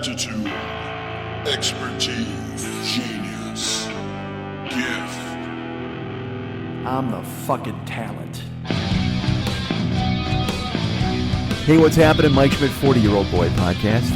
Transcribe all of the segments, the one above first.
aptitude, expertise, genius, gift. I'm the fucking talent. Hey, what's happening? Mike Schmidt, 40-Year-Old Boy podcast.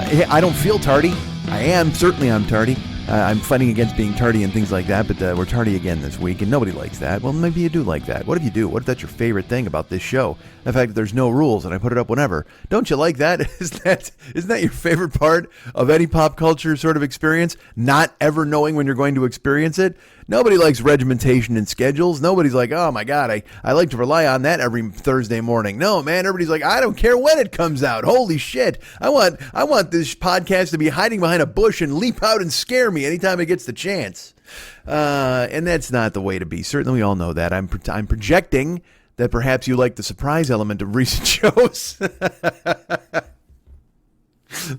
Hey, I don't feel tardy. Certainly I'm tardy. I'm fighting against being tardy and things like that, but we're tardy again this week, and nobody likes that. Well, maybe you do like that. What if you do? What if that's your favorite thing about this show? The fact that there's no rules and I put it up whenever. Don't you like that? Isn't that your favorite part of any pop culture sort of experience? Not ever knowing when you're going to experience it? Nobody likes regimentation and schedules. Nobody's like, oh my God, I like to rely on that every Thursday morning. No, man, everybody's like, I don't care when it comes out. Holy shit. I want this podcast to be hiding behind a bush and leap out and scare me anytime it gets the chance. And that's not the way to be. Certainly we all know that. I'm projecting that perhaps you like the surprise element of recent shows.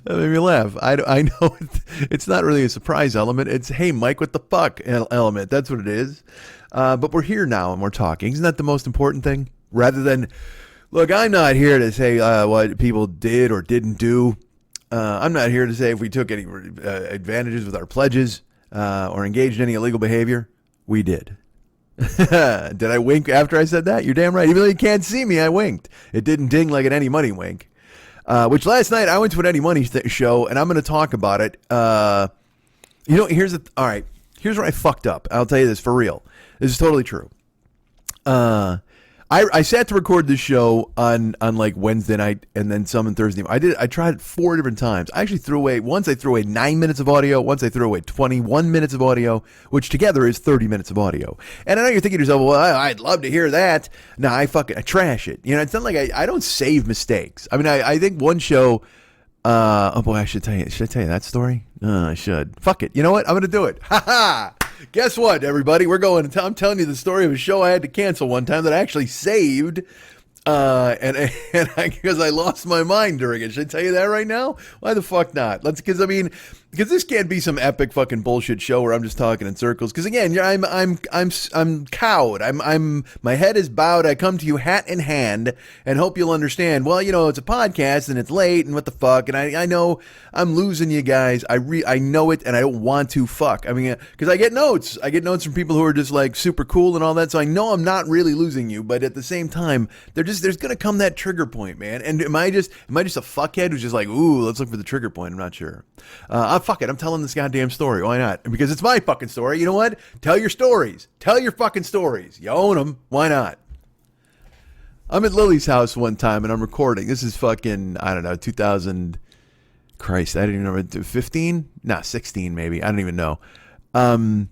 That made me laugh. I know it's not really a surprise element. It's, hey, Mike, what the fuck element. That's what it is. But we're here now and we're talking. Isn't that the most important thing? Rather than, look, I'm not here to say what people did or didn't do. I'm not here to say if we took any advantages with our pledges or engaged in any illegal behavior. We did. Did I wink after I said that? You're damn right. Even though you can't see me, I winked. It didn't ding like an Any Money wink. Which last night I went to an Any Money show, and I'm going to talk about it. All right, here's where I fucked up. I'll tell you this for real. This is totally true. I sat to record this show on like Wednesday night and then some on Thursday. I tried it 4 different times. I actually threw away 9 minutes of audio. Once I threw away 21 minutes of audio, which together is 30 minutes of audio. And I know you're thinking to yourself, well, I'd love to hear that. No, I trash it. You know, it's not like I don't save mistakes. I mean, I think one show, oh boy, should I tell you that story? I should. Fuck it. You know what? I'm going to do it. Ha ha. Guess what, everybody? I'm telling you the story of a show I had to cancel one time that I actually saved, because I lost my mind during it. Should I tell you that right now? Why the fuck not? Because this can't be some epic fucking bullshit show where I'm just talking in circles. Because again, I'm cowed. My head is bowed. I come to you hat in hand and hope you'll understand. Well, you know, it's a podcast and it's late and what the fuck. And I know I'm losing you guys. I know it and I don't want to fuck. I mean, because I get notes. I get notes from people who are just like super cool and all that. So I know I'm not really losing you, but at the same time, there's gonna come that trigger point, man. And am I just a fuckhead who's just like, ooh, let's look for the trigger point? I'm not sure. Fuck it. I'm telling this goddamn story. Why not? Because it's my fucking story. You know what? Tell your stories. Tell your fucking stories. You own them. Why not? I'm at Lily's house one time and I'm recording. This is fucking, I don't know, 2000. Christ, I didn't even remember. 15? Nah, 16 maybe. I don't even know. And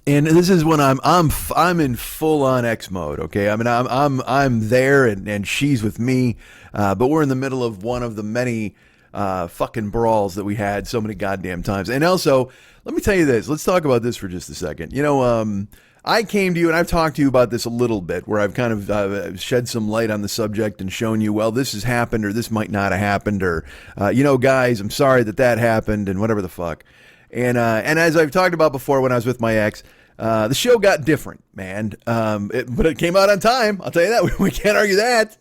this is when I'm in full on X mode. Okay, I mean I'm there and she's with me, but we're in the middle of one of the many fucking brawls that we had so many goddamn times. And also, let me tell you this. Let's talk about this for just a second. You know, I came to you and I've talked to you about this a little bit, where I've kind of shed some light on the subject and shown you, well, this has happened or this might not have happened, or guys, I'm sorry that happened and whatever the fuck. And as I've talked about before, when I was with my ex, the show got different, man. But it came out on time. I'll tell you that. We can't argue that.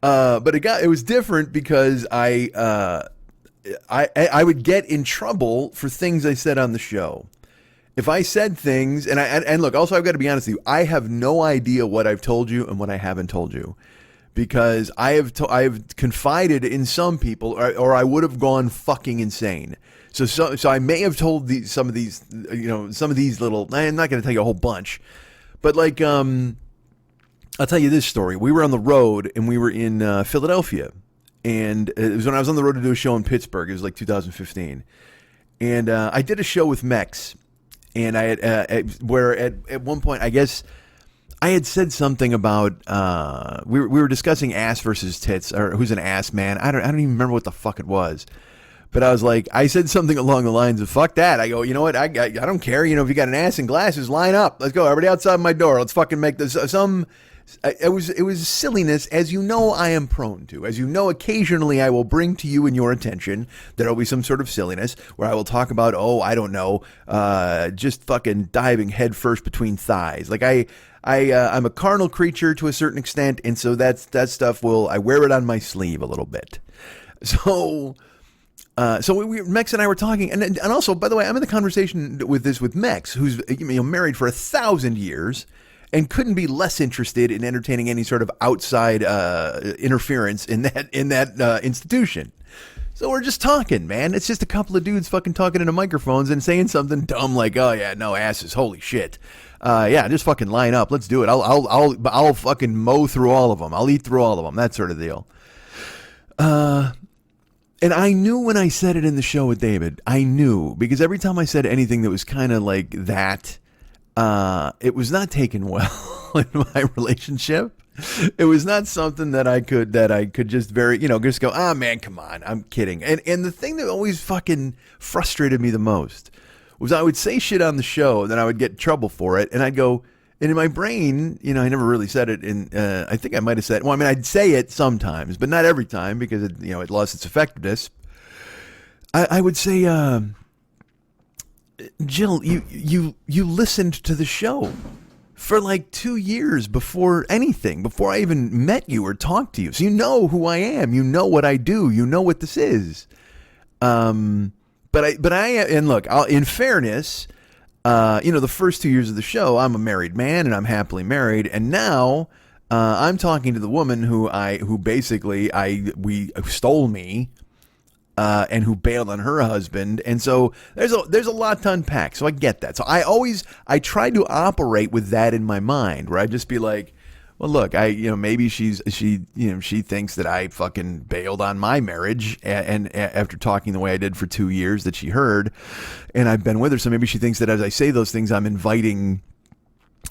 But it was different because I would get in trouble for things I said on the show. If I said things, and look, also I've got to be honest with you, I have no idea what I've told you and what I haven't told you, because I have confided in some people, or I would have gone fucking insane. So I may have told some of these little. I'm not going to tell you a whole bunch, but like I'll tell you this story. We were on the road and we were in Philadelphia, and it was when I was on the road to do a show in Pittsburgh. It was like 2015, and I did a show with Mex, and I had where at one point I guess I had said something about we were discussing ass versus tits, or who's an ass man. I don't even remember what the fuck it was. But I was like, I said something along the lines of, fuck that. I go, you know what? I don't care. You know, if you got an ass and glasses, line up. Let's go. Everybody outside my door. Let's fucking make this it was silliness, as you know I am prone to. As you know, occasionally I will bring to you and your attention, there will be some sort of silliness where I will talk about, I don't know, just fucking diving head first between thighs. Like I'm a carnal creature to a certain extent, and so that stuff I wear it on my sleeve a little bit. So So Mex and I were talking, and also, by the way, I'm in the conversation with Mex, who's married for 1,000 years, and couldn't be less interested in entertaining any sort of outside interference in that institution. So we're just talking, man. It's just a couple of dudes fucking talking into microphones and saying something dumb like, "Oh yeah, no asses, holy shit." Yeah, just fucking line up. Let's do it. I'll fucking mow through all of them. I'll eat through all of them. That sort of deal. And I knew when I said it in the show with David, I knew, because every time I said anything that was kind of like that, it was not taken well in my relationship. It was not something that I could just just go, "Ah, man, come on, I'm kidding." And the thing that always fucking frustrated me the most was I would say shit on the show, and then I would get in trouble for it, and I'd go, and in my brain, I never really said it. I think I might have said, well, I mean, I'd say it sometimes, but not every time because it lost its effectiveness. I would say, Jill, you listened to the show for like 2 years before anything, before I even met you or talked to you. So you know who I am. You know what I do. You know what this is. But look, in fairness, the first 2 years of the show, I'm a married man and I'm happily married. And now, I'm talking to the woman who basically stole me, and who bailed on her husband. And so there's a lot to unpack. So I get that. So I try to operate with that in my mind, where I just be like, well, look, maybe she thinks that I fucking bailed on my marriage, and after talking the way I did for 2 years that she heard, and I've been with her, so maybe she thinks that as I say those things, I'm inviting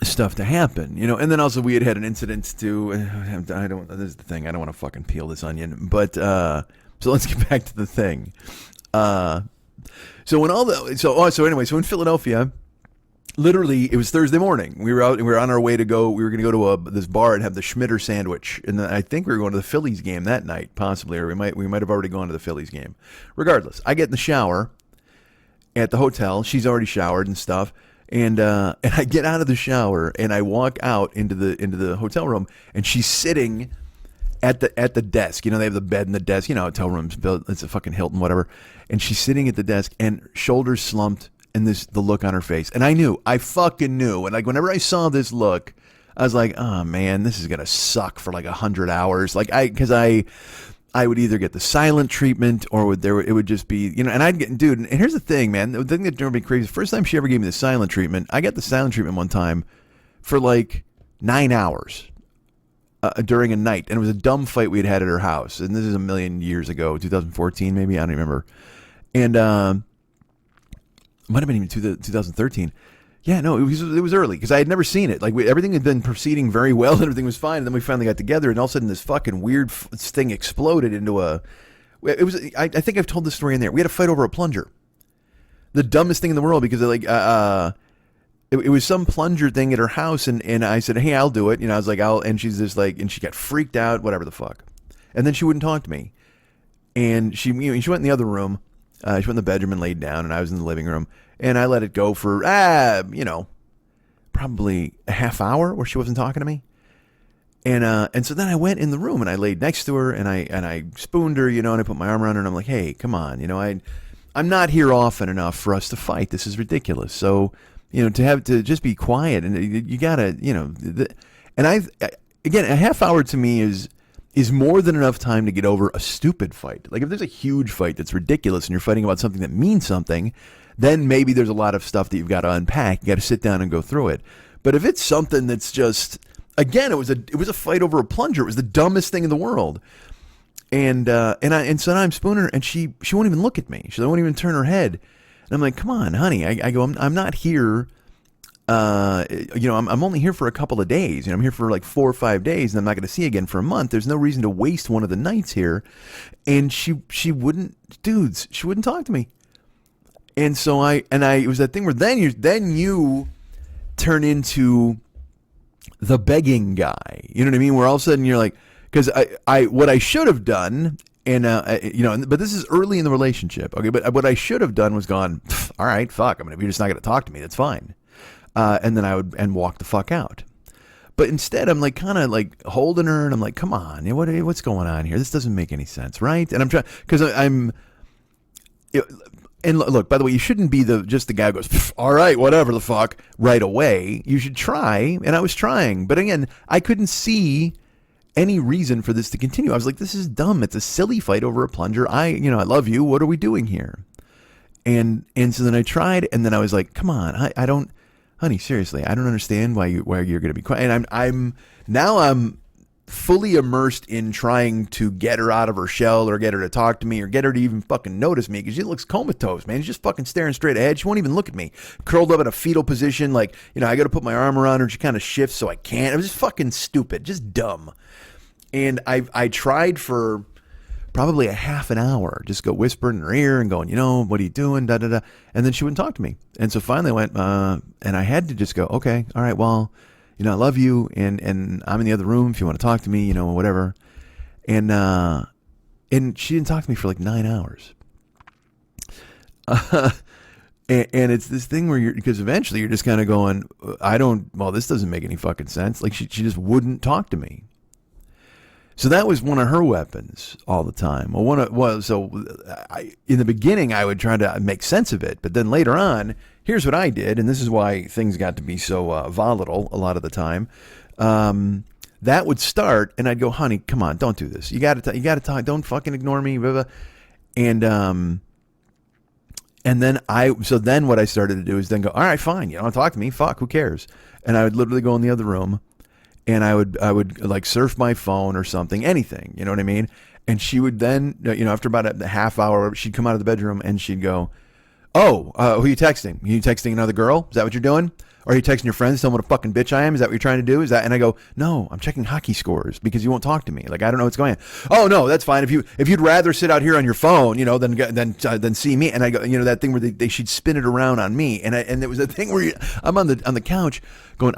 stuff to happen, and then also we had an incident too. This is the thing, I don't want to fucking peel this onion, but so let's get back to the thing. So in Philadelphia, literally, it was Thursday morning. We were out and we were on our way to go. We were going to go to this bar and have the Schmitter sandwich. And I think we were going to the Phillies game that night, possibly, or we might have already gone to the Phillies game. Regardless, I get in the shower at the hotel. She's already showered and stuff. And I get out of the shower and I walk out into the hotel room, and she's sitting at the desk. They have the bed and the desk. Hotel rooms built. It's a fucking Hilton, whatever. And she's sitting at the desk and shoulders slumped. And the look on her face. And I fucking knew. And like whenever I saw this look, I was like, oh man, this is going to suck for like 100 hours. Like because I would either get the silent treatment or it would just be, and I'd get, dude, and here's the thing, man, the thing that drove me crazy, the first time she ever gave me the silent treatment, I got the silent treatment one time for like 9 hours during a night. And it was a dumb fight we had at her house. And this is a million years ago, 2014, maybe, I don't remember. And, might have been even 2013. Yeah, no, it was early because I had never seen it. Like everything had been proceeding very well, and everything was fine. And then we finally got together, and all of a sudden, this fucking weird thing exploded into a. It was. I think I've told this story in there. We had a fight over a plunger. The dumbest thing in the world, because it was some plunger thing at her house, and I said, "Hey, I'll do it." I was like, and she's just like, and she got freaked out, whatever the fuck, and then she wouldn't talk to me, and she went in the other room. She went in the bedroom and laid down, and I was in the living room, and I let it go for, probably a half hour where she wasn't talking to me. And so then I went in the room and I laid next to her and I spooned her, and I put my arm around her and I'm like, hey, come on, I'm not here often enough for us to fight. This is ridiculous. So, to just be quiet, and you gotta, and again, a half hour to me is more than enough time to get over a stupid fight. Like if there's a huge fight that's ridiculous and you're fighting about something that means something, then maybe there's a lot of stuff that you've got to unpack. You got to sit down and go through it. But if it's something that's just, again, it was a fight over a plunger. It was the dumbest thing in the world. And so now I'm spooning her, and she won't even look at me. She won't even turn her head. And I'm like, come on, honey. I go, I'm not here. I'm only here for a couple of days. I'm here for like 4 or 5 days, and I'm not going to see you again for a month. There's no reason to waste one of the nights here. And she wouldn't talk to me. And so it was that thing where then you turn into the begging guy. You know what I mean? Where all of a sudden you're like, because what I should have done, and but this is early in the relationship. Okay, but what I should have done was gone, all right, fuck. I mean, if you're just not going to talk to me, that's fine. And then I would walk the fuck out. But instead, I'm like kind of like holding her, and I'm like, come on, what's going on here? This doesn't make any sense, right? And I'm trying, because And look, by the way, you shouldn't be just the guy who goes, all right, whatever the fuck, right away. You should try, and I was trying. But again, I couldn't see any reason for this to continue. I was like, this is dumb. It's a silly fight over a plunger. I love you. What are we doing here? And so then I tried, and then I was like, come on, I don't, honey, seriously, I don't understand why you're going to be quiet. And I'm fully immersed in trying to get her out of her shell or get her to talk to me or get her to even fucking notice me because she looks comatose, man. She's just fucking staring straight ahead. She won't even look at me. Curled up in a fetal position, like, I got to put my arm around her. She kind of shifts so I can't. It was just fucking stupid, just dumb. And I tried for probably a half an hour, just go whispering in her ear and going, what are you doing? Da, da, da. And then she wouldn't talk to me. And so finally I went, and I had to just go, okay, all right, well, I love you, and I'm in the other room if you want to talk to me, whatever. And she didn't talk to me for like 9 hours. And it's this thing where because eventually you're just kind of going, this doesn't make any fucking sense. Like she just wouldn't talk to me. So that was one of her weapons all the time. In the beginning I would try to make sense of it, but then later on, here's what I did, and this is why things got to be so volatile a lot of the time. That would start, and I'd go, honey, come on, don't do this. You got to talk. Don't fucking ignore me. Blah, blah. And then what I started to do is then go, all right, fine. You don't talk to me. Fuck, who cares? And I would literally go in the other room. And I would like surf my phone or something, anything, you know what I mean? And she would then, after about a half hour, she'd come out of the bedroom and she'd go, who are you texting? Are you texting another girl? Is that what you're doing? Or are you texting your friends telling what a fucking bitch I am? Is that what you're trying to do? And I go, no, I'm checking hockey scores because you won't talk to me. Like, I don't know what's going on. Oh no, that's fine. If you'd rather sit out here on your phone, than see me. And I go, that thing where she'd spin it around on me. And there was a thing where I'm on the couch going,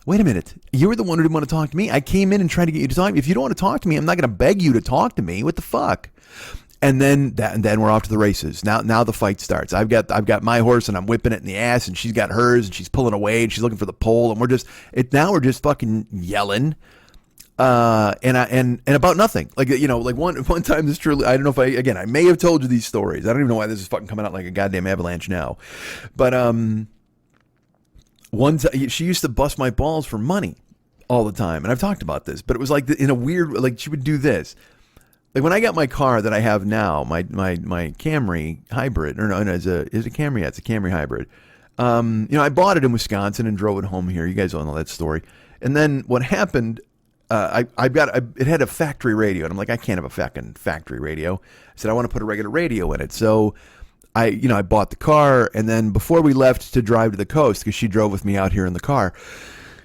wait a minute. You were the one who didn't want to talk to me. I came in and tried to get you to talk to me. If you don't want to talk to me, I'm not going to beg you to talk to me. What the fuck? And then we're off to the races. Now the fight starts. I've got my horse and I'm whipping it in the ass, and she's got hers and she's pulling away and she's looking for the pole, and we're just fucking yelling. And about nothing. Like, like one time, this truly, I don't know if I may have told you these stories. I don't even know why this is fucking coming out like a goddamn avalanche now. But one time, she used to bust my balls for money all the time, and I've talked about this, but it was like in a weird, like she would do this. Like when I got my car that I have now, my Camry hybrid, or no, is it a Camry? Yeah, it's a Camry hybrid. I bought it in Wisconsin and drove it home here. You guys all know that story. And then what happened? It had a factory radio, and I'm like, I can't have a fucking factory radio. I said I want to put a regular radio in it, so. I bought the car, and then before we left to drive to the coast, because she drove with me out here in the car,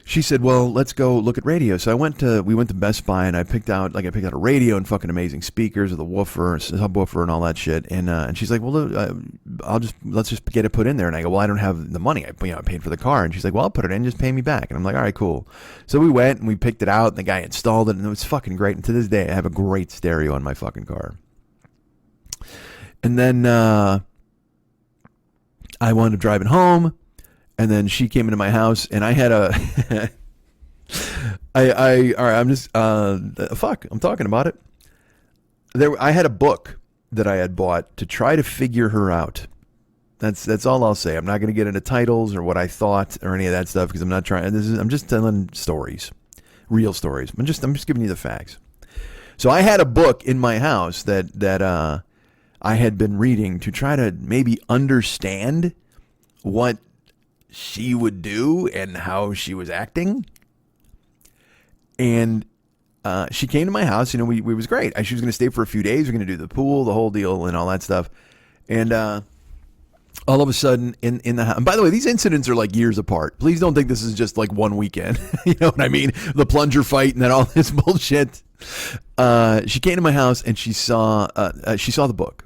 she said, well, let's go look at radio. So we went to Best Buy, and I picked out a radio and fucking amazing speakers with a woofer, subwoofer, and all that shit. And she's like, well, let's just get it put in there. And I go, well, I don't have the money. I paid for the car. And she's like, well, I'll put it in, just pay me back. And I'm like, all right, cool. So we went and we picked it out, and the guy installed it, and it was fucking great. And to this day, I have a great stereo in my fucking car. And then I wound up driving home, and then she came into my house, and I had all right, I'm talking about it. I had a book that I had bought to try to figure her out. That's all I'll say. I'm not going to get into titles or what I thought or any of that stuff because I'm not trying. I'm just telling stories, real stories. I'm just giving you the facts. So I had a book in my house that I had been reading to try to maybe understand what she would do and how she was acting. And she came to my house. We was great. She was going to stay for a few days. We're going to do the pool, the whole deal, and all that stuff. And all of a sudden, in the house. And by the way, these incidents are like years apart. Please don't think this is just like one weekend. You know what I mean? The plunger fight and then all this bullshit. She came to my house and she saw the book.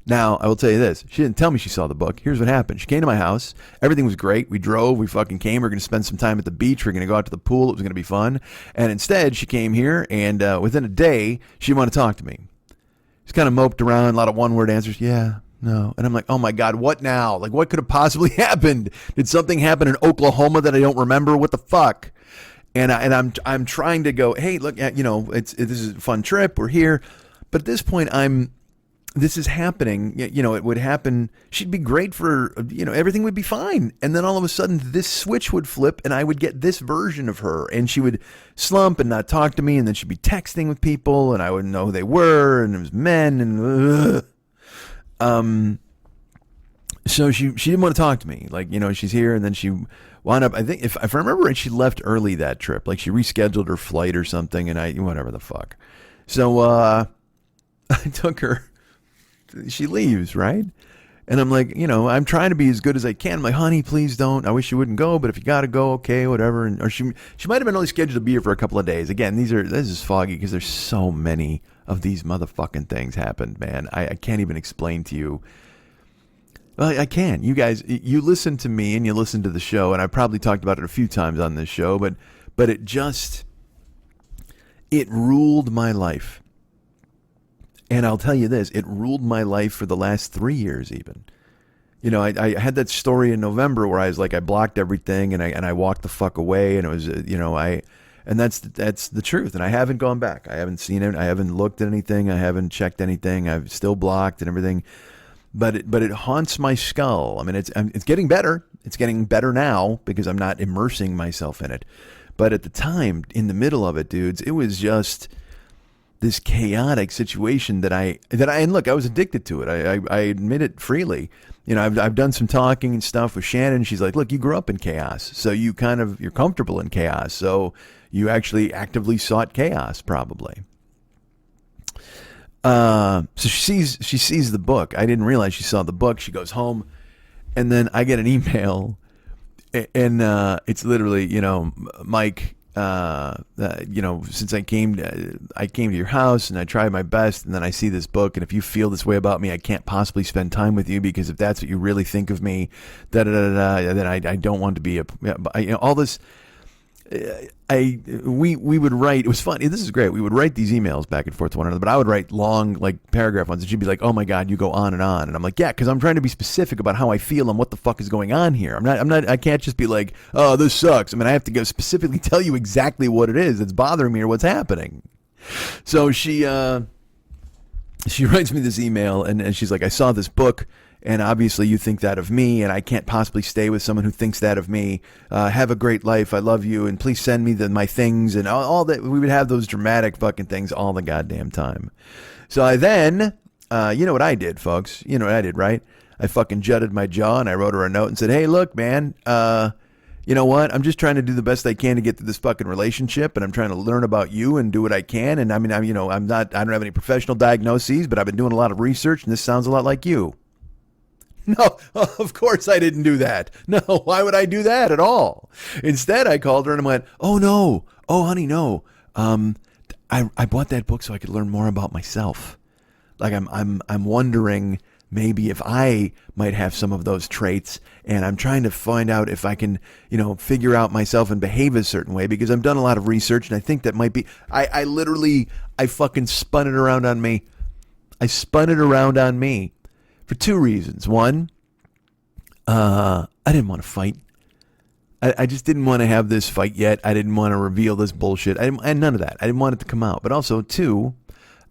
Now, I will tell you this. She didn't tell me she saw the book. Here's what happened. She came to my house. Everything was great. We drove. We fucking came. We're going to spend some time at the beach. We're going to go out to the pool. It was going to be fun. And instead, she came here, and within a day, she didn't want to talk to me. She's kind of moped around, a lot of one-word answers. Yeah, no. And I'm like, oh, my God, what now? Like, what could have possibly happened? Did something happen in Oklahoma that I don't remember? What the fuck? And I'm trying to go, hey, look, this is a fun trip. We're here. But at this point, this is happening, it would happen. She'd be great for, everything would be fine. And then all of a sudden this switch would flip and I would get this version of her and she would slump and not talk to me. And then she'd be texting with people and I wouldn't know who they were. And it was men and, so she didn't want to talk to me. Like, she's here and then she wound up, I think if I remember right, she left early that trip. Like she rescheduled her flight or something and whatever the fuck. So, I took her. She leaves, right? And I'm like, I'm trying to be as good as I can. I'm like, honey, please don't. I wish you wouldn't go, but if you gotta go, okay, whatever. And or she might have been only scheduled to be here for a couple of days. Again, this is foggy because there's so many of these motherfucking things happened, man. I can't even explain to you. Well, I can. You guys, you listen to me and you listen to the show, and I probably talked about it a few times on this show, but it ruled my life. And I'll tell you this, it ruled my life for the last 3 years even. I had that story in November where I was like, I blocked everything and I walked the fuck away and it was, and that's the truth. And I haven't gone back. I haven't seen it. I haven't looked at anything. I haven't checked anything. I've still blocked and everything. But it haunts my skull. I mean, it's getting better. It's getting better now because I'm not immersing myself in it. But at the time, in the middle of it, dudes, it was just this chaotic situation and look, I was addicted to it. I admit it freely. I've done some talking and stuff with Shannon. She's like, look, you grew up in chaos, so you're comfortable in chaos. So you actually actively sought chaos, probably. So she sees the book. I didn't realize she saw the book. She goes home, and then I get an email, and it's literally, Mike. Since I came to your house and I tried my best, and then I see this book, and if you feel this way about me, I can't possibly spend time with you because if that's what you really think of me, then I don't want to be all this. We would write. It was fun. This is great. We would write these emails back and forth to one another, but I would write long, like paragraph ones, and she'd be like, "Oh my God, you go on," and I'm like, "Yeah," because I'm trying to be specific about how I feel and what the fuck is going on here. I'm not. I can't just be like, "Oh, this sucks." I mean, I have to go specifically tell you exactly what it is that's bothering me or what's happening. So she writes me this email, and she's like, "I saw this book. And obviously you think that of me, and I can't possibly stay with someone who thinks that of me. Have a great life. I love you. And please send me my things." And all that. We would have those dramatic fucking things all the goddamn time. So I then, you know what I did, folks? You know what I did, right? I fucking jutted my jaw and I wrote her a note and said, "Hey, look, man, you know what? I'm just trying to do the best I can to get through this fucking relationship, and I'm trying to learn about you and do what I can. And I don't have any professional diagnoses, but I've been doing a lot of research, and this sounds a lot like you." No, of course I didn't do that. No, why would I do that at all? Instead, I called her and I went, "Oh no, oh honey, no. I bought that book so I could learn more about myself. Like I'm wondering maybe if I might have some of those traits, and I'm trying to find out if I can, figure out myself and behave a certain way because I've done a lot of research and I think that might be." I fucking spun it around on me. I spun it around on me. For two reasons. One, I didn't want to fight. I just didn't want to have this fight yet. I didn't want to reveal this bullshit. And none of that. I didn't want it to come out. But also, two,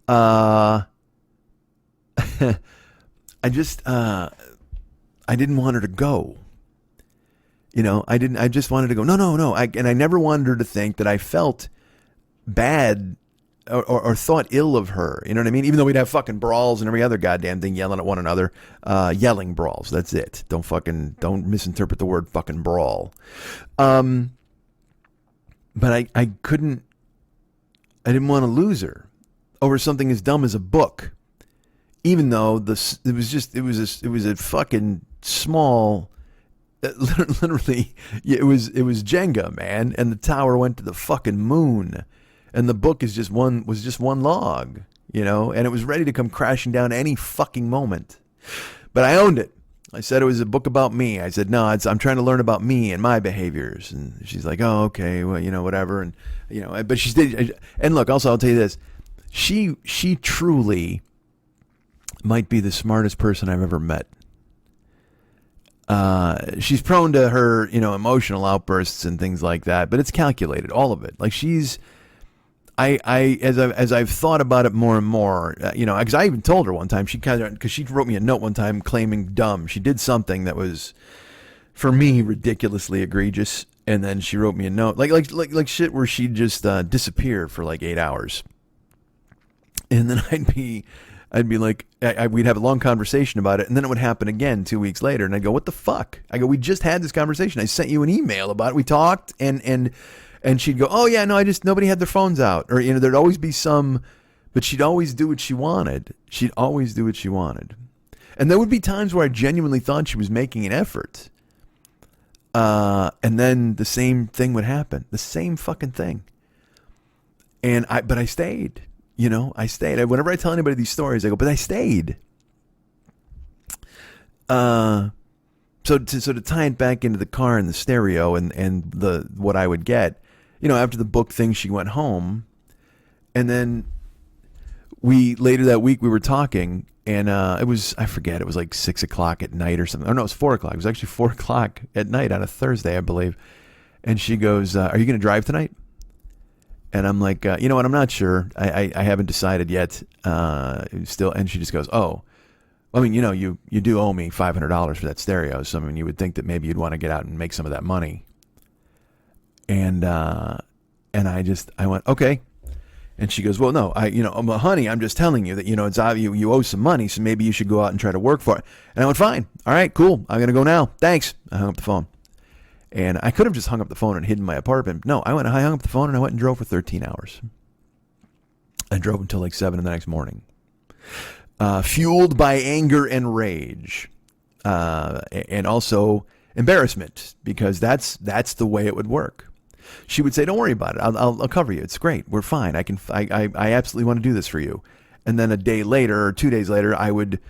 I didn't want her to go. I just wanted to go. No. And I never wanted her to think that I felt bad or thought ill of her, you know what I mean? Even though we'd have fucking brawls and every other goddamn thing, yelling at one another, yelling brawls. That's it. Don't misinterpret the word fucking brawl. But I didn't want to lose her over something as dumb as a book. Even though it was a fucking small, literally, it was Jenga, man, and the tower went to the fucking moon. And the book was just one log, and it was ready to come crashing down any fucking moment. But I owned it. I said it was a book about me. I said, no, I'm trying to learn about me and my behaviors. And she's like, oh, okay, well, whatever. And, but she did. And look, also, I'll tell you this. She truly might be the smartest person I've ever met. She's prone to her, emotional outbursts and things like that, but it's calculated, all of it. Like as I've thought about it more and more, because I even told her one time, because she wrote me a note one time claiming dumb. She did something that was, for me, ridiculously egregious, and then she wrote me a note like shit where she'd just disappear for like 8 hours, and then I'd be like, we'd have a long conversation about it, and then it would happen again 2 weeks later, and I'd go, what the fuck? I go, we just had this conversation. I sent you an email about it. We talked, and she'd go, oh yeah, no, nobody had their phones out, or there'd always be some, but she'd always do what she wanted. She'd always do what she wanted, and there would be times where I genuinely thought she was making an effort, and then the same thing would happen, the same fucking thing, but I stayed. I stayed. Whenever I tell anybody these stories, I go, but I stayed. So to tie it back into the car and the stereo and what I would get, after the book thing, she went home, and then later that week we were talking, and it was like 6 o'clock at night or something. Oh no, it was 4 o'clock. It was actually 4 o'clock at night on a Thursday, I believe. And she goes, "Are you going to drive tonight?" And I'm like, you know what? I'm not sure. I haven't decided yet. Still, and she just goes, "Oh, I mean, you do owe me $500 for that stereo. So I mean, you would think that maybe you'd want to get out and make some of that money." And I went, okay. And she goes, well, no, honey, I'm just telling you that, it's obvious you owe some money, so maybe you should go out and try to work for it. And I went, fine. All right, cool. I'm going to go now. Thanks. I hung up the phone. And I could have just hung up the phone and hid in my apartment. No, I hung up the phone and I went and drove for 13 hours. I drove until like 7 in the next morning. Fueled by anger and rage. And also embarrassment, because that's the way it would work. She would say, don't worry about it. I'll cover you. It's great. We're fine. I absolutely want to do this for you. And then a day later or 2 days later, I would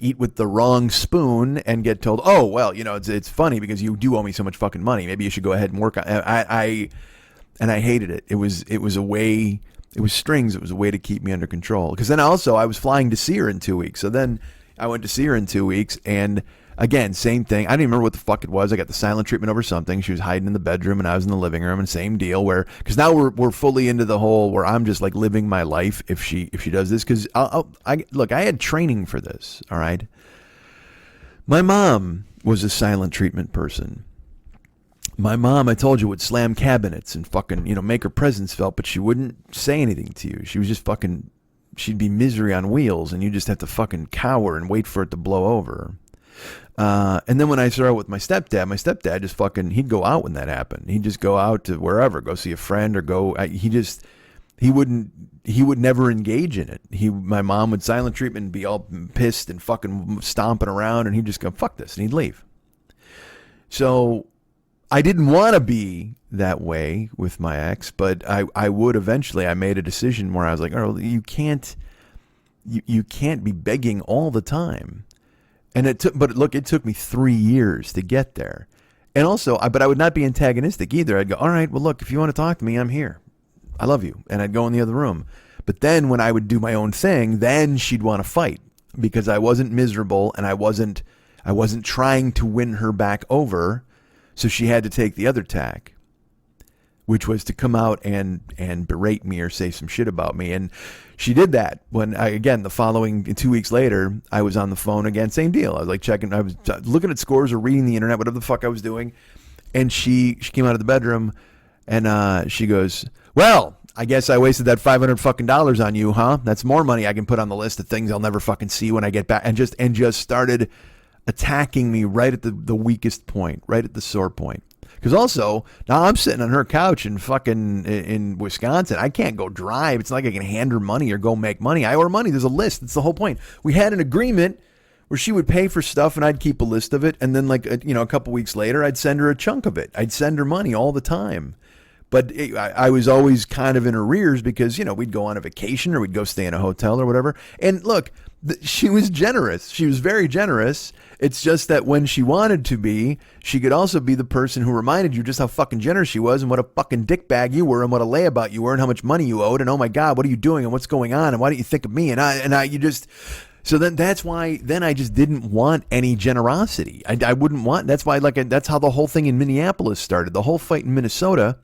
eat with the wrong spoon and get told, oh, well, it's funny because you do owe me so much fucking money. Maybe you should go ahead and work on it. And I hated it. It was a way, it was strings. It was a way to keep me under control. Because then also I was flying to see her in 2 weeks. So then I went to see her in 2 weeks, and again, same thing. I didn't remember what the fuck it was. I got the silent treatment over something. She was hiding in the bedroom and I was in the living room, and same deal because now we're fully into the whole where I'm just like living my life if she does this. Because look, I had training for this. All right. My mom was a silent treatment person. My mom, I told you, would slam cabinets and fucking, make her presence felt, but she wouldn't say anything to you. She was just fucking, she'd be misery on wheels, and you just have to fucking cower and wait for it to blow over. And then when I started with my stepdad just fucking, he'd go out when that happened. He'd just go out to wherever, go see a friend or go, he would never engage in it. My mom would silent treatment and be all pissed and fucking stomping around, and he'd just go, fuck this, and he'd leave. So I didn't want to be that way with my ex, but I would eventually. I made a decision where I was like, oh, you can't be begging all the time. And it took me 3 years to get there. And also, but I would not be antagonistic either. I'd go, all right, well, look, if you want to talk to me, I'm here. I love you. And I'd go in the other room. But then when I would do my own thing, then she'd want to fight because I wasn't miserable and I wasn't trying to win her back over. So she had to take the other tack, which was to come out and berate me or say some shit about me. And she did that when the following 2 weeks later, I was on the phone again, same deal. I was like I was looking at scores or reading the internet, whatever the fuck I was doing. And she came out of the bedroom and she goes, well, I guess I wasted that $500 fucking dollars on you, huh? That's more money I can put on the list of things I'll never fucking see when I get back. And just started attacking me right at the weakest point, right at the sore point. Because also, now I'm sitting on her couch in Wisconsin. I can't go drive. It's not like I can hand her money or go make money. I owe her money. There's a list. That's the whole point. We had an agreement where she would pay for stuff and I'd keep a list of it. And then a couple weeks later, I'd send her a chunk of it. I'd send her money all the time. But I was always kind of in arrears because, we'd go on a vacation or we'd go stay in a hotel or whatever. And look, she was generous. She was very generous. It's just that when she wanted to be, she could also be the person who reminded you just how fucking generous she was and what a fucking dickbag you were and what a layabout you were and how much money you owed and oh my God, what are you doing and what's going on and why don't you think of me so then that's why then I just didn't want any generosity. I wouldn't want, that's why that's how the whole thing in Minneapolis started. The whole fight in Minnesota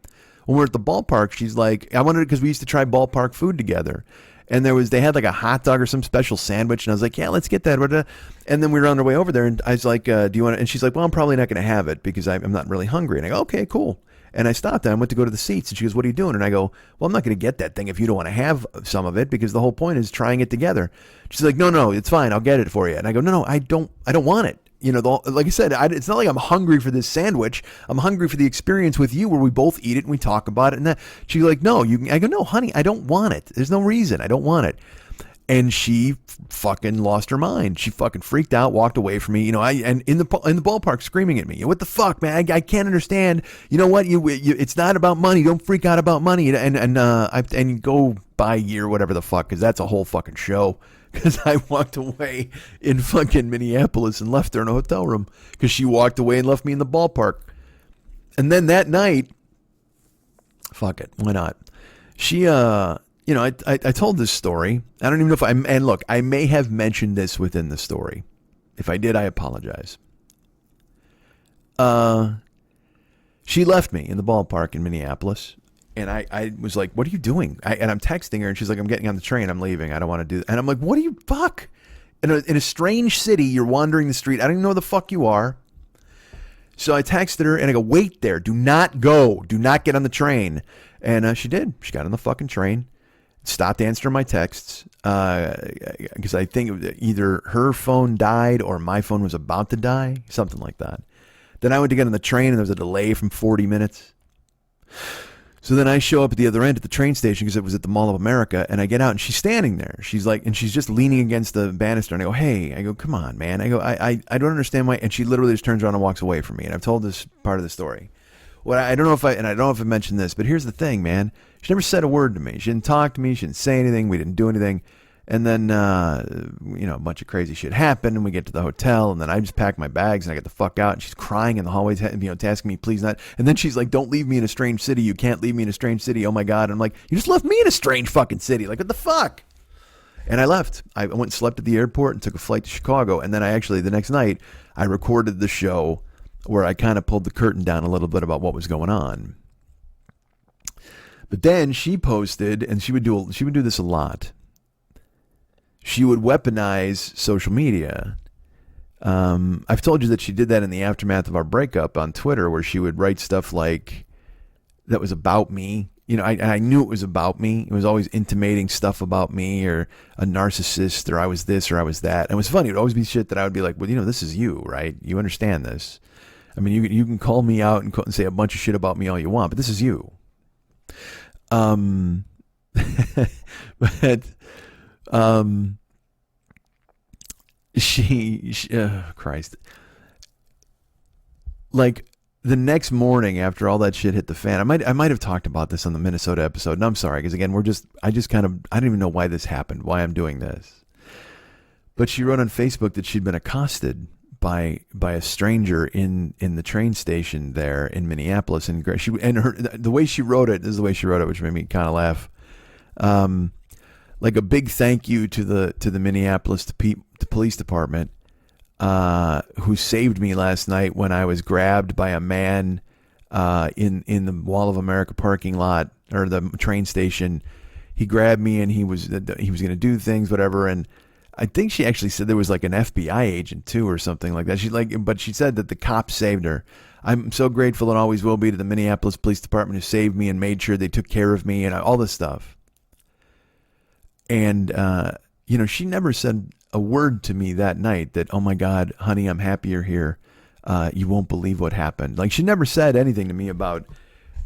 when we're at the ballpark, she's like, I wanted because we used to try ballpark food together. And they had like a hot dog or some special sandwich. And I was like, yeah, let's get that. And then we were on our way over there. And I was like, do you want it? And she's like, well, I'm probably not going to have it because I'm not really hungry. And I go, okay, cool. And I stopped there. I went to go to the seats. And she goes, what are you doing? And I go, well, I'm not going to get that thing if you don't want to have some of it because the whole point is trying it together. She's like, no, it's fine. I'll get it for you. And I go, no, I don't want it. You know, like I said, it's not like I'm hungry for this sandwich. I'm hungry for the experience with you where we both eat it and we talk about it. And that she's like, no, you can. I go, no, honey, I don't want it. There's no reason. I don't want it. And she fucking lost her mind. She fucking freaked out, walked away from me. You know, and in the ballpark screaming at me. What the fuck, man? I can't understand. You know what? You it's not about money. Don't freak out about money. And go buy gear, whatever the fuck, because that's a whole fucking show. Because I walked away in fucking Minneapolis and left her in a hotel room because she walked away and left me in the ballpark. And then that night, fuck it, why not? She, you know, I told this story. I don't even know if and look, I may have mentioned this within the story. If I did, I apologize. She left me in the ballpark in Minneapolis. And I was like, what are you doing? And I'm texting her and she's like, I'm getting on the train. I'm leaving. I don't want to do that. And I'm like, what do you fuck? In a strange city, you're wandering the street. I don't even know where the fuck you are. So I texted her and I go, wait there. Do not go. Do not get on the train. And she did. She got on the fucking train. Stopped answering my texts. Because I think it was either her phone died or my phone was about to die. Something like that. Then I went to get on the train and there was a delay from 40 minutes. So then I show up at the other end at the train station because it was at the Mall of America, and I get out and she's standing there. She's like, and she's just leaning against the banister, and I go, hey, I go, come on, man. I go, I don't understand why. And she literally just turns around and walks away from me. And I've told this part of the story. Well, I don't know if I mentioned this, but here's the thing, man. She never said a word to me. She didn't talk to me. She didn't say anything. We didn't do anything. And then, you know, a bunch of crazy shit happened, and we get to the hotel, and then I just pack my bags, and I get the fuck out, and she's crying in the hallways, you know, asking me, please not. And then she's like, don't leave me in a strange city. You can't leave me in a strange city. Oh, my God. And I'm like, you just left me in a strange fucking city. Like, what the fuck? And I left. I went and slept at the airport and took a flight to Chicago. And then the next night, I recorded the show where I kind of pulled the curtain down a little bit about what was going on. But then she posted, and she would do this a lot. She would weaponize social media. I've told you that she did that in the aftermath of our breakup on Twitter, where she would write stuff like that was about me. You know, I knew it was about me. It was always intimating stuff about me, or a narcissist, or I was this, or I was that. And it was funny. It would always be shit that I would be like, well, you know, this is you, right? You understand this. I mean, you can call me out and say a bunch of shit about me all you want, but this is you. But she Christ, like the next morning after all that shit hit the fan, I might have talked about this on the Minnesota episode, and I'm sorry, because again, I don't even know why this happened, why I'm doing this. But she wrote on Facebook that she'd been accosted by a stranger in the train station there in Minneapolis, and the way she wrote it, this is the way she wrote it, which made me kind of laugh. Like a big thank you to the Minneapolis police department, who saved me last night when I was grabbed by a man in the Mall of America parking lot, or the train station. He grabbed me and he was going to do things, whatever. And I think she actually said there was like an FBI agent too, or something like that. But she said that the cops saved her. I'm so grateful and always will be to the Minneapolis Police Department who saved me and made sure they took care of me and all this stuff. And, you know, she never said a word to me that night that, oh my God, honey, I'm happy you're here. You won't believe what happened. Like, she never said anything to me about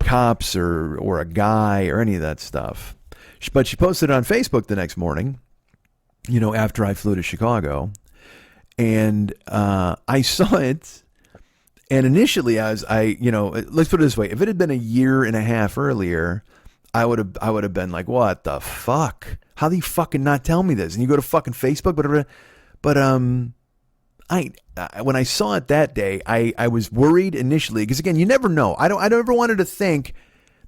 cops or a guy or any of that stuff. But she posted it on Facebook the next morning, you know, after I flew to Chicago. And I saw it. And initially let's put it this way. If it had been a year and a half earlier, I would have been like, what the fuck? How do you fucking not tell me this? And you go to fucking Facebook, whatever. But when I saw it that day, I was worried initially, because again, you never know. I never wanted to think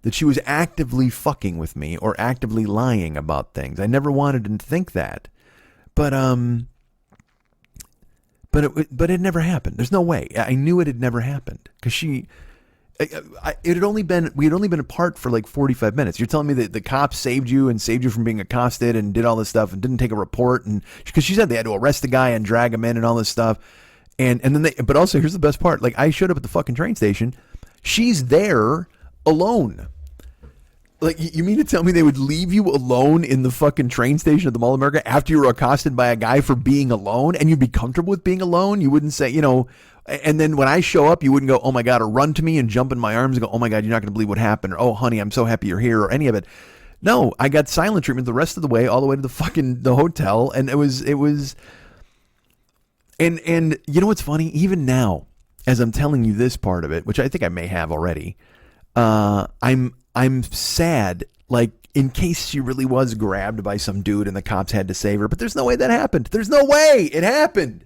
that she was actively fucking with me or actively lying about things. I never wanted to think that. But it never happened. There's no way. I knew it had never happened, because she, it had only been, we had only been apart for like 45 minutes. You're telling me that the cops saved you from being accosted and did all this stuff and didn't take a report, and because she said they had to arrest the guy and drag him in and all this stuff. And then but also here's the best part. Like, I showed up at the fucking train station. She's there alone. Like, you mean to tell me they would leave you alone in the fucking train station at the Mall of America after you were accosted by a guy for being alone, and you'd be comfortable with being alone? You wouldn't say, and then when I show up, you wouldn't go, oh my God, or run to me and jump in my arms and go, oh my God, you're not going to believe what happened. Or, oh honey, I'm so happy you're here, or any of it. No, I got silent treatment the rest of the way, all the way to the hotel. And it was, and you know what's funny? Even now, as I'm telling you this part of it, which I think I may have already, I'm sad, like, in case she really was grabbed by some dude and the cops had to save her. But there's no way that happened. There's no way it happened.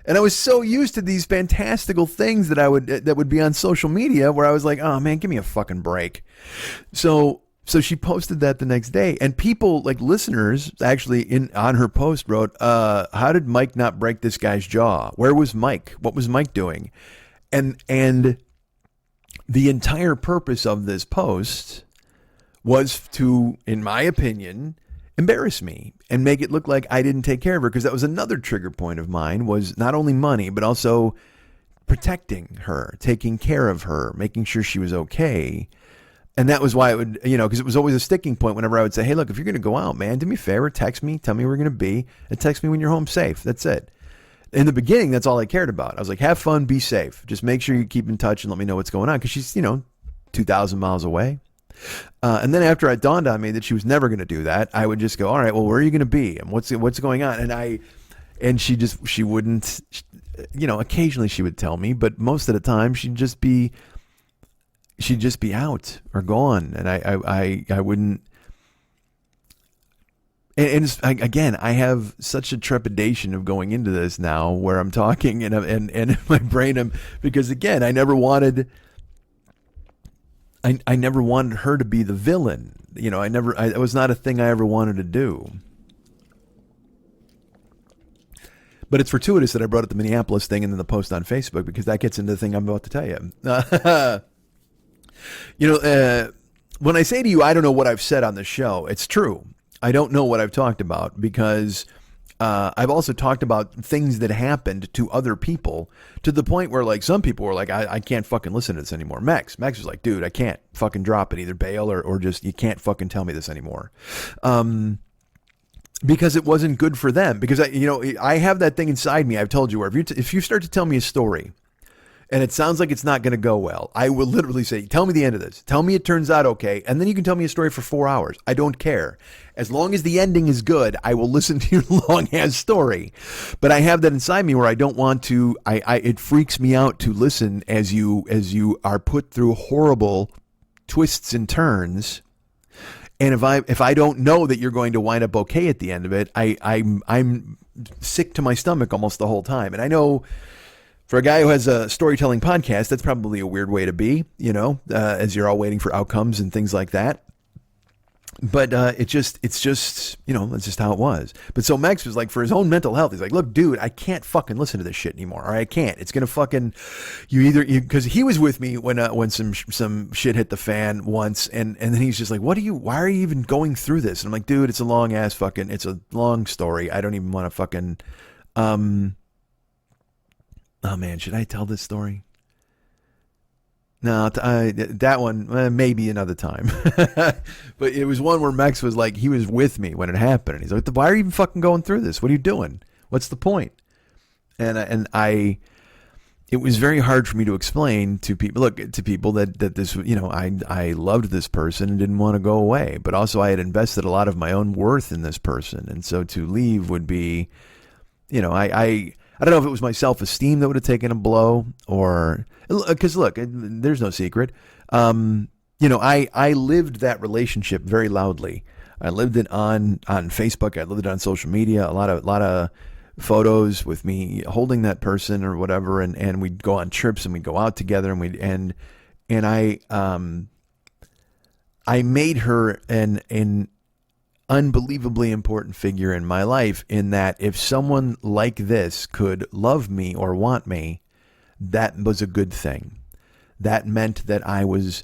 And I was so used to these fantastical things that would be on social media, where I was like, oh man, give me a fucking break. So she posted that the next day, and people, like listeners, actually on her post wrote, how did Mike not break this guy's jaw? Where was Mike? What was Mike doing? And the entire purpose of this post was to, in my opinion, embarrass me and make it look like I didn't take care of her, because that was another trigger point of mine, was not only money, but also protecting her, taking care of her, making sure she was okay. And that was why it would, because it was always a sticking point whenever I would say, hey, look, if you're going to go out, man, do me a favor, text me, tell me where we're going to be, and text me when you're home safe. That's it. In the beginning, that's all I cared about. I was like, have fun, be safe. Just make sure you keep in touch and let me know what's going on, because she's, 2,000 miles away. And then after it dawned on me that she was never going to do that, I would just go, all right, well, where are you going to be? And what's going on? And she wouldn't, occasionally she would tell me, but most of the time she'd just be out or gone. And I wouldn't. And again, I have such a trepidation of going into this now, where I'm talking and in my brain, because again, I never wanted her to be the villain. It was not a thing I ever wanted to do. But it's fortuitous that I brought up the Minneapolis thing and then the post on Facebook, because that gets into the thing I'm about to tell you. When I say to you, I don't know what I've said on the show, it's true. I don't know what I've talked about, because I've also talked about things that happened to other people, to the point where, like, some people were like, I can't fucking listen to this anymore. Max was like, dude, I can't fucking drop it, either bail or just, you can't fucking tell me this anymore. Because it wasn't good for them. Because I have that thing inside me, I've told you, where if you start to tell me a story and it sounds like it's not going to go well, I will literally say, tell me the end of this. Tell me it turns out okay. And then you can tell me a story for 4 hours. I don't care. As long as the ending is good, I will listen to your long-ass story. But I have that inside me where I don't want to, it freaks me out to listen as you are put through horrible twists and turns. And if I don't know that you're going to wind up okay at the end of it, I'm sick to my stomach almost the whole time. And I know, for a guy who has a storytelling podcast, that's probably a weird way to be, as you're all waiting for outcomes and things like that. But it's just, that's just how it was. But so Max was like, for his own mental health, he's like, look, dude, I can't fucking listen to this shit anymore. Or I can't. It's going to fucking, because he was with me when some shit hit the fan once. And then he's just like, why are you even going through this? And I'm like, dude, it's a long story. I don't even want to fucking, oh man, should I tell this story? No, that one, maybe another time. But it was one where Max was like, he was with me when it happened. And he's like, why are you even fucking going through this? What are you doing? What's the point? And it was very hard for me to explain to people, that this, I loved this person and didn't want to go away. But also I had invested a lot of my own worth in this person. And so to leave would be, I don't know if it was my self-esteem that would have taken a blow, or, because look, there's no secret. I lived that relationship very loudly. I lived it on Facebook. I lived it on social media. A lot of photos with me holding that person or whatever. And we'd go on trips and we'd go out together, and I made her an unbelievably important figure in my life, in that if someone like this could love me or want me, that was a good thing. that meant that I was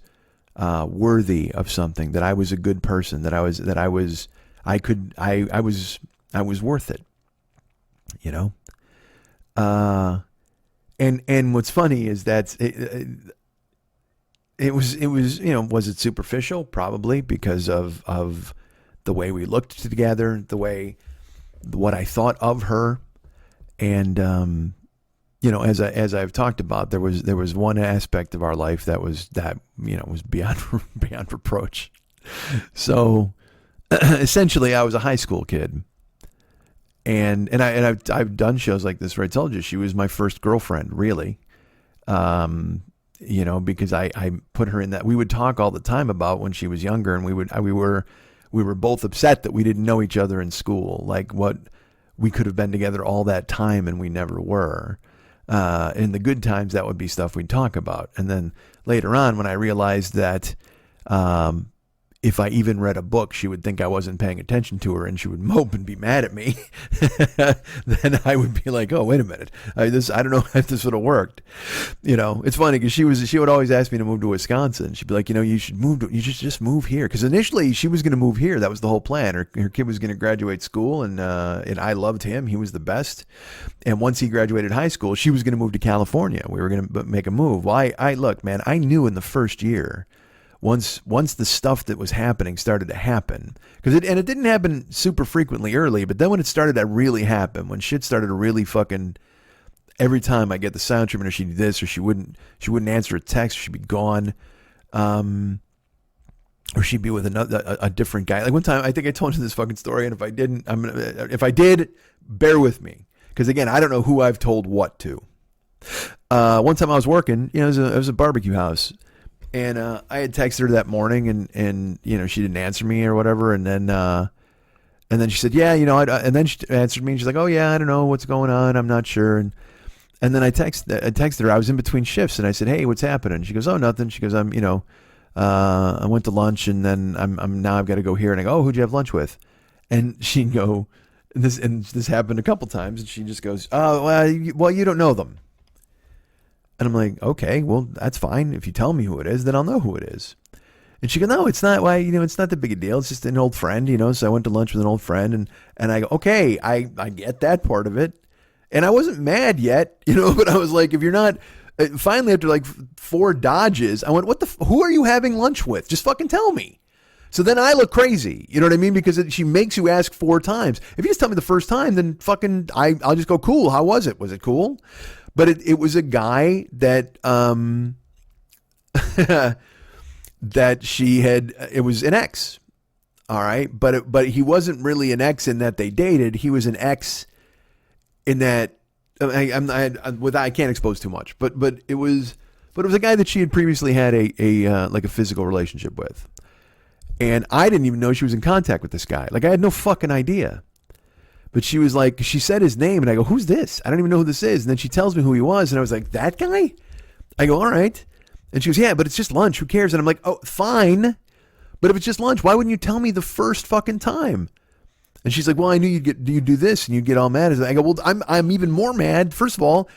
worthy of something, that I was a good person, I was worth it, you know? And what's funny is that it was, you know, was it superficial? Probably, because of the way we looked together, what I thought of her. And, you know, as I've talked about, there was one aspect of our life that was beyond reproach. So essentially I was a high school kid. And I've done shows like this where I told you she was my first girlfriend, really. You know, because I put her in that. We would talk all the time about when she was younger, and we were both upset that we didn't know each other in school. Like, what we could have been together all that time and we never were. In the good times, that would be stuff we'd talk about. And then later on, when I realized that if I even read a book, she would think I wasn't paying attention to her and she would mope and be mad at me. Then I would be like, oh, wait a minute. I don't know if this would have worked. You know, it's funny because she would always ask me to move to Wisconsin. She'd be like, you know, you should just move here. Because initially she was going to move here. That was the whole plan. Her kid was going to graduate school, and I loved him. He was the best. And once he graduated high school, she was going to move to California. We were going to make a move. Well, I look, man, I knew in the first year, once the stuff that was happening started to happen, because it didn't happen super frequently early, but then when it started to really happen, when shit started to really fucking, every time I get the sound treatment, or she'd do this, or she wouldn't answer a text, or she'd be gone, or she'd be with a different guy. Like one time, I think I told you this fucking story, and if I didn't, if I did, bear with me, because again, I don't know who I've told what to. One time I was working, you know, it was a barbecue house. And I had texted her that morning, and you know, she didn't answer me or whatever. And then she said, yeah, you know, and then she answered me, and she's like, oh yeah, I don't know what's going on, I'm not sure. And then I texted her. I was in between shifts, and I said, hey, what's happening? She goes, oh, nothing. She goes, I went to lunch, and then I'm now I've got to go here. And I go, oh, who'd you have lunch with? And she'd go, and this happened a couple times, and she just goes, oh, well, you don't know them. And I'm like, okay, well, that's fine. If you tell me who it is, then I'll know who it is. And she goes, no, it's not. Why? You know, it's not that big a deal. It's just an old friend, you know. So I went to lunch with an old friend, and I go, okay, I get that part of it. And I wasn't mad yet, you know, but I was like, if you're not, finally after like 4 dodges, I went, who are you having lunch with? Just fucking tell me. So then I look crazy, you know what I mean? Because she makes you ask 4 times. If you just tell me the first time, then fucking, I'll just go, cool. How was it? Was it cool? But it was a guy that that she had. It was an ex, all right. But he wasn't really an ex in that they dated. He was an ex in that I can't expose too much. But it was a guy that she had previously had a like a physical relationship with, and I didn't even know she was in contact with this guy. Like I had no fucking idea. But she was like, she said his name, and I go, who's this? I don't even know who this is. And then she tells me who he was, and I was like, that guy? I go, all right. And she goes, yeah, but it's just lunch. Who cares? And I'm like, oh, fine. But if it's just lunch, why wouldn't you tell me the first fucking time? And she's like, well, I knew you'd do this, and you'd get all mad. I go, well, I'm even more mad. First of all,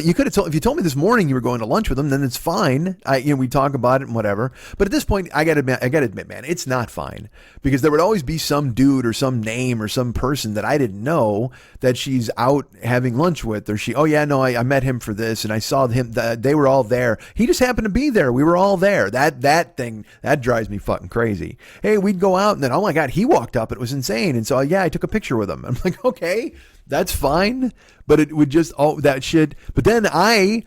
you could have told, if you told me this morning you were going to lunch with him, then it's fine. We talk about it and whatever. But at this point, I gotta admit, man, it's not fine, because there would always be some dude or some name or some person that I didn't know that she's out having lunch with, or I met him for this, and I saw him. They were all there. He just happened to be there. We were all there. That thing that drives me fucking crazy. Hey, we'd go out, and then, oh my god, he walked up. It was insane. And so I took a picture with him. I'm like, okay, that's fine. But it would just, that shit. But then I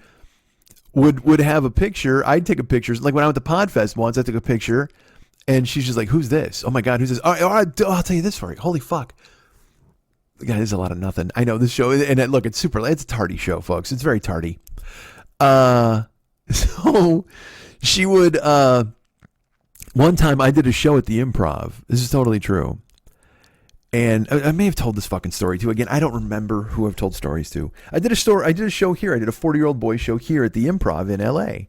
would have a picture. I'd take a picture. Like when I went to Podfest once, I took a picture, and she's just like, who's this? Oh my God, who's this? I'll tell you this story. Holy fuck. God, there's a lot of nothing. I know this show, and look, it's a tardy show, folks. It's very tardy. So she would, one time I did a show at the Improv. This is totally true. And I may have told this fucking story too. Again, I don't remember who I've told stories to. I did a show here. I did a 40-year-old boy show here at the Improv in LA.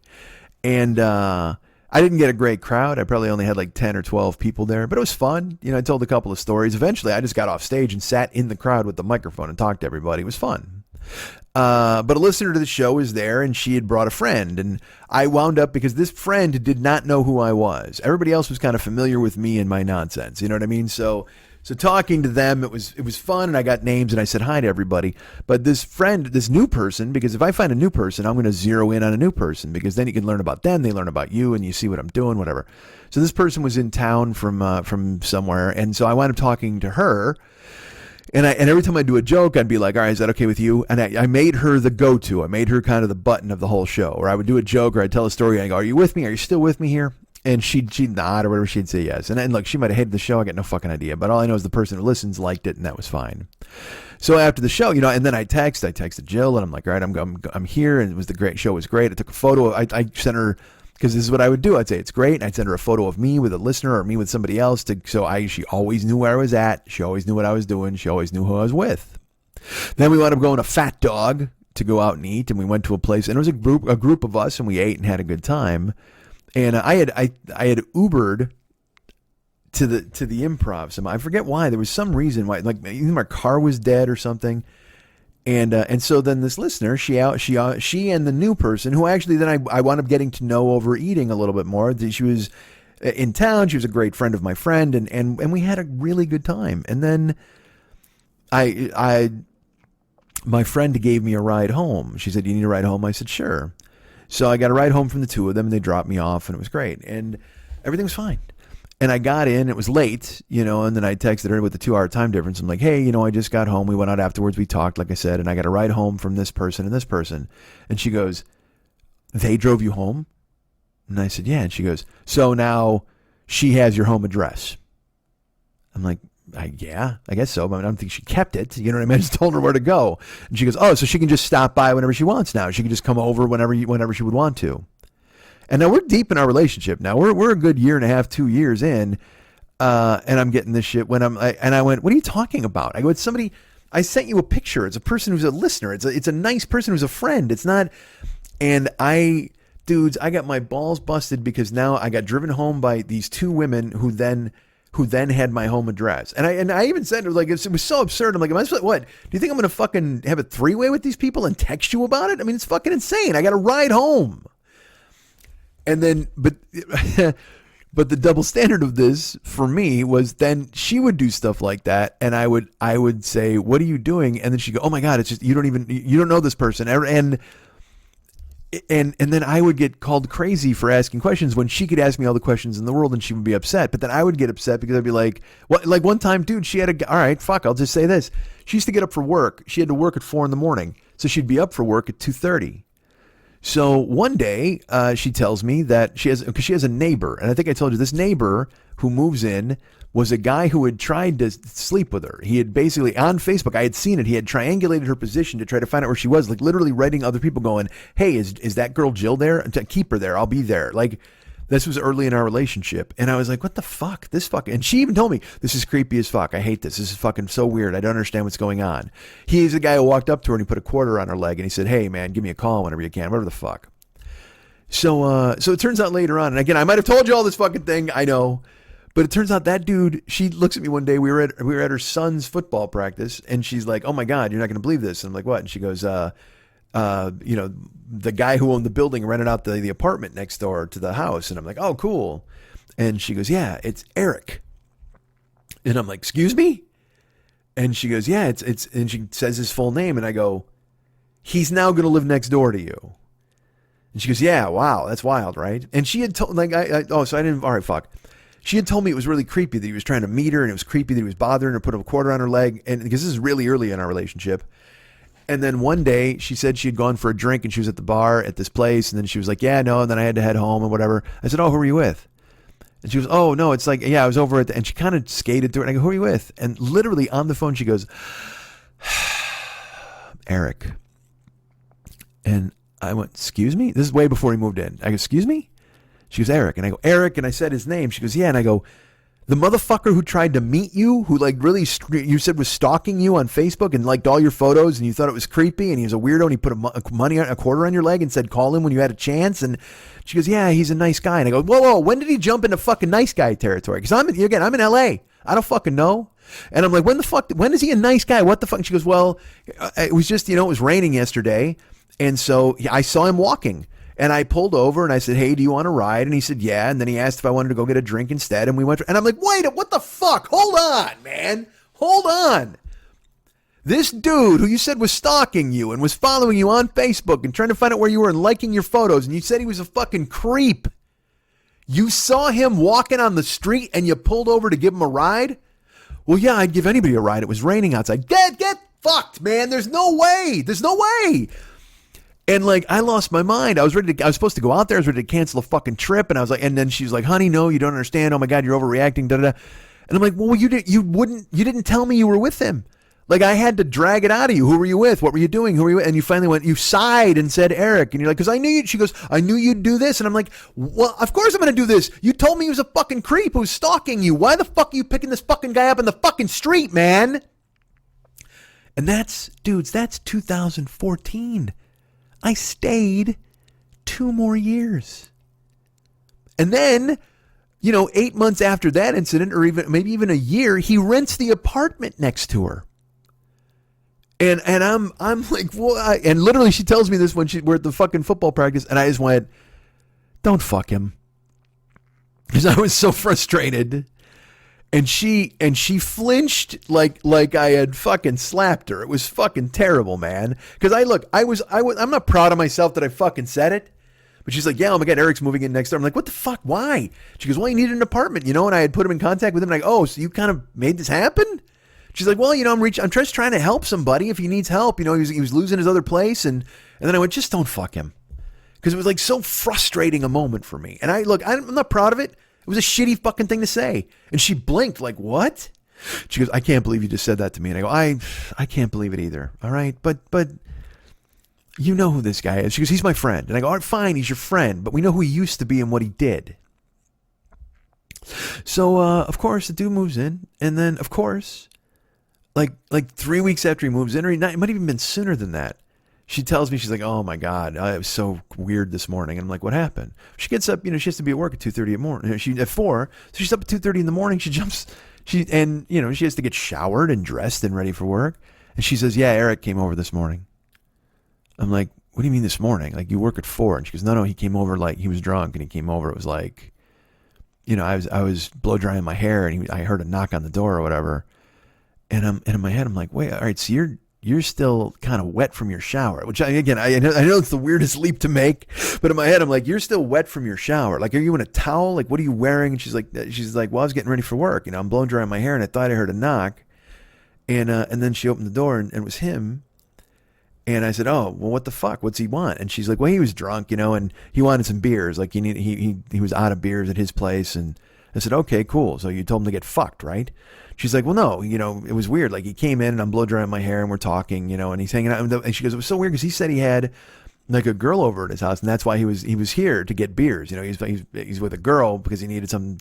And I didn't get a great crowd. I probably only had like 10 or 12 people there, but it was fun. You know, I told a couple of stories. Eventually, I just got off stage and sat in the crowd with the microphone and talked to everybody. It was fun. But a listener to the show was there, and she had brought a friend, and I wound up because this friend did not know who I was. Everybody else was kind of familiar with me and my nonsense. You know what I mean? So talking to them, it was fun, and I got names, and I said hi to everybody. But this friend, this new person, because if I find a new person, I'm going to zero in on a new person, because then you can learn about them, they learn about you, and you see what I'm doing, whatever. So this person was in town from somewhere, and so I wound up talking to her. And every time I do a joke, I'd be like, all right, is that okay with you? And I made her the go-to. I made her kind of the button of the whole show. Or I would do a joke, or I'd tell a story, and I go, are you with me? Are you still with me here? And she'd nod or whatever, she'd say yes. And look, she might have hated the show. I got no fucking idea. But all I know is the person who listens liked it, and that was fine. So after the show, and then I texted Jill, and I'm like, all right, I'm here, and the show was great. I took a photo. I sent her, because this is what I would do. I'd say it's great, and I'd send her a photo of me with a listener or me with somebody else. She always knew where I was at. She always knew what I was doing. She always knew who I was with. Then we wound up going to Fat Dog to go out and eat, and we went to a place, and it was a group of us, and we ate and had a good time. And I had Ubered to the Improv. I forget why. There was some reason why, like either my car was dead or something. And so then this listener, she and the new person, who actually then I wound up getting to know over eating a little bit more. She was in town. She was a great friend of my friend, and we had a really good time. And then my friend gave me a ride home. She said, "You need a ride home?" I said, "Sure." So I got a ride home from the two of them, and they dropped me off, and it was great, and everything was fine. And I got in, it was late, and then I texted her with the 2-hour time difference. I'm like, hey, I just got home. We went out afterwards. We talked, like I said, and I got a ride home from this person and this person. And she goes, they drove you home? And I said, yeah. And she goes, so now she has your home address. I'm like, yeah, I guess so. But I don't think she kept it. You know what I mean? I just told her where to go. And she goes, oh, so she can just stop by whenever she wants now. She can just come over whenever she would want to. And now we're deep in our relationship. Now we're a good year and a half, 2 years in, and I'm getting this shit and I went, what are you talking about? I go, it's somebody. I sent you a picture. It's a person who's a listener. It's a nice person who's a friend. It's not. And I got my balls busted because now I got driven home by these two women who then had my home address. And I even said, like, it was so absurd. I'm like, what? Do you think I'm going to fucking have a 3-way with these people and text you about it? I mean, it's fucking insane. I got to ride home. And then, but the double standard of this for me was then she would do stuff like that. And I would say, what are you doing? And then she'd go, oh my God, it's just, you don't know this person. And then I would get called crazy for asking questions when she could ask me all the questions in the world and she would be upset. But then I would get upset because I'd be like, what? Like one time, dude, she had all right, fuck, I'll just say this. She used to get up for work. She had to work at 4 a.m. So she'd be up for work at 2:30. So one day, she tells me that she has a neighbor. And I think I told you this neighbor who moves in was a guy who had tried to sleep with her. He had basically, on Facebook, I had seen it. He had triangulated her position to try to find out where she was, like literally writing other people going, hey, is that girl Jill there? Keep her there. I'll be there. Like, this was early in our relationship. And I was like, what the fuck? And she even told me, this is creepy as fuck. I hate this. This is fucking so weird. I don't understand what's going on. He's the guy who walked up to her and he put a quarter on her leg and he said, hey man, give me a call whenever you can, whatever the fuck. So it turns out later on, and again, I might have told you all this fucking thing, I know, but it turns out that dude, she looks at me one day, we were at her son's football practice and she's like, oh my God, you're not going to believe this. And I'm like, what? And she goes, the guy who owned the building rented out the apartment next door to the house. And I'm like, oh, cool. And she goes, yeah, it's Eric. And I'm like, excuse me? And she goes, yeah, it's, and she says his full name. And I go, he's now going to live next door to you. And she goes, yeah, wow, that's wild, right? And she had told, like, all right, fuck. She had told me it was really creepy that he was trying to meet her and it was creepy that he was bothering her, put a quarter on her leg. And because this is really early in our relationship. And then one day she said she had gone for a drink and she was at the bar at this place. And then she was like, yeah, no. And then I had to head home and whatever. I said, oh, who were you with? And she goes, oh, no, it's like, yeah, I was over at and she kind of skated through it. And I go, who are you with? And literally on the phone, she goes, Eric. And I went, excuse me? This is way before he moved in. I go, excuse me? She goes, Eric. And I go, Eric. And I said his name. She goes, yeah. And I go, the motherfucker who tried to meet you, who like really, you said was stalking you on Facebook and liked all your photos and you thought it was creepy and he was a weirdo and he put a quarter on your leg and said, call him when you had a chance. And she goes, yeah, he's a nice guy. And I go, whoa, when did he jump into fucking nice guy territory? Because I'm in LA. I don't fucking know. And I'm like, when is he a nice guy? What the fuck? And she goes, well, it was just, it was raining yesterday. And so I saw him walking. And I pulled over and I said, hey, do you want to ride? And he said, yeah. And then he asked if I wanted to go get a drink instead. And we went. And I'm like, wait, what the fuck? Hold on, man. Hold on. This dude who you said was stalking you and was following you on Facebook and trying to find out where you were and liking your photos, and you said he was a fucking creep. You saw him walking on the street and you pulled over to give him a ride? Well, yeah, I'd give anybody a ride. It was raining outside. Get fucked, man. There's no way. There's no way. And like, I lost my mind. I was supposed to go out there. I was ready to cancel a fucking trip. And I was like, and then she was like, honey, no, you don't understand. Oh my God, you're overreacting. Da, da, da. And I'm like, well, you didn't tell me you were with him. Like, I had to drag it out of you. Who were you with? What were you doing? Who were you? And you finally you sighed and said, Eric. And you're like, because I knew you. She goes, I knew you'd do this. And I'm like, well, of course I'm going to do this. You told me he was a fucking creep who was stalking you. Why the fuck are you picking this fucking guy up in the fucking street, man? And that's 2014. I stayed 2 more years. And then, 8 months after that incident, or maybe even a year, he rents the apartment next to her. And I'm like, well, and literally she tells me this when we're at the fucking football practice, and I just went, don't fuck him. Because I was so frustrated. And she flinched like I had fucking slapped her. It was fucking terrible, man. Because I'm not proud of myself that I fucking said it. But she's like, yeah, oh my God, Eric's moving in next door. I'm like, what the fuck? Why? She goes, well, he needed an apartment, and I had put him in contact with him. And I go, oh, so you kind of made this happen? She's like, well, I'm just trying to help somebody if he needs help. He was losing his other place. And then I went, just don't fuck him. Because it was like so frustrating a moment for me. And I'm not proud of it. It was a shitty fucking thing to say. And she blinked like, what? She goes, I can't believe you just said that to me. And I go, I can't believe it either. All right. But you know who this guy is. She goes, he's my friend. And I go, all right, fine. He's your friend. But we know who he used to be and what he did. So, of course, the dude moves in. And then, of course, like 3 weeks after he moves in, or it might have even been sooner than that, she tells me, she's like, oh my God, it was so weird this morning. And I'm like, what happened? She gets up, she has to be at work at 2:30 in the morning. At 4, so she's up at 2:30 in the morning. She jumps, she has to get showered and dressed and ready for work. And she says, yeah, Eric came over this morning. I'm like, what do you mean this morning? Like, you work at 4? And she goes, no, he came over like he was drunk, and he came over. It was like, I was blow drying my hair, and I heard a knock on the door or whatever. And in my head, I'm like, wait, all right, so you're still kind of wet from your shower, which I know it's the weirdest leap to make, but in my head, I'm like, you're still wet from your shower. Like, are you in a towel? Like, what are you wearing? And she's like, well, I was getting ready for work. I'm blowing drying my hair, and I thought I heard a knock. And then she opened the door, and it was him. And I said, oh, well, what the fuck? What's he want? And she's like, well, he was drunk, and he wanted some beers. Like, he was out of beers at his place. And I said, okay, cool. So you told him to get fucked, right? She's like, well, no, it was weird. Like, he came in and I'm blow drying my hair and we're talking, and he's hanging out. And she goes, it was so weird because he said he had like a girl over at his house, and that's why he was here to get beers. He's with a girl because he needed some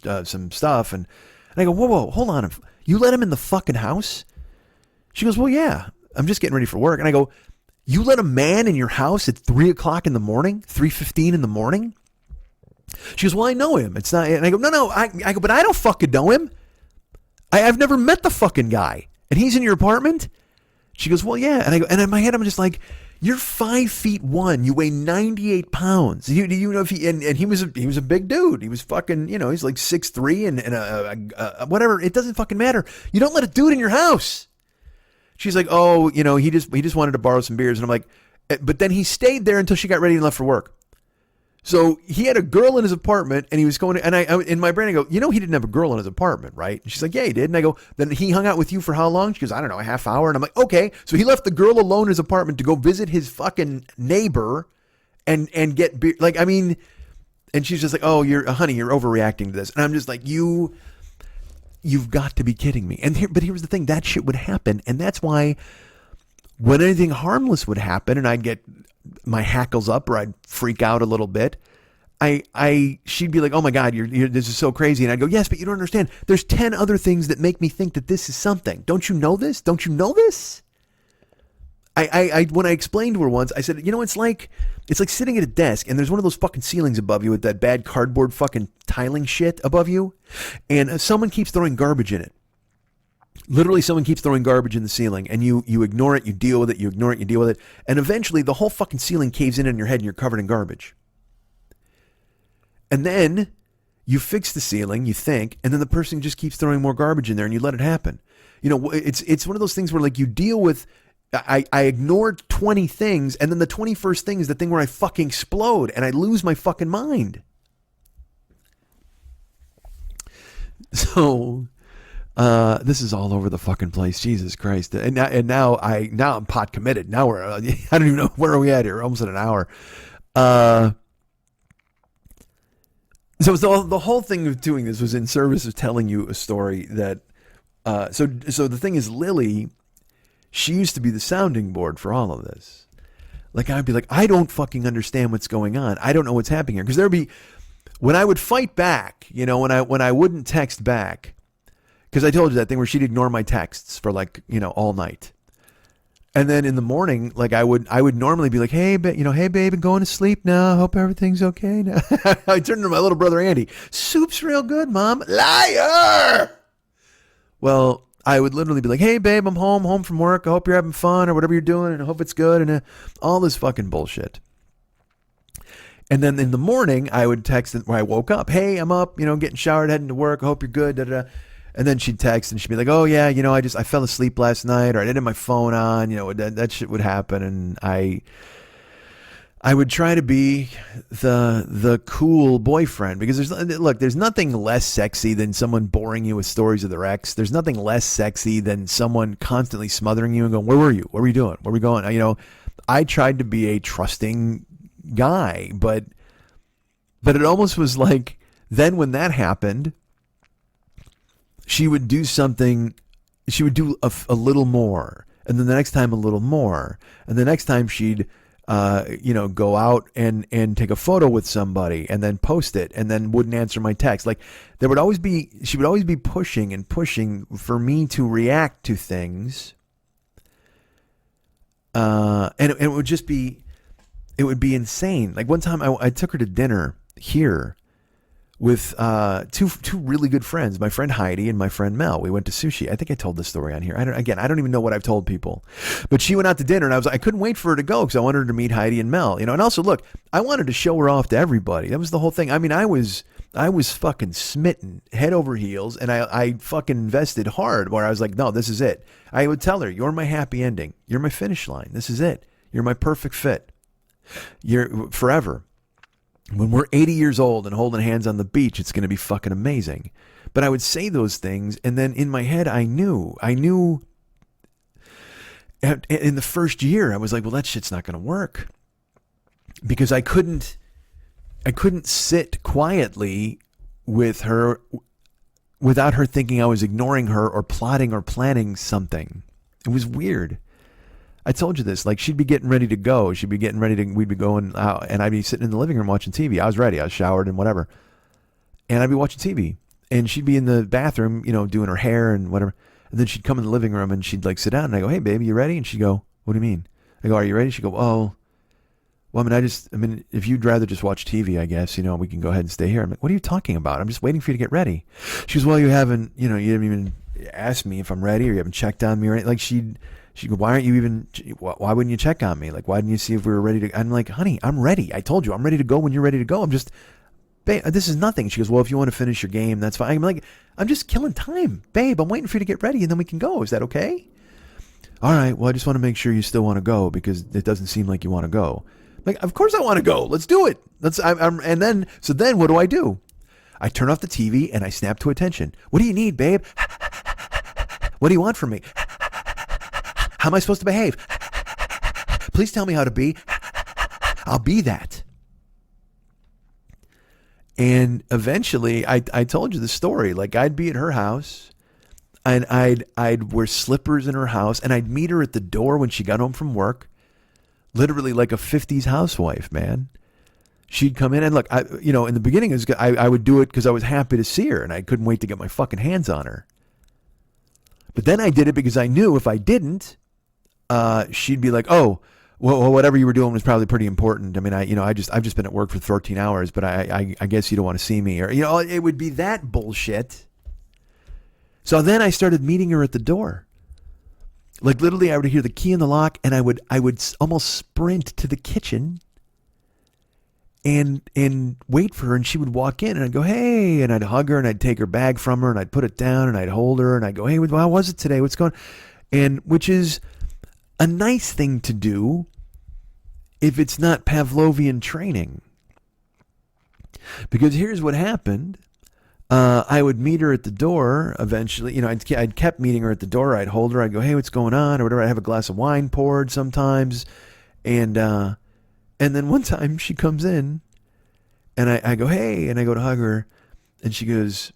stuff. And I go, whoa, hold on. You let him in the fucking house? She goes, well, yeah, I'm just getting ready for work. And I go, you let a man in your house at 3:00 in the morning, 3:15 in the morning? She goes, well, I know him. It's not. And I go, no, I go, but I don't fucking know him. I've never met the fucking guy, and he's in your apartment? She goes, well, yeah. And I go, and in my head, I'm just like, you're 5'1", you weigh 98 pounds. Do you know if he was a big dude. He was fucking, he's like 6'3" and whatever. It doesn't fucking matter. You don't let a dude in your house. She's like, oh, he just wanted to borrow some beers. And I'm like, but then he stayed there until she got ready and left for work. So he had a girl in his apartment, and he was going to, and I in my brain, I go, he didn't have a girl in his apartment, right? And she's like, yeah, he did. And I go, then he hung out with you for how long? She goes, I don't know, a half hour. And I'm like, okay. So he left the girl alone in his apartment to go visit his fucking neighbor and get beer. Like, I mean, and she's just like, oh, honey, you're overreacting to this. And I'm just like, you've got to be kidding me. But here's the thing, that shit would happen. And that's why when anything harmless would happen and I'd get my hackles up or I'd freak out a little bit, she'd be like, oh my God, this is so crazy. And I'd go, yes, but you don't understand. There's 10 other things that make me think that this is something. Don't you know this? Don't you know this? When I explained to her once, I said, it's like sitting at a desk and there's one of those fucking ceilings above you with that bad cardboard fucking tiling shit above you. And someone keeps throwing garbage in it. Literally, someone keeps throwing garbage in the ceiling, and you ignore it, you deal with it, you ignore it, you deal with it, and eventually the whole fucking ceiling caves in your head and you're covered in garbage. And then you fix the ceiling, you think, and then the person just keeps throwing more garbage in there and you let it happen. You know, it's one of those things where like you deal with, I ignored 20 things, and then the 21st thing is the thing where I fucking explode and I lose my fucking mind. So, this is all over the fucking place. Jesus Christ. And now I'm pot committed. Now I don't even know, where are we at here? Almost at an hour. So the whole thing of doing this was in service of telling you a story that, so the thing is, Lily, she used to be the sounding board for all of this. Like, I'd be like, I don't fucking understand what's going on. I don't know what's happening here. Because there'd be, when I would fight back, you know, when I wouldn't text back, because I told you that thing where she'd ignore my texts for like, you know, all night. And then in the morning, like I would normally be like, hey, hey, babe, I'm going to sleep now. I hope everything's okay now. I turned to my little brother, Andy. Soup's real good, Mom. Liar! Well, I would literally be like, hey, babe, I'm home from work. I hope you're having fun or whatever you're doing, and I hope it's good, and all this fucking bullshit. And then in the morning, I would text when I woke up, hey, I'm up, you know, getting showered, heading to work. I hope you're good, da-da-da. And then she'd text and she'd be like, oh yeah, you know, I fell asleep last night, or I didn't have my phone on, you know, that shit would happen. And I would try to be the cool boyfriend, because there's nothing less sexy than someone boring you with stories of their ex. There's nothing less sexy than someone constantly smothering you and going, where were you? What were you doing? Where were we going? You know, I tried to be a trusting guy, but it almost was like, then when that happened, she would do something, she would do a little more, and then the next time a little more, and the next time she'd, go out and take a photo with somebody and then post it, and then wouldn't answer my text. Like she would always be pushing and pushing for me to react to things. And it would just be, it would be insane. Like one time I took her to dinner here with two really good friends, my friend Heidi and my friend Mel. We went to sushi. I think I told this story on here. I don't even know what I've told people. But she went out to dinner, and I couldn't wait for her to go because I wanted her to meet Heidi and Mel. You know, and also look, I wanted to show her off to everybody. That was the whole thing. I mean, I was fucking smitten head over heels, and I fucking invested hard. Where I was like, no, this is it. I would tell her, you're my happy ending. You're my finish line. This is it. You're my perfect fit. You're forever. When we're 80 years old and holding hands on the beach, it's going to be fucking amazing. But I would say those things, and then in my head, I knew in the first year, I was like, well, that shit's not going to work, because I couldn't sit quietly with her without her thinking I was ignoring her or plotting or planning something. It was weird. I told you this, like she'd be getting ready to go. We'd be going out, and I'd be sitting in the living room watching TV. I was ready. I was showered and whatever. And I'd be watching TV, and she'd be in the bathroom, you know, doing her hair and whatever. And then she'd come in the living room and she'd like sit down, and I go, hey baby, you ready? And she'd go, what do you mean? I go, are you ready? She'd go, oh, well, I mean, if you'd rather just watch TV, I guess, you know, we can go ahead and stay here. I'm like, what are you talking about? I'm just waiting for you to get ready. She goes, well, you haven't even asked me if I'm ready, or you haven't checked on me or anything. Like she'd go, why wouldn't you check on me? Like, why didn't you see if we were ready to? I'm like, honey, I'm ready. I told you I'm ready to go when you're ready to go. I'm just, babe, this is nothing. She goes, well, if you want to finish your game, that's fine. I'm like, I'm just killing time, babe. I'm waiting for you to get ready, and then we can go. Is that okay? All right. Well, I just want to make sure you still want to go, because it doesn't seem like you want to go. Like, of course I want to go. Let's do it. So then what do? I turn off the TV and I snap to attention. What do you need, babe? What do you want from me? How am I supposed to behave? Please tell me how to be. I'll be that. And eventually, I told you the story. Like, I'd be at her house, and I'd wear slippers in her house, and I'd meet her at the door when she got home from work, literally like a 50s housewife, man. She'd come in, and look, in the beginning, I would do it because I was happy to see her, and I couldn't wait to get my fucking hands on her. But then I did it because I knew if I didn't, she'd be like, oh, well, whatever you were doing was probably pretty important. I mean, I've just been at work for 13 hours, but I guess you don't want to see me, or, it would be that bullshit. So then I started meeting her at the door. Like literally I would hear the key in the lock and I would almost sprint to the kitchen and wait for her, and she would walk in and I'd go, hey, and I'd hug her and I'd take her bag from her and I'd put it down and I'd hold her and I'd go, hey, how was it today? What's going on? And which is a nice thing to do if it's not Pavlovian training. Because here's what happened. I would meet her at the door eventually. You know, I'd kept meeting her at the door. I'd hold her. I'd go, hey, what's going on? Or whatever. I'd have a glass of wine poured sometimes. And then one time she comes in and I go, hey, and I go to hug her. And she goes,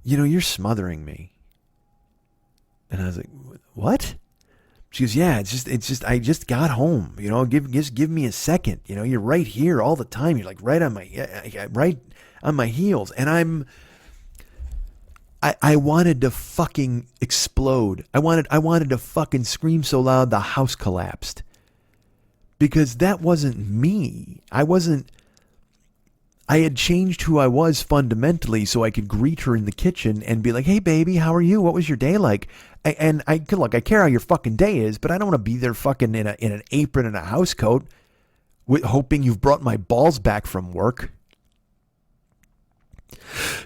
you know, you're smothering me. And I was like, what? She goes, yeah, it's just, I just got home, you know, just give me a second. You know, you're right here all the time. You're like right on my heels. And I wanted to fucking explode. I wanted to fucking scream so loud the house collapsed. Because that wasn't me. I had changed who I was fundamentally so I could greet her in the kitchen and be like, hey, baby, how are you? What was your day like? And I care how your fucking day is, but I don't want to be there fucking in an apron and a house coat hoping you've brought my balls back from work.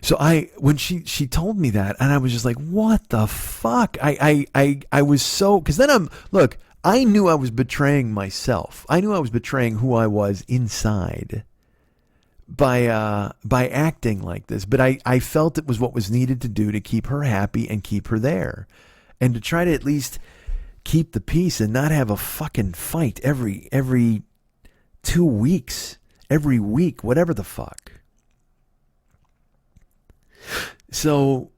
So when she told me that, and I was just like, what the fuck? I was so, because then I knew I was betraying myself. I knew I was betraying who I was inside by acting like this. But I felt it was what was needed to do to keep her happy and keep her there. And to try to at least keep the peace and not have a fucking fight every 2 weeks, every week, whatever the fuck. So,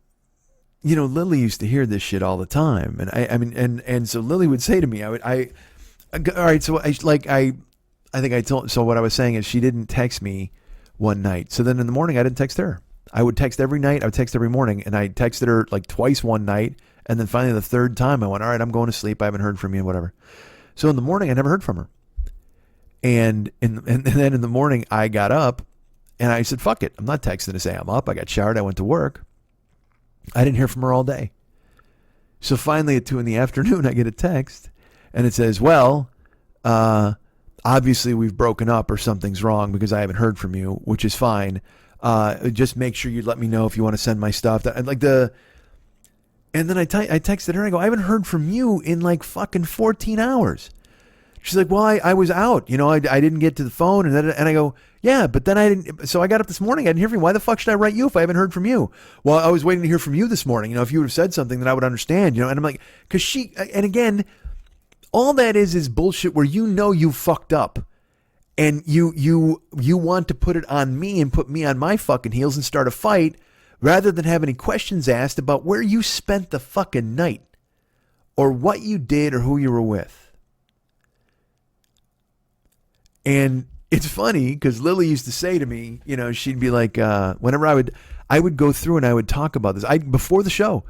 you know, Lily used to hear this shit all the time. And I mean, and so Lily would say to me, all right, so I think I told, so what I was saying is she didn't text me one night. So then in the morning, I didn't text her. I would text every night. I would text every morning, and I texted her like twice one night. And then finally the third time I went, all right, I'm going to sleep. I haven't heard from you, whatever. So in the morning, I never heard from her. And then in the morning I got up and I said, fuck it. I'm not texting to say I'm up. I got showered. I went to work. I didn't hear from her all day. So finally at 2 p.m, I get a text and it says, well, obviously we've broken up or something's wrong because I haven't heard from you, which is fine. Just make sure you let me know if you want to send my stuff. And then I texted her. I go, I haven't heard from you in like fucking 14 hours. She's like, well, I was out. You know, I didn't get to the phone. And I go, yeah, but then I didn't. So I got up this morning. I didn't hear from you. Why the fuck should I write you if I haven't heard from you? Well, I was waiting to hear from you this morning. You know, if you would have said something, then I would understand. You know, and I'm like, because and again, all that is bullshit where you know you fucked up. And you want to put it on me and put me on my fucking heels and start a fight, rather than have any questions asked about where you spent the fucking night or what you did or who you were with. And it's funny because Lily used to say to me, you know, she'd be like, whenever I would go through and I would talk about this before the show.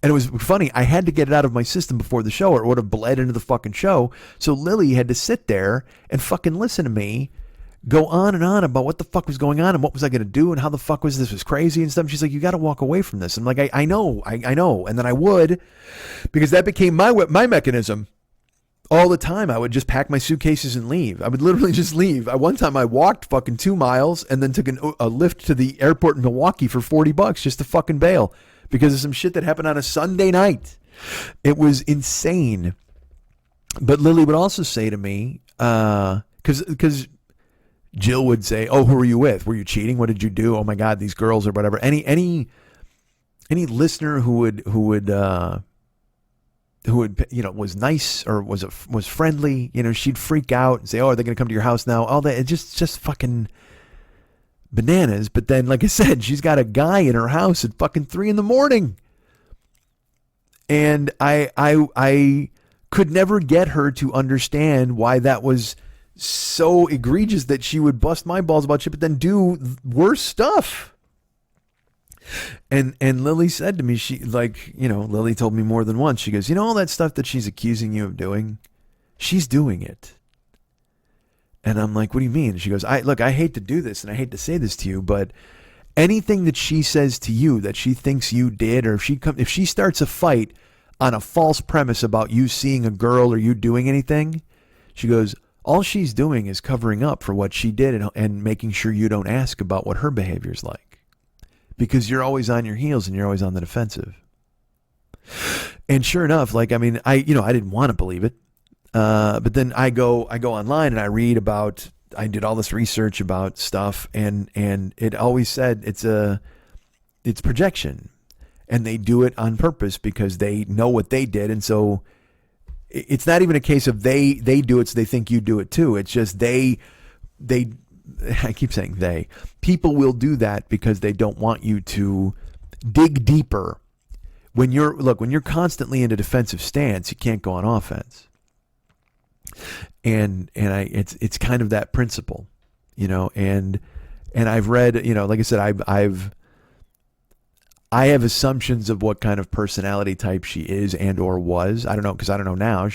And it was funny. I had to get it out of my system before the show or it would have bled into the fucking show. So Lily had to sit there and fucking listen to me go on and on about what the fuck was going on and what was I going to do and how the fuck was crazy and stuff. She's like, you got to walk away from this. I'm like, I know. And then I would, because that became my mechanism. All the time, I would just pack my suitcases and leave. I would literally just leave. One time I walked fucking 2 miles and then took a lift to the airport in Milwaukee for $40 just to fucking bail because of some shit that happened on a Sunday night. It was insane. But Lily would also say to me, because Jill would say, oh, who were you with? Were you cheating? What did you do? Oh my God, these girls or whatever. Any listener who would you know was nice or was friendly, you know, she'd freak out and say, oh, are they going to come to your house now? All that, it's just fucking bananas. But then, like I said, she's got a guy in her house at fucking 3 a.m. And I could never get her to understand why that was so egregious that she would bust my balls about shit, but then do worse stuff. And Lily said to me, she like, you know, Lily told me more than once. She goes, you know, all that stuff that she's accusing you of doing, she's doing it. And I'm like, what do you mean? She goes, I hate to do this and I hate to say this to you, but anything that she says to you that she thinks you did, or if she starts a fight on a false premise about you seeing a girl or you doing anything, she goes, all she's doing is covering up for what she did and making sure you don't ask about what her behavior's like, because you're always on your heels and you're always on the defensive. And sure enough, like, I mean, I didn't want to believe it. But then I go online and I read about, I did all this research about stuff, and it always said it's projection, and they do it on purpose because they know what they did. And so it's not even a case of they do it so they think you do it too. It's just I keep saying people will do that because they don't want you to dig deeper. When you're constantly in a defensive stance, you can't go on offense. And it's kind of that principle, and I've read, like I said, I have assumptions of what kind of personality type she is and or was. I don't know, because I don't know now.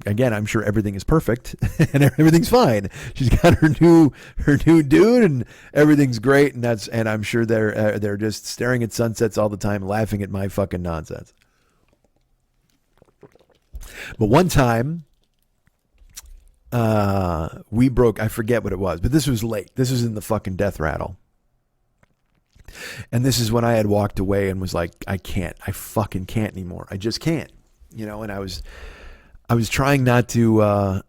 Again, I'm sure everything is perfect and everything's fine. She's got her new dude and everything's great, and I'm sure they're just staring at sunsets all the time, laughing at my fucking nonsense. But one time, we broke, I forget what it was, but this was late. This was in the fucking death rattle. And this is when I had walked away and was like, I fucking can't anymore. I just can't, and I was trying not to,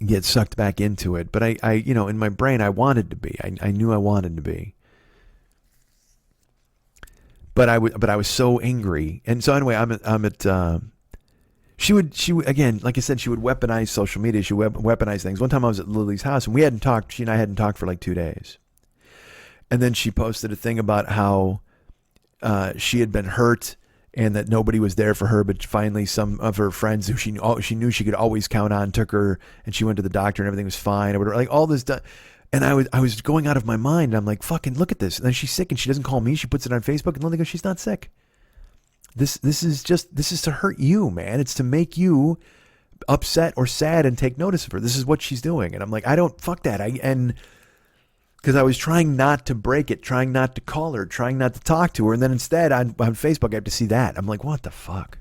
get sucked back into it, but I in my brain, I wanted to be, I knew I wanted to be, but I was so angry. And so anyway, I'm at she would again, like I said, she would weaponize social media. She would weaponize things. One time I was at Lily's house and she and I hadn't talked for like 2 days. And then she posted a thing about how she had been hurt and that nobody was there for her, but finally some of her friends who she knew she could always count on took her, and she went to the doctor and everything was fine or whatever. Like all this done. And I was going out of my mind. I'm like, fucking look at this. And then she's sick and she doesn't call me. She puts it on Facebook and Lily goes, she's not sick. This is to hurt you, man. It's to make you upset or sad and take notice of her. This is what she's doing. And I'm like, fuck that. Because I was trying not to break it, trying not to call her, trying not to talk to her. And then instead on Facebook, I have to see that. I'm like, what the fuck?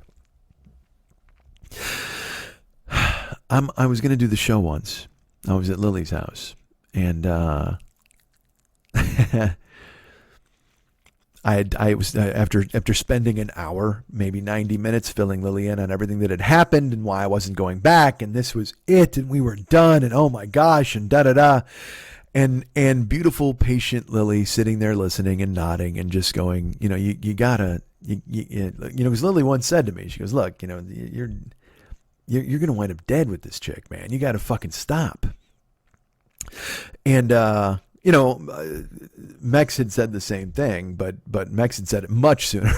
I was going to do the show once. I was at Lily's house. And I was after spending an hour, maybe 90 minutes, filling Lily in on everything that had happened and why I wasn't going back, and this was it, and we were done, and oh my gosh, and da da da. And beautiful, patient Lily sitting there listening and nodding and just going, you gotta, because Lily once said to me, she goes, look, you're gonna wind up dead with this chick, man. You gotta fucking stop. And Mex had said the same thing, but Mex had said it much sooner.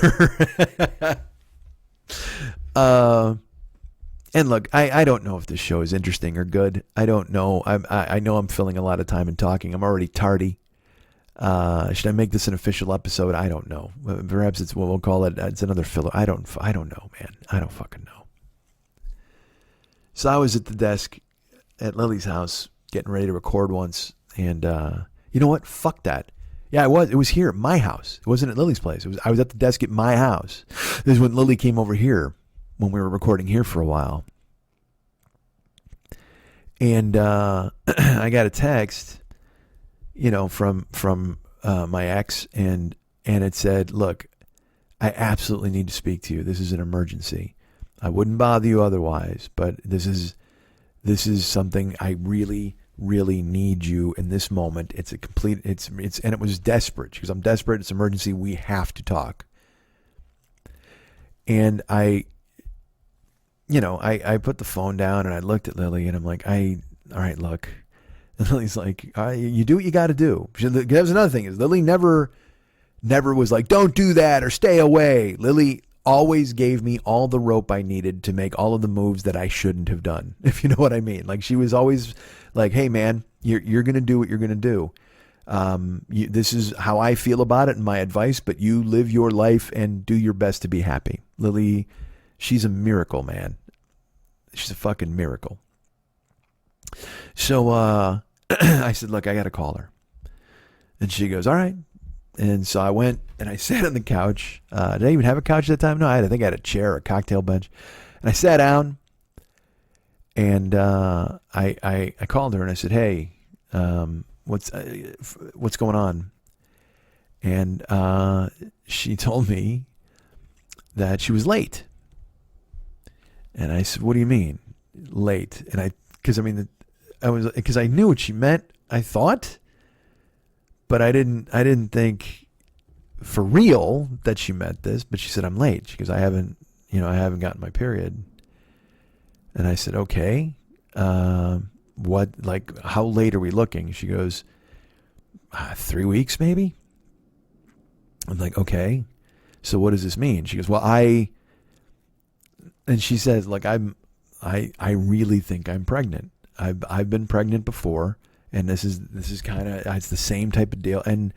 And look, I don't know if this show is interesting or good. I don't know. I know I'm filling a lot of time and talking. I'm already tardy. Should I make this an official episode? I don't know. Perhaps it's what we'll call it. It's another filler. I don't know, man. I don't fucking know. So I was at the desk at Lily's house getting ready to record once, and you know what? Fuck that. Yeah, it was here at my house. It wasn't at Lily's place. I was at the desk at my house. This is when Lily came over here, when we were recording here for a while. And I got a text, from my ex, and it said, look, I absolutely need to speak to you. This is an emergency. I wouldn't bother you otherwise, but this is something I really, really need you in this moment. It's and it was desperate. She goes, I'm desperate. It's emergency. We have to talk. And I put the phone down and I looked at Lily and I'm like, all right, look. And Lily's like, all right, you do what you got to do. That was another thing, is Lily never was like, don't do that or stay away. Lily always gave me all the rope I needed to make all of the moves that I shouldn't have done, if you know what I mean. Like, she was always like, hey man, you're going to do what you're going to do. This is how I feel about it and my advice, but you live your life and do your best to be happy. Lily, she's a miracle, man. She's a fucking miracle. So, I said, look, I got to call her. And she goes, all right. And so I went and I sat on the couch. Did I even have a couch at that time? No, I think I had a chair, a cocktail bench. And I sat down and I called her and I said, hey, what's going on? And she told me that she was late. And I said, what do you mean late? And because I knew what she meant, I thought, but I didn't think for real that she meant this. But she said, I'm late. She goes, I haven't gotten my period. And I said, okay, what, like, how late are we looking? She goes, 3 weeks maybe. I'm like, okay, so what does this mean? She goes, well, and she says, like, I really think I'm pregnant. I've been pregnant before, and this is kind of, it's the same type of deal. And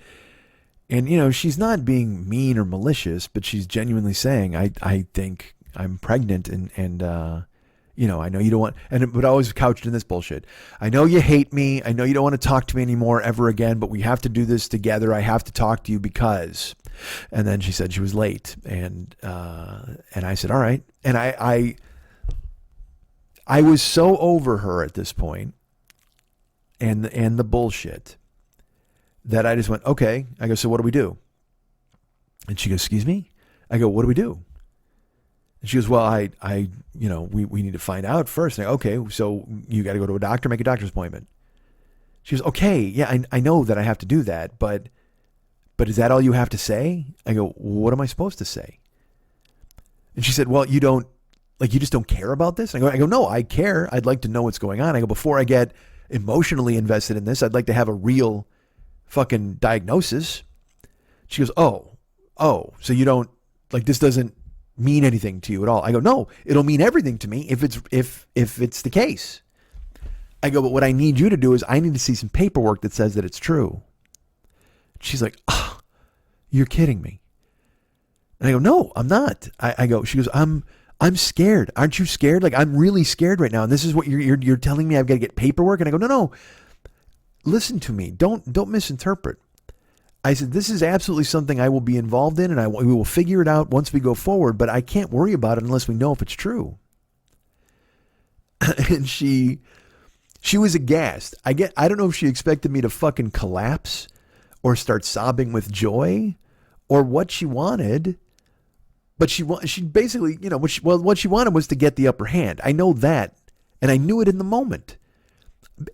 she's not being mean or malicious, but she's genuinely saying, I think I'm pregnant, and I know you don't want, but always couched in this bullshit. I know you hate me. I know you don't want to talk to me anymore ever again, but we have to do this together. I have to talk to you because, and then she said she was late. And I said, all right. And I was so over her at this point and the bullshit that I just went, okay. I go, so what do we do? And she goes, excuse me? I go, what do we do? And she goes, well, we need to find out first. And I go, okay, so you got to go to a doctor, make a doctor's appointment. She goes, okay, yeah, I know that I have to do that, but is that all you have to say? I go, what am I supposed to say? And she said, well, you just don't care about this? I go, no, I care. I'd like to know what's going on. I go, before I get emotionally invested in this, I'd like to have a real fucking diagnosis. She goes, oh, so you don't, like, this doesn't mean anything to you at all? I go, no, it'll mean everything to me if it's the case. I go, but what I need you to do is I need to see some paperwork that says that it's true. She's like, oh, you're kidding me. And I go, no, I'm not. I go, she goes, I'm scared. Aren't you scared? Like, I'm really scared right now. And this is what you're telling me I've got to get paperwork? And I go, no, listen to me. Don't misinterpret. I said, this is absolutely something I will be involved in, and we will figure it out once we go forward, but I can't worry about it unless we know if it's true. And she was aghast. I don't know if she expected me to fucking collapse or start sobbing with joy or what she wanted, but she basically, what she wanted was to get the upper hand. I know that, and I knew it in the moment.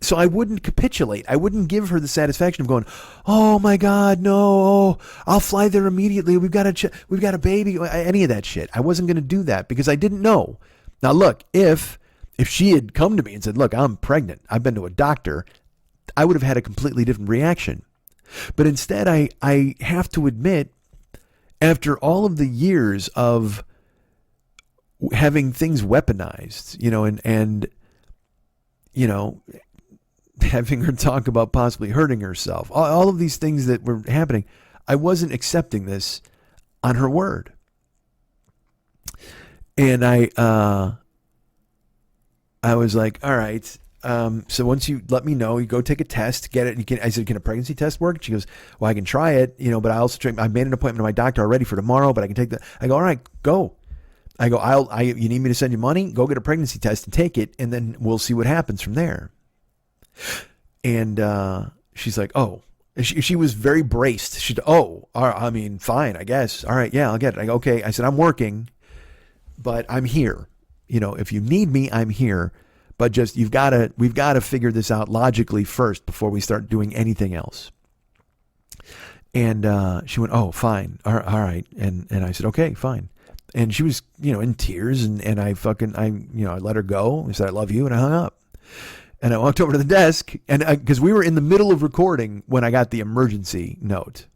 So I wouldn't capitulate. I wouldn't give her the satisfaction of going, oh my God, no, I'll fly there immediately. We've got a baby, any of that shit. I wasn't going to do that because I didn't know. Now look, if she had come to me and said, look, I'm pregnant, I've been to a doctor, I would have had a completely different reaction. But instead, I have to admit, after all of the years of having things weaponized, and having her talk about possibly hurting herself, all of these things that were happening, I wasn't accepting this on her word. And I was like, all right, so once you let me know, you go take a test, get it. I said, can a pregnancy test work? She goes, well, I can try it, but I made an appointment with my doctor already for tomorrow, but I can take that. I go, all right, go. I go, you need me to send you money? Go get a pregnancy test and take it, and then we'll see what happens from there. And she's like, oh, she was very braced. She'd, I mean, fine, I guess. All right, yeah, I'll get it. I go, okay. I said, I'm working, but I'm here. If you need me, I'm here. But just, we've got to figure this out logically first before we start doing anything else. And she went, oh, fine. All right. And I said, okay, fine. And she was, in tears, and I let her go. I said, I love you, and I hung up. And I walked over to the desk, and because we were in the middle of recording when I got the emergency note.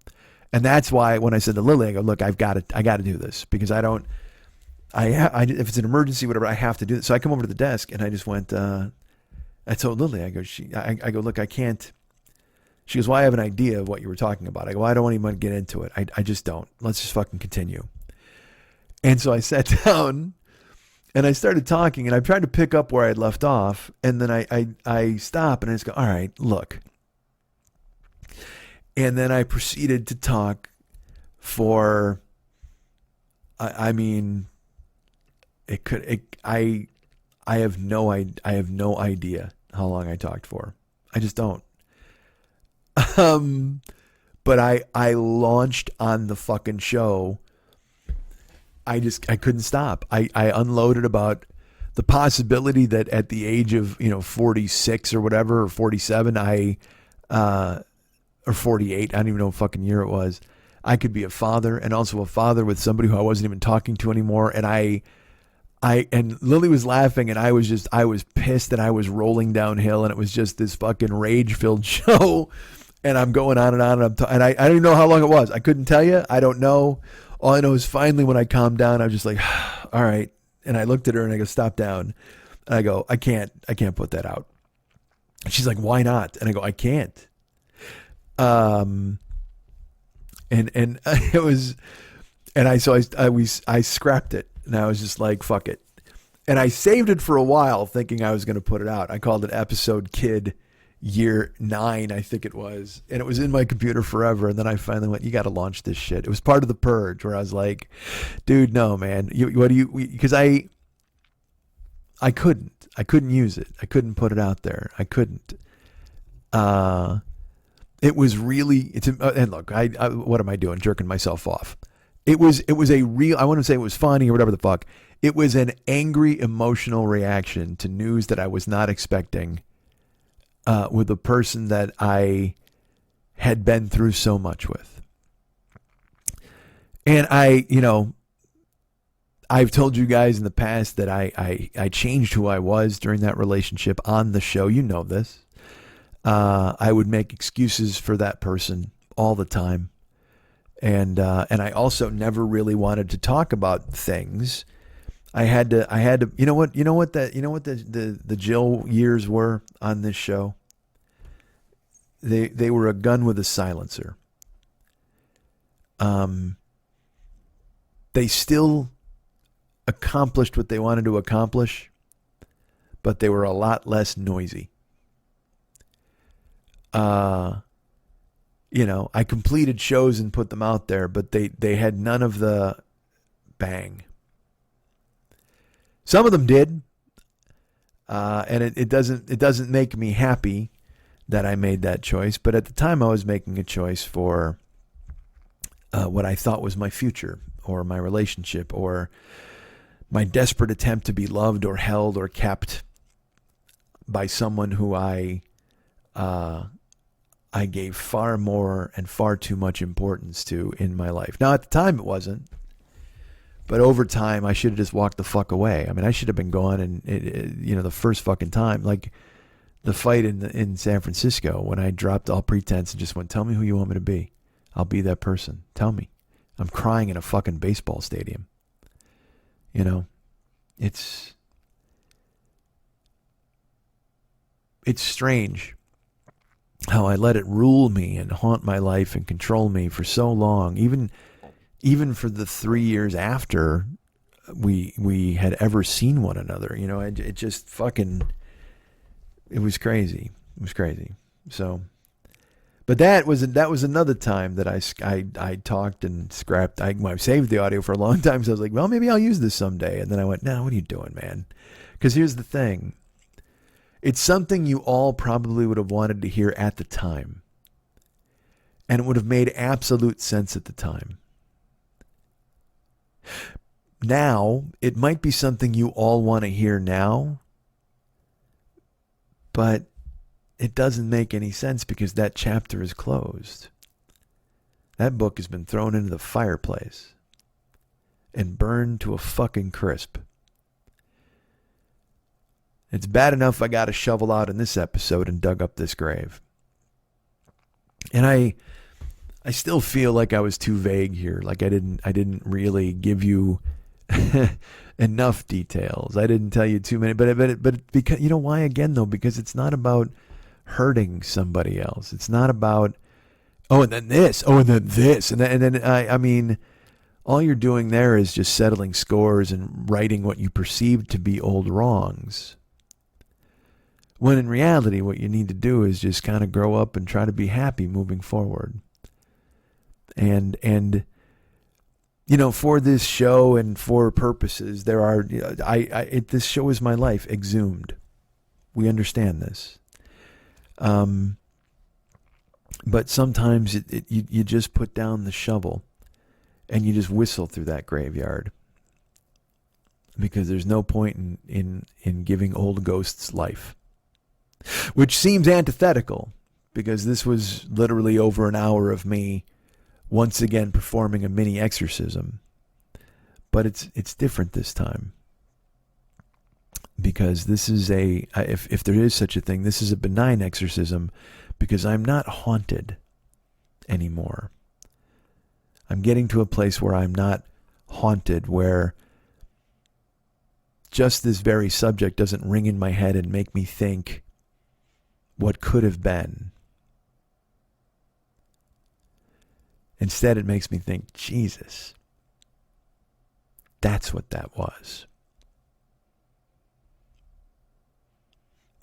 And that's why when I said to Lily, I go, look, I got to do this because if it's an emergency, whatever, I have to do this. So I come over to the desk, and I just went, I told Lily, I go, look, I can't. She goes, well, I have an idea of what you were talking about. I go, I don't want anyone to get into it. I just don't. Let's just fucking continue. And so I sat down and I started talking, and I tried to pick up where I had left off. And then I stop and I just go, all right, look. And then I proceeded to talk for, I mean, I have no idea how long I talked for. I just don't. But I launched on the fucking show. I couldn't stop. I unloaded about the possibility that at the age of, 46 or whatever, or 47, or 48, I don't even know what fucking year it was, I could be a father, and also a father with somebody who I wasn't even talking to anymore. And and Lily was laughing, and I was pissed, and I was rolling downhill, and it was just this fucking rage-filled show. And I'm going on and on, and I don't even know how long it was. I couldn't tell you. I don't know. All I know is finally when I calmed down, I was just like, all right. And I looked at her and I go, stop down. And I go, I can't put that out. And she's like, why not? And I go, I can't. And it was, and I scrapped it, and I was just like, fuck it. And I saved it for a while thinking I was going to put it out. I called it Episode Kid Year 9, I think it was. And it was in my computer forever. And then I finally went, you got to launch this shit. It was part of the purge where I was like, dude, no, man. Because I couldn't use it. I couldn't put it out there. I couldn't. It was really, and look, I what am I doing? Jerking myself off. It was a real, I want to say it was funny or whatever the fuck. It was an angry, emotional reaction to news that I was not expecting, with a person that I had been through so much with. And I've told you guys in the past that I changed who I was during that relationship on the show. You know this. I would make excuses for that person all the time. And I also never really wanted to talk about things. I had to, you know what the Jill years were on this show? They were a gun with a silencer. They still accomplished what they wanted to accomplish, but they were a lot less noisy. I completed shows and put them out there, but they had none of the bang. Some of them did. And it doesn't make me happy that I made that choice. But at the time I was making a choice for what I thought was my future or my relationship or my desperate attempt to be loved or held or kept by someone who I gave far more and far too much importance to in my life. Now, at the time, it wasn't. But over time, I should have just walked the fuck away. I mean, I should have been gone. And, the first fucking time, like the fight in San Francisco, when I dropped all pretense and just went, tell me who you want me to be. I'll be that person. Tell me. I'm crying in a fucking baseball stadium. It's strange how I let it rule me and haunt my life and control me for so long, even for the 3 years after we had ever seen one another. It just fucking, it was crazy. It was crazy. So, but that was another time that I talked and scrapped. I saved the audio for a long time, so I was like, well, maybe I'll use this someday. And then I went, no, what are you doing, man? Because here's the thing. It's something you all probably would have wanted to hear at the time. And it would have made absolute sense at the time. Now, it might be something you all want to hear now, but it doesn't make any sense because that chapter is closed. That book has been thrown into the fireplace and burned to a fucking crisp. It's bad enough I got a shovel out in this episode and dug up this grave. And I still feel like I was too vague here. Like I didn't really give you enough details. I didn't tell you too many, but because, you know why again though? Because it's not about hurting somebody else. It's not about, and then this, and then I mean, all you're doing there is just settling scores and righting what you perceive to be old wrongs. When in reality, what you need to do is just kind of grow up and try to be happy moving forward. And you know, for this show and for purposes, there are, this show is my life, exhumed. We understand this. But sometimes you just put down the shovel and you just whistle through that graveyard, because there's no point in giving old ghosts life, which seems antithetical, because this was literally over an hour of me once again performing a mini exorcism. But it's different this time, because this is if there is such a thing, this is a benign exorcism, because I'm not haunted anymore. I'm getting to a place where I'm not haunted, where just this very subject doesn't ring in my head and make me think what could have been. Instead, it makes me think, Jesus, that's what that was.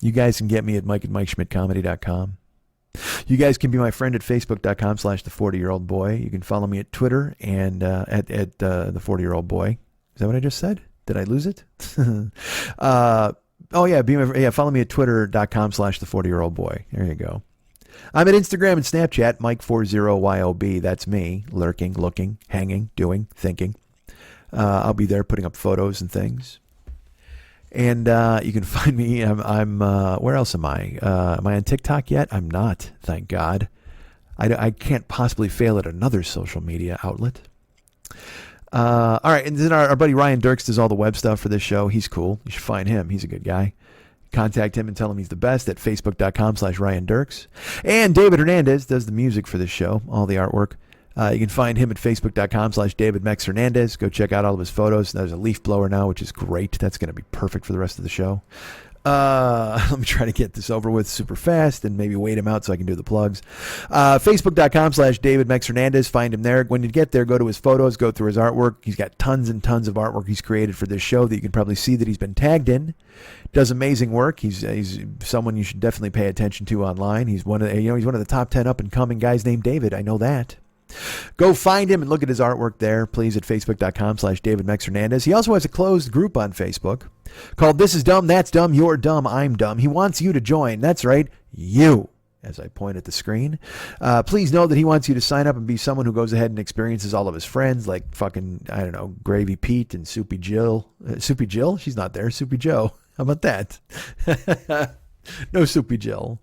You guys can get me at Mike at MikeSchmidtComedy.com. You guys can be my friend at Facebook.com/The40Year-Old Boy. You can follow me at Twitter and at The 40-Year-Old Boy. Is that what I just said? Did I lose it? Follow me at Twitter.com/The40Year-Old Boy. There you go. I'm at Instagram and Snapchat, Mike40YOB. That's me, lurking, looking, hanging, doing, thinking. I'll be there putting up photos and things. And you can find me. I'm where else am I? Am I on TikTok yet? I'm not, thank God. I can't possibly fail at another social media outlet. All right, and then our buddy Ryan Dirks does all the web stuff for this show. He's cool. You should find him. He's a good guy. Contact him and tell him he's the best at Facebook.com/Ryan Dirks. And David Hernandez does the music for this show, all the artwork. You can find him at Facebook.com/David Mex Hernandez. Go check out all of his photos. There's a leaf blower now, which is great. That's going to be perfect for the rest of the show. Let me try to get this over with super fast and maybe wait him out so I can do the plugs. Facebook.com/David Mex Hernandez. Find him there. When you get there, go to his photos, go through his artwork. He's got tons and tons of artwork he's created for this show that you can probably see that he's been tagged in. Does amazing work. He's someone you should definitely pay attention to online. He's one of the top 10 up and coming guys named David. I know that. Go find him and look at his artwork there, please, at Facebook.com/David Mex Hernandez. He also has a closed group on Facebook called This Is Dumb, That's Dumb, You're Dumb, I'm Dumb. He wants you to join. That's right, you, as I point at the screen. Please know that he wants you to sign up and be someone who goes ahead and experiences all of his friends, like fucking, I don't know, Gravy Pete and Soupy Jill. Soupy Jill? She's not there. Soupy Joe. How about that? No Soupy Jill.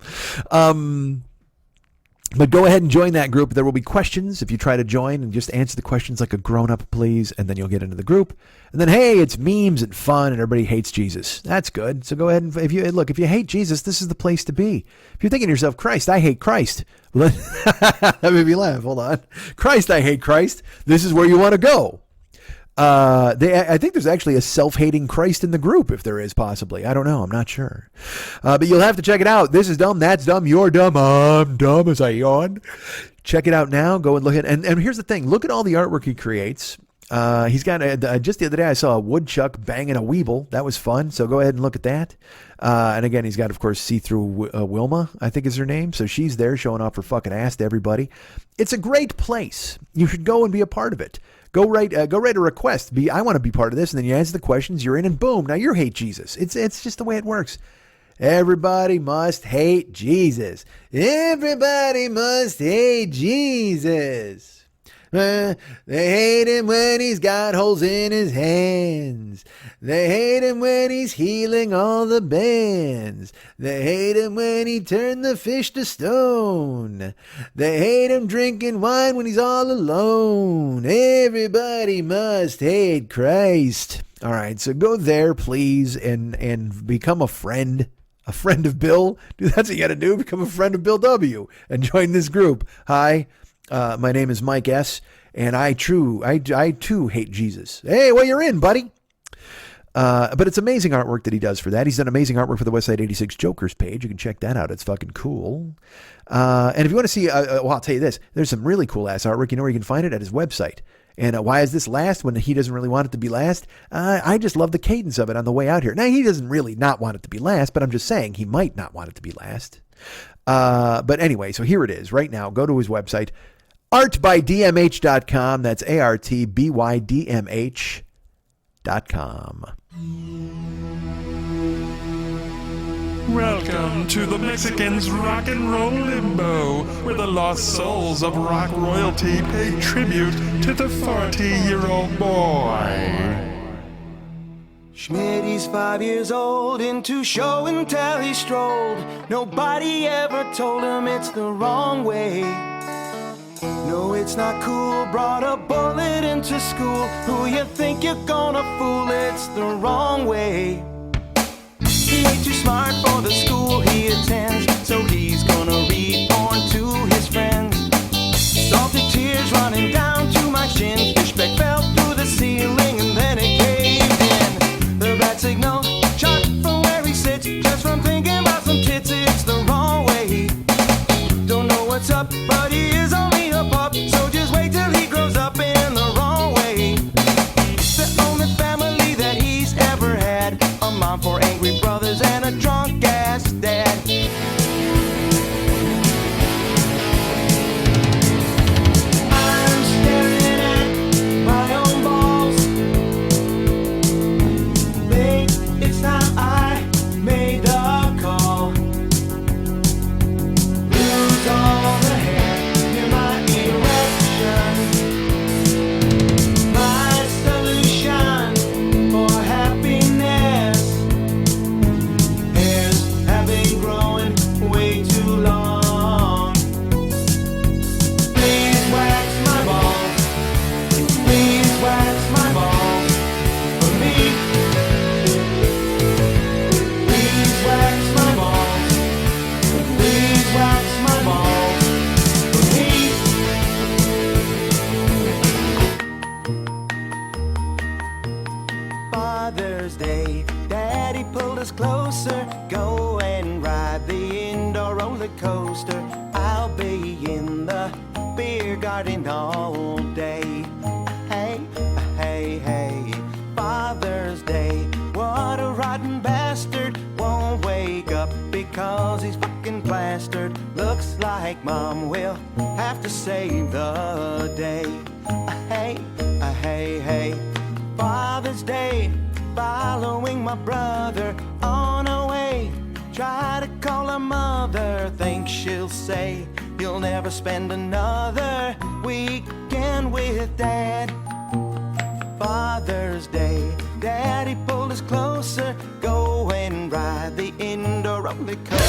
But go ahead and join that group. There will be questions if you try to join, and just answer the questions like a grown-up, please, and then you'll get into the group. And then, hey, it's memes and fun, and everybody hates Jesus. That's good. So go ahead and, if you hate Jesus, this is the place to be. If you're thinking to yourself, Christ, I hate Christ. That made me laugh. Hold on. Christ, I hate Christ. This is where you want to go. I think there's actually a self-hating Christ in the group, if there is, possibly. I don't know. I'm not sure. But you'll have to check it out. This is dumb. That's dumb. You're dumb. I'm dumb as I yawn. Check it out now. Go and look at it. And here's the thing. Look at all the artwork he creates. He's got just the other day I saw a woodchuck banging a weeble. That was fun. So go ahead and look at that. And again, he's got, of course, see-through Wilma, I think is her name. So she's there showing off her fucking ass to everybody. It's a great place. You should go and be a part of it. Go write a request. I want to be part of this, and then you answer the questions. You're in, and boom, now you hate Jesus. It's just the way it works. Everybody must hate Jesus. Everybody must hate Jesus. They hate him when he's got holes in his hands. They hate him when he's healing all the bands. They hate him when he turned the fish to stone. They hate him drinking wine when he's all alone. Everybody must hate Christ. All right, so go there, please, and become a friend. A friend of Bill. Dude, that's what you got to do. Become a friend of Bill W. and join this group. Hi. My name is Mike S., and I too hate Jesus. Hey, well, you're in, buddy. But it's amazing artwork that he does for that. He's done amazing artwork for the Westside 86 Jokers page. You can check that out. It's fucking cool. And if you want to see, well, I'll tell you this. There's some really cool-ass artwork. You know where you can find it? At his website. And why is this last when he doesn't really want it to be last? I just love the cadence of it on the way out here. Now, he doesn't really not want it to be last, but I'm just saying he might not want it to be last. But anyway, so here it is right now. Go to his website, artbydmh.com. That's artbydmh.com. Welcome to the Mexicans Rock and Roll Limbo, where the lost souls of rock royalty pay tribute to the 40-year-old boy. Schmitty's 5 years old, into show and tell he strolled. Nobody ever told him it's the wrong way. No, it's not cool, brought a bullet into school. Who you think you're gonna fool, it's the wrong way. He ain't too smart for the school he attends, so he's gonna read porn to his friends. Salty tears running down to my shins. Fishback fell through the ceiling and then it caved in. The bat signal shot from where he sits, just from thinking about some tits, it's the wrong way. Don't know what's up, but he is only a pup, so just wait till he grows up in the wrong way. The only family that he's ever had, a mom for angry brothers and a drunk ass dad. I'm staring at my own balls. Babe, it's time I made the call. Lose all the hair in my erection. My solution for happiness. Hairs have been growing way too long. Please wax my balls. Please wax my balls for me. Please wax my balls. Please wax my balls for me. Father's Day, Daddy pulled us closer. Go and ride the indoor roller coaster. I'll be in the beer garden all day. Hey, hey, hey. Father's Day, what a rotten bastard. Won't wake up because he's fucking plastered. Looks like Mom will have to save the day. Hey, hey, hey. Father's Day, following my brother on our way. Try to call her mother, think she'll say you'll never spend another weekend with Dad. Father's Day, Daddy pulled us closer. Go and ride the indoor roller coaster.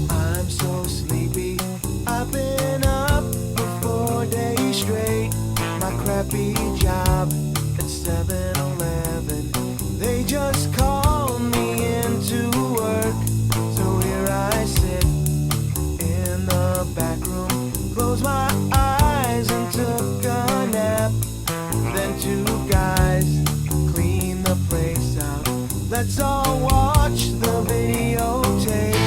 I'm so sleepy, I've been up for 4 days straight. My crappy job at 7-Eleven, they just called me into work. So here I sit in the back room, closed my eyes and took a nap. Then 2 guys clean the place out. Let's all watch the videotape.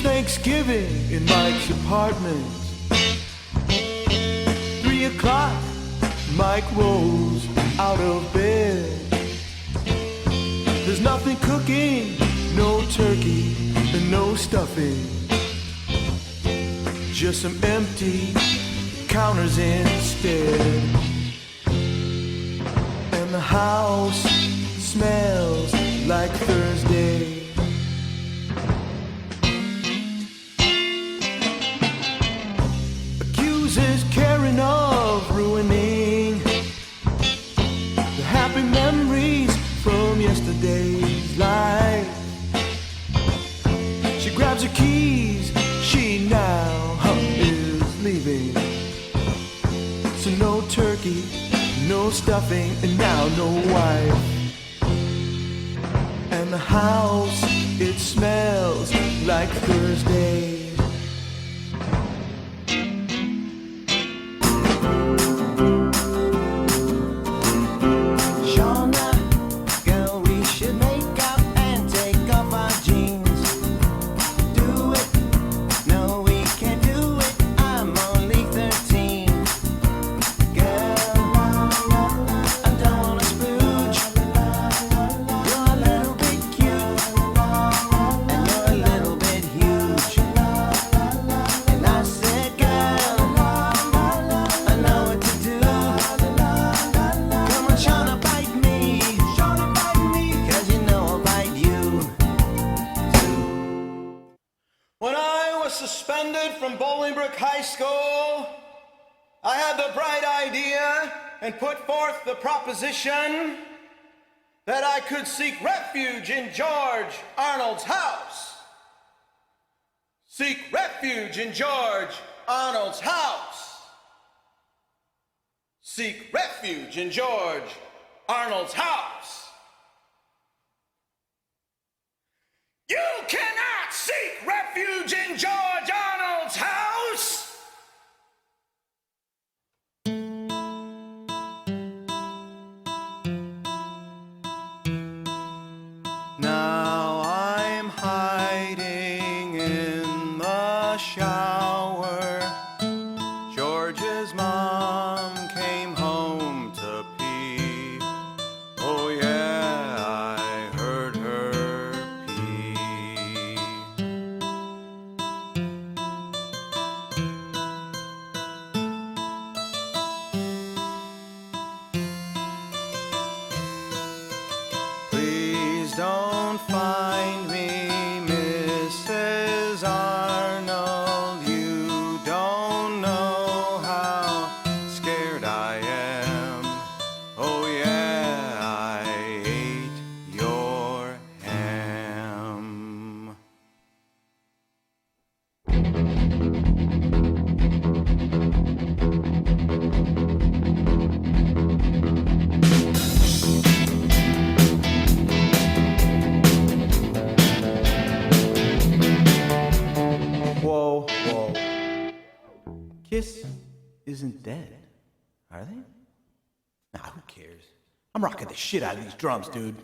Thanksgiving in Mike's apartment. 3 o'clock, Mike rolls out of bed. There's nothing cooking No turkey and no stuffing, just some empty counters instead. And the house smells like Thursday. Accusers caring of ruining the happy memories from yesterday's life. She grabs her keys, she now is leaving. So no turkey, no stuffing, and now no wife. And the house, it smells like Thursday. Suspended from Bolingbrook High School, I had the bright idea and put forth the proposition that I could seek refuge in George Arnold's house. Seek refuge in George Arnold's house. Seek refuge in George Arnold's house. You cannot seek refuge in George Arnold's house! Now I'm hiding in the shower. George's mom came home to pee. Oh yeah, I heard her pee. Please don't find me, Mrs. Arnold. You don't know how scared I am. Oh yeah, I ate your ham. Whoa, whoa. Kiss isn't dead, are they? Nah, who cares? I'm rocking the shit out of these drums, dude.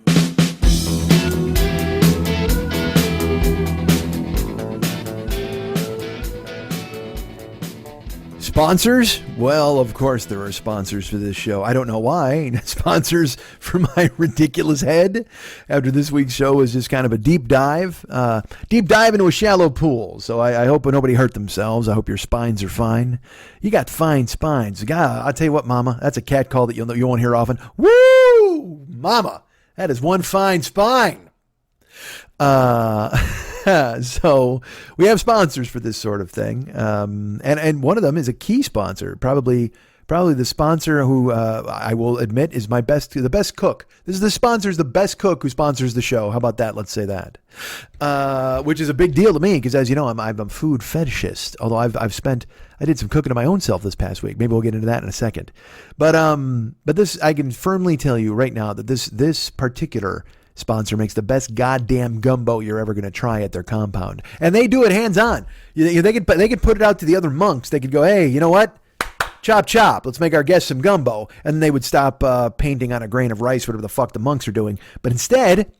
Sponsors? Well, of course there are sponsors for this show. I don't know why. Sponsors for my ridiculous head. After this week's show was just kind of a deep dive into a shallow pool. So I hope nobody hurt themselves. I hope your spines are fine. You got fine spines. God, I'll tell you what, Mama, that's a cat call that you won't hear often. Woo! Mama, that is one fine spine. So we have sponsors for this sort of thing. And one of them is a key sponsor, probably the sponsor who, I will admit is the best cook. This is the best cook who sponsors the show. How about that? Let's say that, which is a big deal to me because, as you know, I'm a food fetishist, although I did some cooking of my own self this past week. Maybe we'll get into that in a second. But this, I can firmly tell you right now that this particular sponsor makes the best goddamn gumbo you're ever going to try at their compound. And they do it hands on. They could put it out to the other monks. They could go, hey, you know what? Chop, chop. Let's make our guests some gumbo. And then they would stop painting on a grain of rice, whatever the fuck the monks are doing. But instead,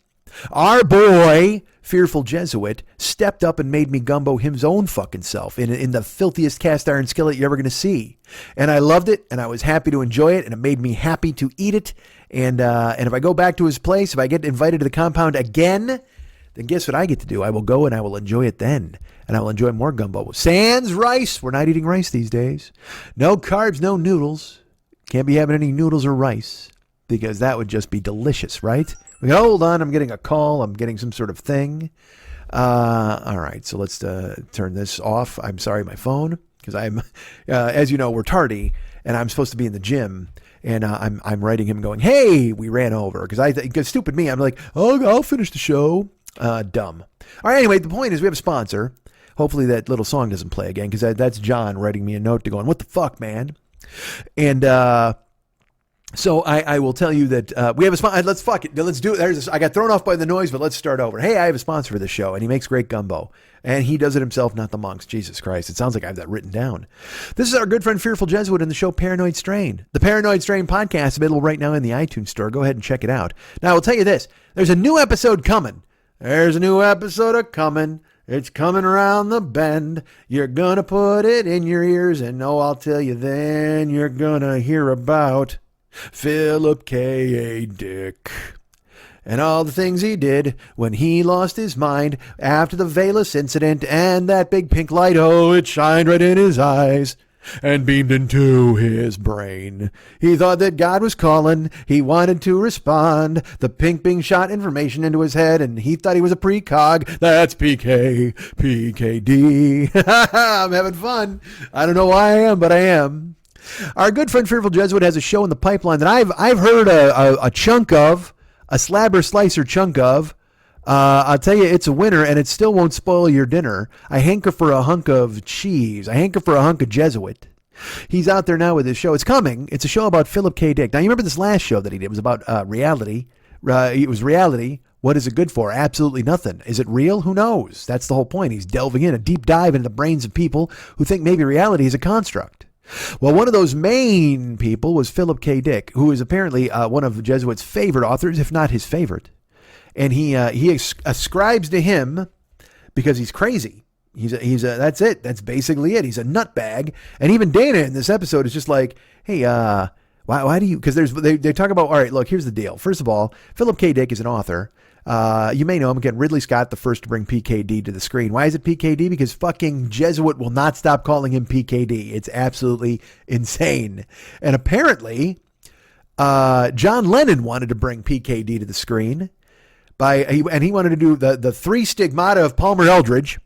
our boy, Fearful Jesuit, stepped up and made me gumbo his own fucking self in the filthiest cast iron skillet you're ever going to see. And I loved it, and I was happy to enjoy it, and it made me happy to eat it. And if I go back to his place, if I get invited to the compound again, then guess what I get to do? I will go and I will enjoy it then. And I will enjoy more gumbo. Sans rice. We're not eating rice these days. No carbs, no noodles. Can't be having any noodles or rice because that would just be delicious, right? We go, hold on, I'm getting a call. I'm getting some sort of thing. All right, so let's turn this off. I'm sorry, my phone, because I'm, as you know, we're tardy, and I'm supposed to be in the gym. And I'm writing him going, hey, we ran over. Because stupid me, I'm like, oh, I'll finish the show. Dumb. All right, anyway, the point is we have a sponsor. Hopefully that little song doesn't play again, because that's John writing me a note to going, what the fuck, man? And so I will tell you that we have a sponsor. Let's fuck it. Let's do it. I got thrown off by the noise, but let's start over. Hey, I have a sponsor for this show, and he makes great gumbo. And he does it himself, not the monks. Jesus Christ. It sounds like I have that written down. This is our good friend Fearful Jesuit and the show Paranoid Strain. The Paranoid Strain podcast available right now in the iTunes store. Go ahead and check it out. Now, I will tell you this. There's a new episode coming. There's a new episode coming. It's coming around the bend. You're going to put it in your ears, and I'll tell you then you're going to hear about Philip K. Dick and all the things he did when he lost his mind after the Velas incident and that big pink light, oh, it shined right in his eyes and beamed into his brain. He thought that God was calling. He wanted to respond. The pink being shot information into his head, and he thought he was a precog. That's PKD. I'm having fun. I don't know why I am, but I am. Our good friend Fearful Jesuit has a show in the pipeline that I've heard a chunk of, a slabber slicer chunk of. I'll tell you, it's a winner, and it still won't spoil your dinner. I hanker for a hunk of cheese. I hanker for a hunk of Jesuit. He's out there now with his show. It's coming. It's a show about Philip K. Dick. Now, you remember this last show that he did? It was about reality. It was reality. What is it good for? Absolutely nothing. Is it real? Who knows? That's the whole point. He's delving in a deep dive into the brains of people who think maybe reality is a construct. Well, one of those main people was Philip K. Dick, who is apparently one of Jesuit's favorite authors, if not his favorite. And he ascribes to him because he's crazy. That's it. That's basically it. He's a nutbag. And even Dana in this episode is just like, hey, why do you? Because they talk about, all right, look, here's the deal. First of all, Philip K. Dick is an author. You may know him again. Ridley Scott, the first to bring PKD to the screen. Why is it PKD? Because fucking Jesuit will not stop calling him PKD. It's absolutely insane. And apparently, John Lennon wanted to bring PKD to the screen. And he wanted to do the Three Stigmata of Palmer Eldritch,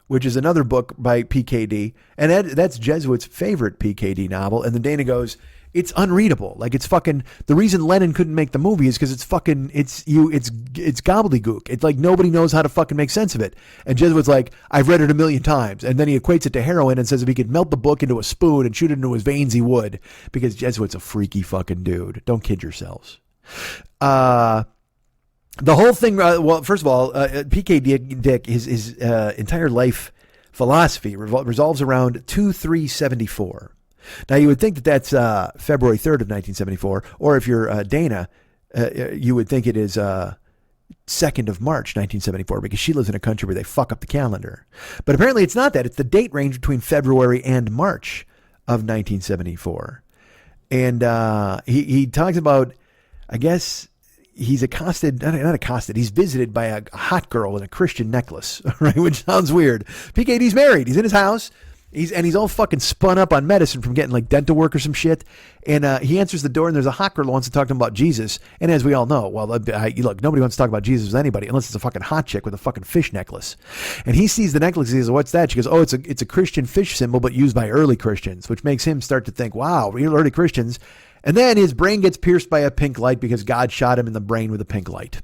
which is another book by PKD. And that's Jesuit's favorite PKD novel. And then Dana goes, it's unreadable. Like, it's fucking, the reason Lennon couldn't make the movie is because it's fucking, it's gobbledygook. It's like nobody knows how to fucking make sense of it. And Jesuit's like, I've read it 1,000,000 times. And then he equates it to heroin and says if he could melt the book into a spoon and shoot it into his veins, he would. Because Jesuit's a freaky fucking dude. Don't kid yourselves. The whole thing, well, first of all, P.K. Dick, his entire life philosophy revolves around 2374. Now, you would think that that's February 3rd of 1974, or if you're Dana, you would think it is 2nd of March 1974, because she lives in a country where they fuck up the calendar. But apparently it's not that. It's the date range between February and March of 1974. And he talks about, I guess, he's accosted, not accosted, he's visited by a hot girl in a Christian necklace, right? Which sounds weird. PKD's married. He's in his house. He's all fucking spun up on medicine from getting like dental work or some shit. And he answers the door, and there's a hot girl who wants to talk to him about Jesus. And as we all know, well, look, nobody wants to talk about Jesus with anybody unless it's a fucking hot chick with a fucking fish necklace. And he sees the necklace. He says, what's that? She goes, oh, it's a Christian fish symbol, but used by early Christians, which makes him start to think, wow, real early Christians. And then his brain gets pierced by a pink light because God shot him in the brain with a pink light.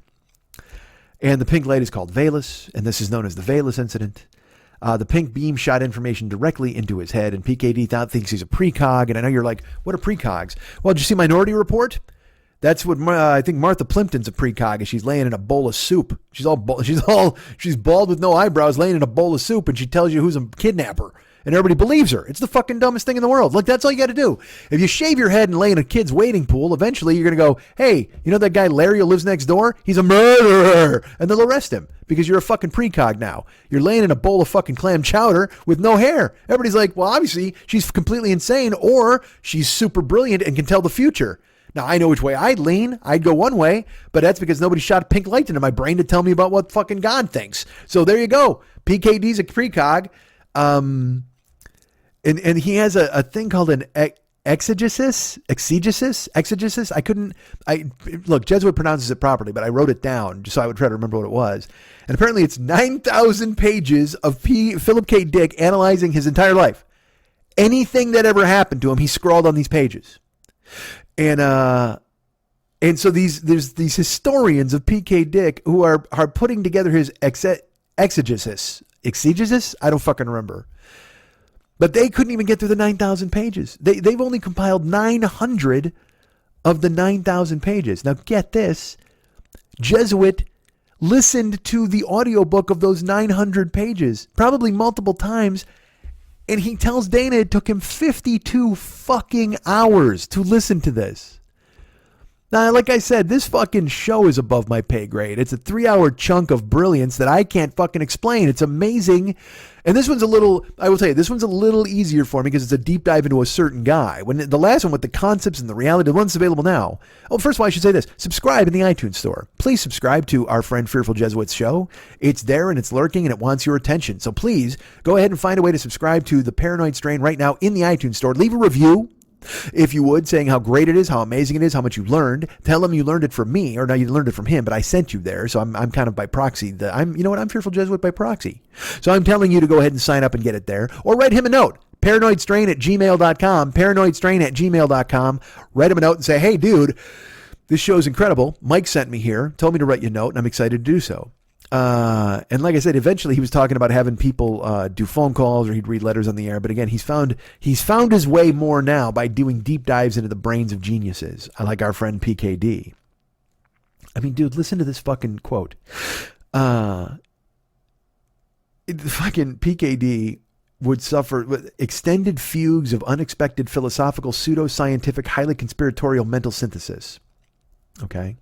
And the pink light is called Velas, and this is known as the Velas incident. The pink beam shot information directly into his head, and PKD thinks he's a precog. And I know you're like, what are precogs? Well, did you see Minority Report? That's what I think Martha Plimpton's a precog, and she's laying in a bowl of soup. She's bald with no eyebrows, laying in a bowl of soup, and she tells you who's a kidnapper. And everybody believes her. It's the fucking dumbest thing in the world. Look, that's all you got to do. If you shave your head and lay in a kid's wading pool, eventually you're going to go, hey, you know that guy Larry who lives next door? He's a murderer. And they'll arrest him because you're a fucking precog now. You're laying in a bowl of fucking clam chowder with no hair. Everybody's like, well, obviously she's completely insane, or she's super brilliant and can tell the future. Now, I know which way I'd lean. I'd go one way, but that's because nobody shot pink light into my brain to tell me about what fucking God thinks. So there you go. PKD's a precog. And he has a thing called an exegesis. Look, Jesuit pronounces it properly, but I wrote it down just so I would try to remember what it was. And apparently it's 9,000 pages of Philip K. Dick analyzing his entire life. Anything that ever happened to him, he scrawled on these pages. And so there's these historians of P.K. Dick who are putting together his exegesis. Exegesis? I don't fucking remember. But they couldn't even get through the 9,000 pages. They've only compiled 900 of the 9,000 pages. Now get this. Jesuit listened to the audiobook of those 900 pages, probably multiple times, and he tells Dana it took him 52 fucking hours to listen to this. Now, like I said, this fucking show is above my pay grade. It's a 3-hour chunk of brilliance that I can't fucking explain. It's amazing. And this one's a little, I will tell you, this one's a little easier for me because it's a deep dive into a certain guy. When the last one with the concepts and the reality, the one's available now. Oh, first of all, I should say this. Subscribe in the iTunes store. Please subscribe to our friend Fearful Jesuits show. It's there and it's lurking and it wants your attention. So please go ahead and find a way to subscribe to The Paranoid Strain right now in the iTunes store. Leave a review, if you would, saying how great it is, how amazing it is, how much you learned. Tell him you learned it from me, or no, you learned it from him, but I sent you there, so I'm kind of by proxy. I'm Fearful Jesuit by proxy. So I'm telling you to go ahead and sign up and get it there, or write him a note. paranoidstrain@gmail.com, paranoidstrain@gmail.com. Write him a note and say, hey, dude, this show's incredible. Mike sent me here, told me to write you a note, and I'm excited to do so. And like I said, eventually he was talking about having people do phone calls or he'd read letters on the air. But again, he's found his way more now by doing deep dives into the brains of geniuses, like our friend PKD. I mean, dude, listen to this fucking quote. Fucking PKD would suffer with extended fugues of unexpected philosophical, pseudoscientific, highly conspiratorial mental synthesis. Okay.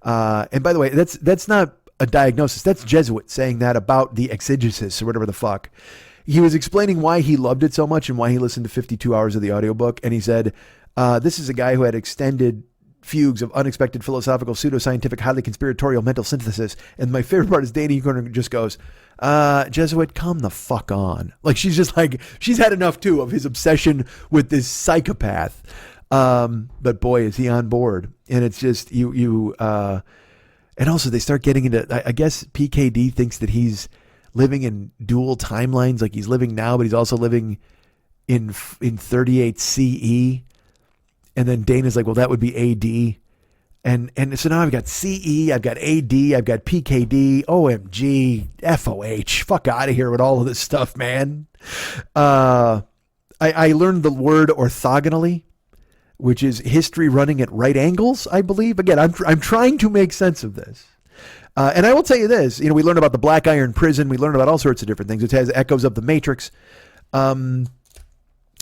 And by the way, that's not a diagnosis. That's Jesuit saying that about the exegesis or whatever the fuck. He was explaining why he loved it so much and why he listened to 52 hours of the audiobook. And he said, this is a guy who had extended fugues of unexpected philosophical, pseudoscientific, highly conspiratorial mental synthesis. And my favorite part is Dana Eucorn just goes, Jesuit, come the fuck on. Like, she's just like, she's had enough too of his obsession with this psychopath. But boy, is he on board. And it's just, and also they start getting into, I guess PKD thinks that he's living in dual timelines, like he's living now, but he's also living in 38 CE. And then Dana's like, well, that would be AD. And so now I've got CE, I've got AD, I've got PKD, OMG, FOH, fuck out of here with all of this stuff, man. I learned the word orthogonally, which is history running at right angles, I believe. Again, I'm trying to make sense of this. And I will tell you this, we learned about the Black Iron Prison. We learned about all sorts of different things. It has echoes of the Matrix.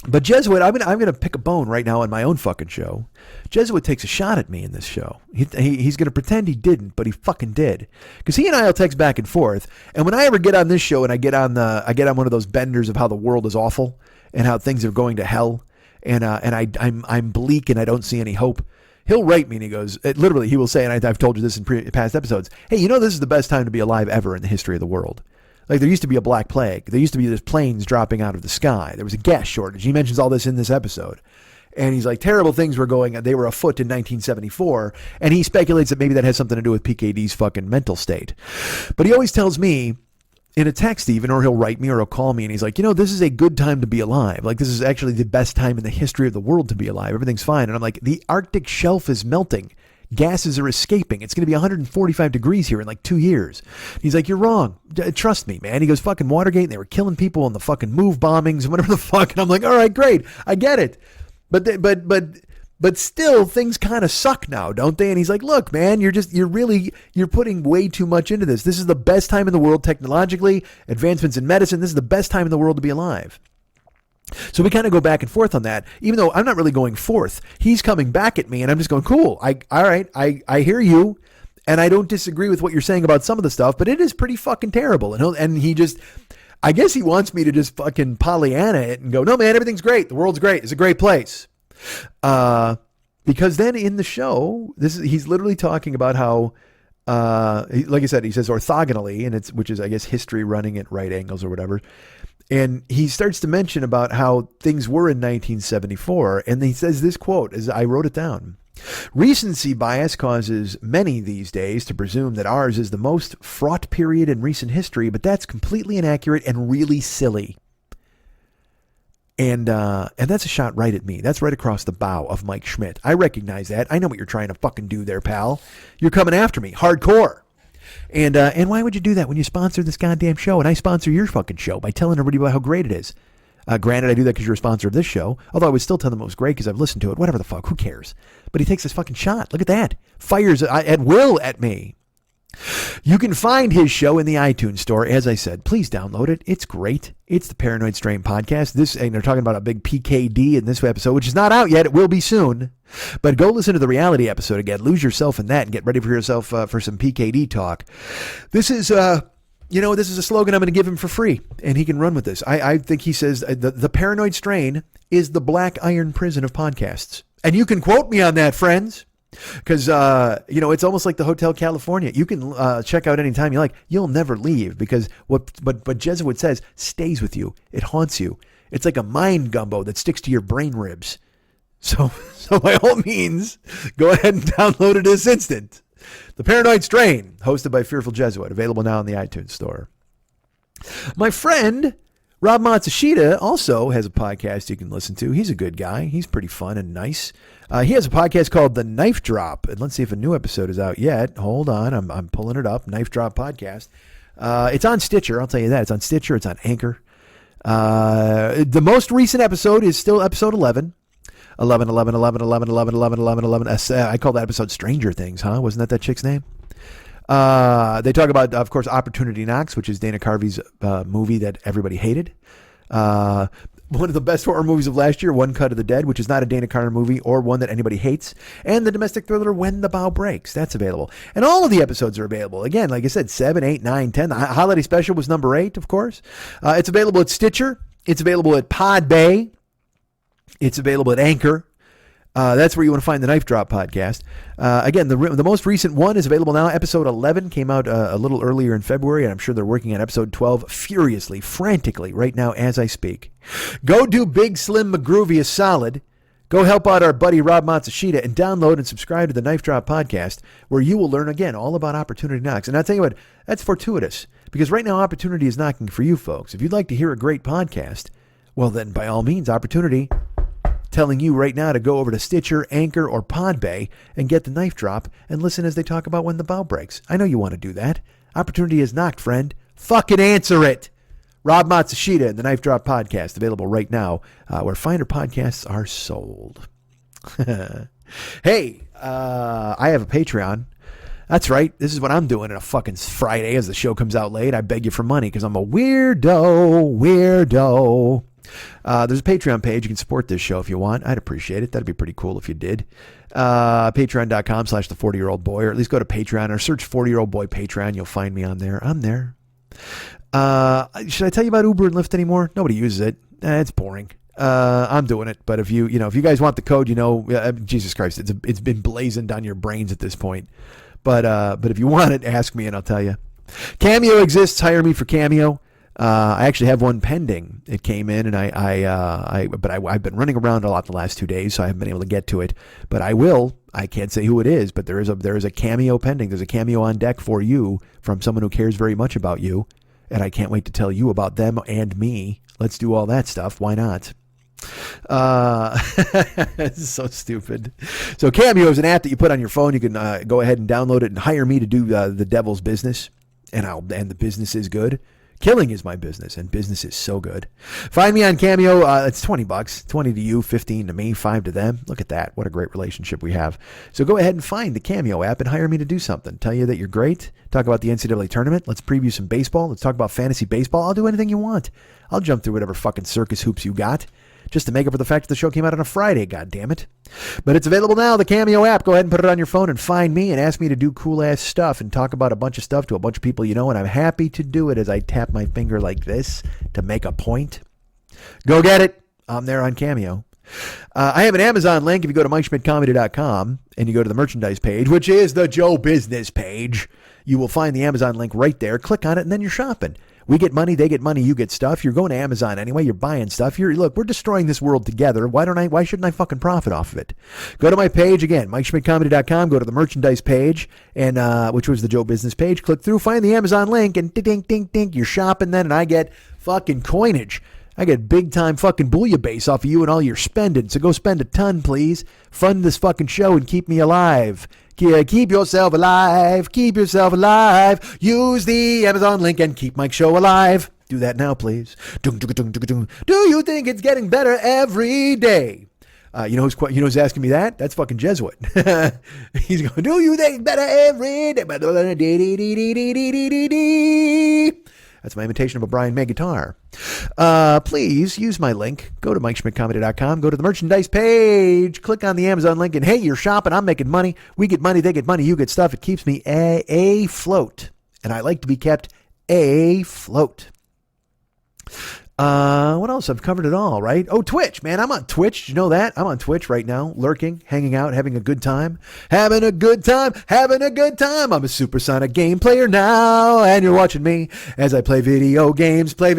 But Jesuit, I'm going to pick a bone right now on my own fucking show. Jesuit takes a shot at me in this show. He's going to pretend he didn't, but he fucking did. Because he and I will text back and forth. And when I ever get on this show and I get on one of those benders of how the world is awful and how things are going to hell, and I'm bleak and I don't see any hope, he'll write me and he goes, literally, he will say, and I've told you this in past episodes, hey, this is the best time to be alive ever in the history of the world. Like, there used to be a black plague. There used to be this planes dropping out of the sky. There was a gas shortage. He mentions all this in this episode. And he's like, terrible things were they were afoot in 1974. And he speculates that maybe that has something to do with PKD's fucking mental state. But he always tells me, in a text even, or he'll write me or he'll call me and he's like, this is a good time to be alive. Like, this is actually the best time in the history of the world to be alive. Everything's fine. And I'm like, the Arctic shelf is melting. Gases are escaping. It's going to be 145 degrees here in like 2 years. He's like, you're wrong. Trust me, man. He goes, fucking Watergate, and they were killing people in the fucking move bombings and whatever the fuck. And I'm like, all right, great. I get it. But still, things kind of suck now, don't they? And he's like, look, man, you're putting way too much into this. This is the best time in the world technologically, advancements in medicine. This is the best time in the world to be alive. So we kind of go back and forth on that, even though I'm not really going forth. He's coming back at me and I'm just going, cool. All right. I hear you. And I don't disagree with what you're saying about some of the stuff, but it is pretty fucking terrible. And he just, I guess he wants me to just fucking Pollyanna it and go, no, man, everything's great. The world's great. It's a great place. But Because then in the show, he's literally talking about how, like I said, he says orthogonally, and which is, I guess, history running at right angles or whatever. And he starts to mention about how things were in 1974. And he says this quote, as I wrote it down: "Recency bias causes many these days to presume that ours is the most fraught period in recent history, but that's completely inaccurate and really silly." And that's a shot right at me. That's right across the bow of Mike Schmidt. I recognize that. I know what you're trying to fucking do there, pal. You're coming after me, hardcore. And why would you do that when you sponsor this goddamn show? And I sponsor your fucking show by telling everybody about how great it is. Granted, I do that because you're a sponsor of this show. Although I would still tell them it was great because I've listened to it. Whatever the fuck, who cares? But he takes this fucking shot. Look at that. Fires at will at me. You can find his show in the iTunes store. As I said, please download it. It's great. It's the Paranoid Strain podcast. And they're talking about a big PKD in this episode, which is not out yet. It will be soon. But go listen to the reality episode again. Lose yourself in that and get ready for yourself for some PKD talk. This is, this is a slogan I'm going to give him for free, and he can run with this. I think he says the Paranoid Strain is the black iron prison of podcasts. And you can quote me on that, friends. Because, it's almost like the Hotel California. You can check out anytime you like. You'll never leave because what Jesuit says stays with you. It haunts you. It's like a mind gumbo that sticks to your brain ribs. So by all means, go ahead and download it this instant. The Paranoid Strain, hosted by Fearful Jesuit, available now in the iTunes store. My friend Rob Matsushita also has a podcast you can listen to. He's a good guy. He's pretty fun and nice. He has a podcast called The Knife Drop. And let's see if a new episode is out yet. Hold on. I'm pulling it up. Knife Drop Podcast. It's on Stitcher. I'll tell you that. It's on Stitcher. It's on Anchor. The most recent episode is still episode 11. 11. I call that episode Stranger Things, huh? Wasn't that chick's name? They talk about, of course, Opportunity Knocks, which is Dana Carvey's movie that everybody hated. One of the best horror movies of last year, One Cut of the Dead, which is not a Dana Carvey movie or one that anybody hates. And the domestic thriller When the Bow Breaks. That's available. And all of the episodes are available. Again, like I said, 7, 8, 9, 10. The holiday special was number 8, of course. It's available at Stitcher. It's available at Podbay. It's available at Anchor. That's where you want to find the Knife Drop podcast. Again, the most recent one is available now. Episode 11 came out a little earlier in February, and I'm sure they're working on episode 12 furiously, frantically right now as I speak. Go do Big Slim McGroovy a solid. Go help out our buddy Rob Matsushita and download and subscribe to the Knife Drop podcast, where you will learn, again, all about Opportunity Knocks. And I'll tell you what, that's fortuitous, because right now Opportunity is knocking for you folks. If you'd like to hear a great podcast, well then, by all means, Opportunity telling you right now to go over to Stitcher, Anchor, or Podbay and get the Knife Drop and listen as they talk about When the Bow Breaks. I know you want to do that. Opportunity is knocked, friend. Fucking answer it. Rob Matsushita and the Knife Drop podcast, available right now where finer podcasts are sold. Hey, I have a Patreon. That's right. This is what I'm doing on a fucking Friday as the show comes out late. I beg you for money because I'm a weirdo. There's a Patreon page. You can support this show if you want. I'd appreciate it. That'd be pretty cool if you did. Patreon.com/the40year-old-boy, or at least go to Patreon or search 40-year-old boy Patreon. You'll find me on there. I'm there. Should I tell you about Uber and Lyft anymore? Nobody uses it. It's boring. I'm doing it. But if you guys want the code, Jesus Christ, it's been blazoned on your brains at this point. But if you want it, ask me and I'll tell you. Cameo exists. Hire me for Cameo. I actually have one pending. It came in, and I've been running around a lot the last 2 days, so I haven't been able to get to it. But I will. I can't say who it is, but there is a Cameo pending. There's a Cameo on deck for you from someone who cares very much about you, and I can't wait to tell you about them and me. Let's do all that stuff. Why not? This is so stupid. So Cameo is an app that you put on your phone. You can go ahead and download it and hire me to do the devil's business, and the business is good. Killing is my business, and business is so good. Find me on Cameo. It's $20. 20 to you, 15 to me, 5 to them. Look at that. What a great relationship we have. So go ahead and find the Cameo app and hire me to do something. Tell you that you're great. Talk about the NCAA tournament. Let's preview some baseball. Let's talk about fantasy baseball. I'll do anything you want. I'll jump through whatever fucking circus hoops you got, just to make up for the fact that the show came out on a Friday, goddammit. But it's available now, the Cameo app. Go ahead and put it on your phone and find me and ask me to do cool-ass stuff and talk about a bunch of stuff to a bunch of people you know, and I'm happy to do it as I tap my finger like this to make a point. Go get it. I'm there on Cameo. I have an Amazon link. If you go to MikeSchmidtComedy.com and you go to the merchandise page, which is the Joe Business page, you will find the Amazon link right there. Click on it, and then you're shopping. We get money, they get money, you get stuff. You're going to Amazon anyway. You're buying stuff. Look, we're destroying this world together. Why shouldn't I fucking profit off of it? Go to my page again, MikeSchmidtComedy.com. Go to the merchandise page, and which was the Joe Business page. Click through, find the Amazon link, and ding, ding, ding. You're shopping then, and I get fucking coinage. I get big time fucking bouillabaisse off of you and all your spending. So go spend a ton, please. Fund this fucking show and keep me alive. Keep yourself alive. Keep yourself alive. Use the Amazon link and keep Mike's show alive. Do that now, please. Do you think it's getting better every day? You know who's asking me that? That's fucking Jesuit. He's going, do you think it's better every day? That's my imitation of a Brian May guitar. Please use my link. Go to MikeSchmidtComedy.com. Go to the merchandise page. Click on the Amazon link. And hey, you're shopping. I'm making money. We get money. They get money. You get stuff. It keeps me afloat. And I like to be kept afloat. What else? I've covered it all, right? Oh, Twitch, man. I'm on Twitch. Did you know that? I'm on Twitch right now, lurking, hanging out, having a good time. Having a good time. I'm a supersonic game player now, and you're watching me as I play video games now.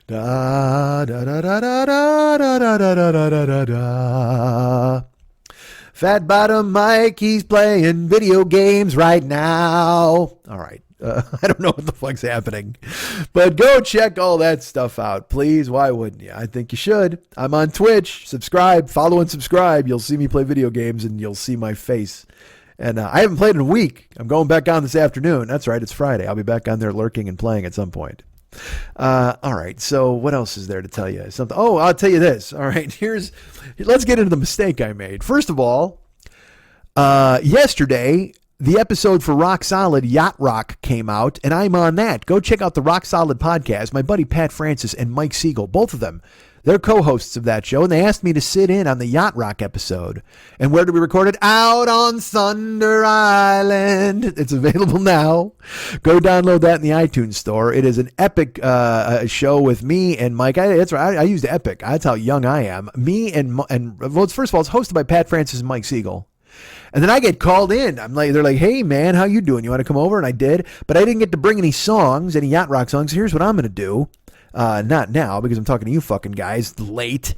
Da da da da da da da da da da da da. Fat Bottom Mike, he's playing video games right now. All right. I don't know what the fuck's happening. But go check all that stuff out, please. Why wouldn't you? I think you should. I'm on Twitch. Subscribe. Follow and subscribe. You'll see me play video games, and you'll see my face. And I haven't played in a week. I'm going back on this afternoon. That's right. It's Friday. I'll be back on there lurking and playing at some point. All right. So what else is there to tell you? Something. Oh, I'll tell you this. All right. Let's get into the mistake I made. First of all, yesterday, the episode for Rock Solid Yacht Rock came out, and I'm on that. Go check out the Rock Solid podcast. My buddy Pat Francis and Mike Siegel, both of them, they're co-hosts of that show, and they asked me to sit in on the Yacht Rock episode. And where did we record it? Out on Thunder Island. It's available now. Go download that in the iTunes store. It is an epic show with me and Mike. That's right. I used Epic. That's how young I am. Me and well, first of all, it's hosted by Pat Francis and Mike Siegel. And then I get called in. They're like, hey man, how you doing? You want to come over? And I did, but I didn't get to bring any Yacht Rock songs. Here's what I'm going to do. Not now, because I'm talking to you fucking guys late.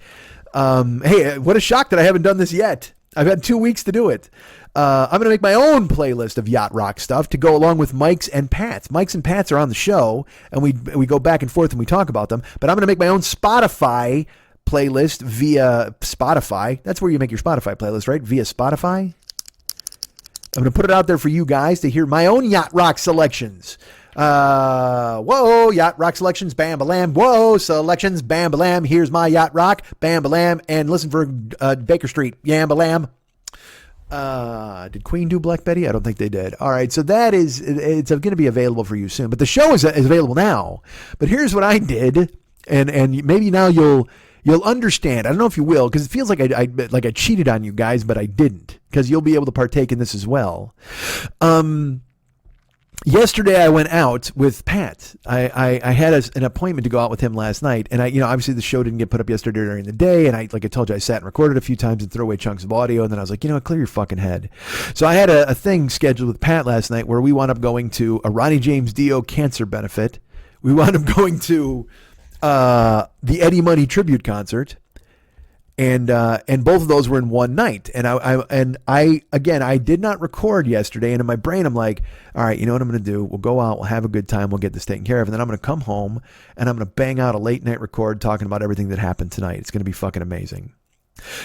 Hey, what a shock that I haven't done this yet. I've had 2 weeks to do it. I'm going to make my own playlist of Yacht Rock stuff to go along with Mike's and Pat's. Mike's and Pat's are on the show, and we go back and forth and we talk about them. But I'm going to make my own Spotify playlist via Spotify. That's where you make your Spotify playlist, right? Via Spotify. I'm going to put it out there for you guys to hear my own Yacht Rock selections. Whoa, Yacht Rock selections, bam, balam. Whoa, selections, bam, balam. Here's my Yacht Rock, bam, balam. And listen for Baker Street, yam, balam. Did Queen do Black Betty? I don't think they did. All right, so it's going to be available for you soon. But the show is available now. But here's what I did, and maybe now you'll understand. I don't know if you will, because it feels like I cheated on you guys, but I didn't, because you'll be able to partake in this as well. Yesterday I went out with Pat. I had an appointment to go out with him last night, and obviously the show didn't get put up yesterday during the day, and like I told you, I sat and recorded a few times and threw away chunks of audio, and then I was like, clear your fucking head. So I had a thing scheduled with Pat last night where we wound up going to a Ronnie James Dio cancer benefit. We wound up going to the Eddie Money tribute concert, and both of those were in one night. And I did not record yesterday, and in my brain I'm like, all right, you know what I'm going to do? We'll go out, we'll have a good time, we'll get this taken care of, and then I'm going to come home and I'm going to bang out a late night record talking about everything that happened tonight. It's going to be fucking amazing.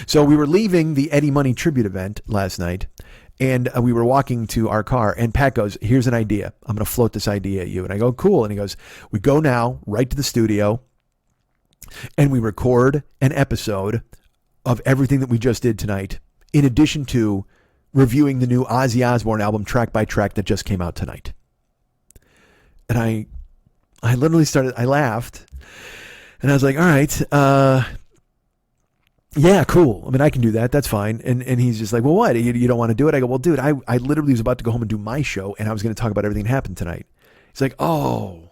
So we were leaving the Eddie Money tribute event last night, and we were walking to our car, and Pat goes, here's an idea. I'm going to float this idea at you. And I go, cool. And he goes, we go now right to the studio, and we record an episode of everything that we just did tonight, in addition to reviewing the new Ozzy Osbourne album track by track that just came out tonight. And I literally I laughed, and I was like, all right, yeah, cool. I mean, I can do that. That's fine. And he's just like, well, what? You don't want to do it? I go, well, dude, I literally was about to go home and do my show, and I was going to talk about everything that happened tonight. He's like, oh,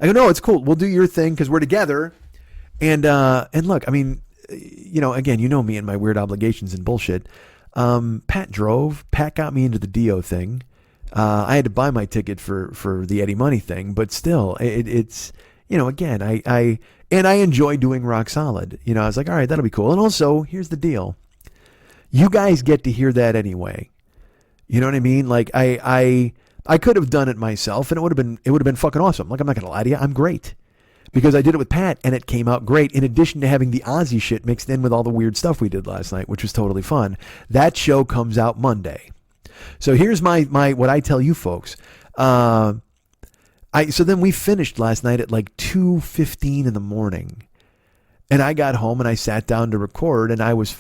I go, no, it's cool. We'll do your thing because we're together. And look, I mean, you know, again, you know me and my weird obligations and bullshit. Pat drove. Pat got me into the Dio thing. I had to buy my ticket for the Eddie Money thing, but still, it's, you know, again, I enjoy doing Rock Solid. You know, I was like, all right, that'll be cool. And also, here's the deal. You guys get to hear that anyway. You know what I mean? Like I could have done it myself and it would have been fucking awesome. Like, I'm not going to lie to you. I'm great. Because I did it with Pat and it came out great. In addition to having the Ozzy shit mixed in with all the weird stuff we did last night, which was totally fun. That show comes out Monday. So here's my what I tell you folks. So then we finished last night at like 2:15 in the morning. And I got home and I sat down to record and I was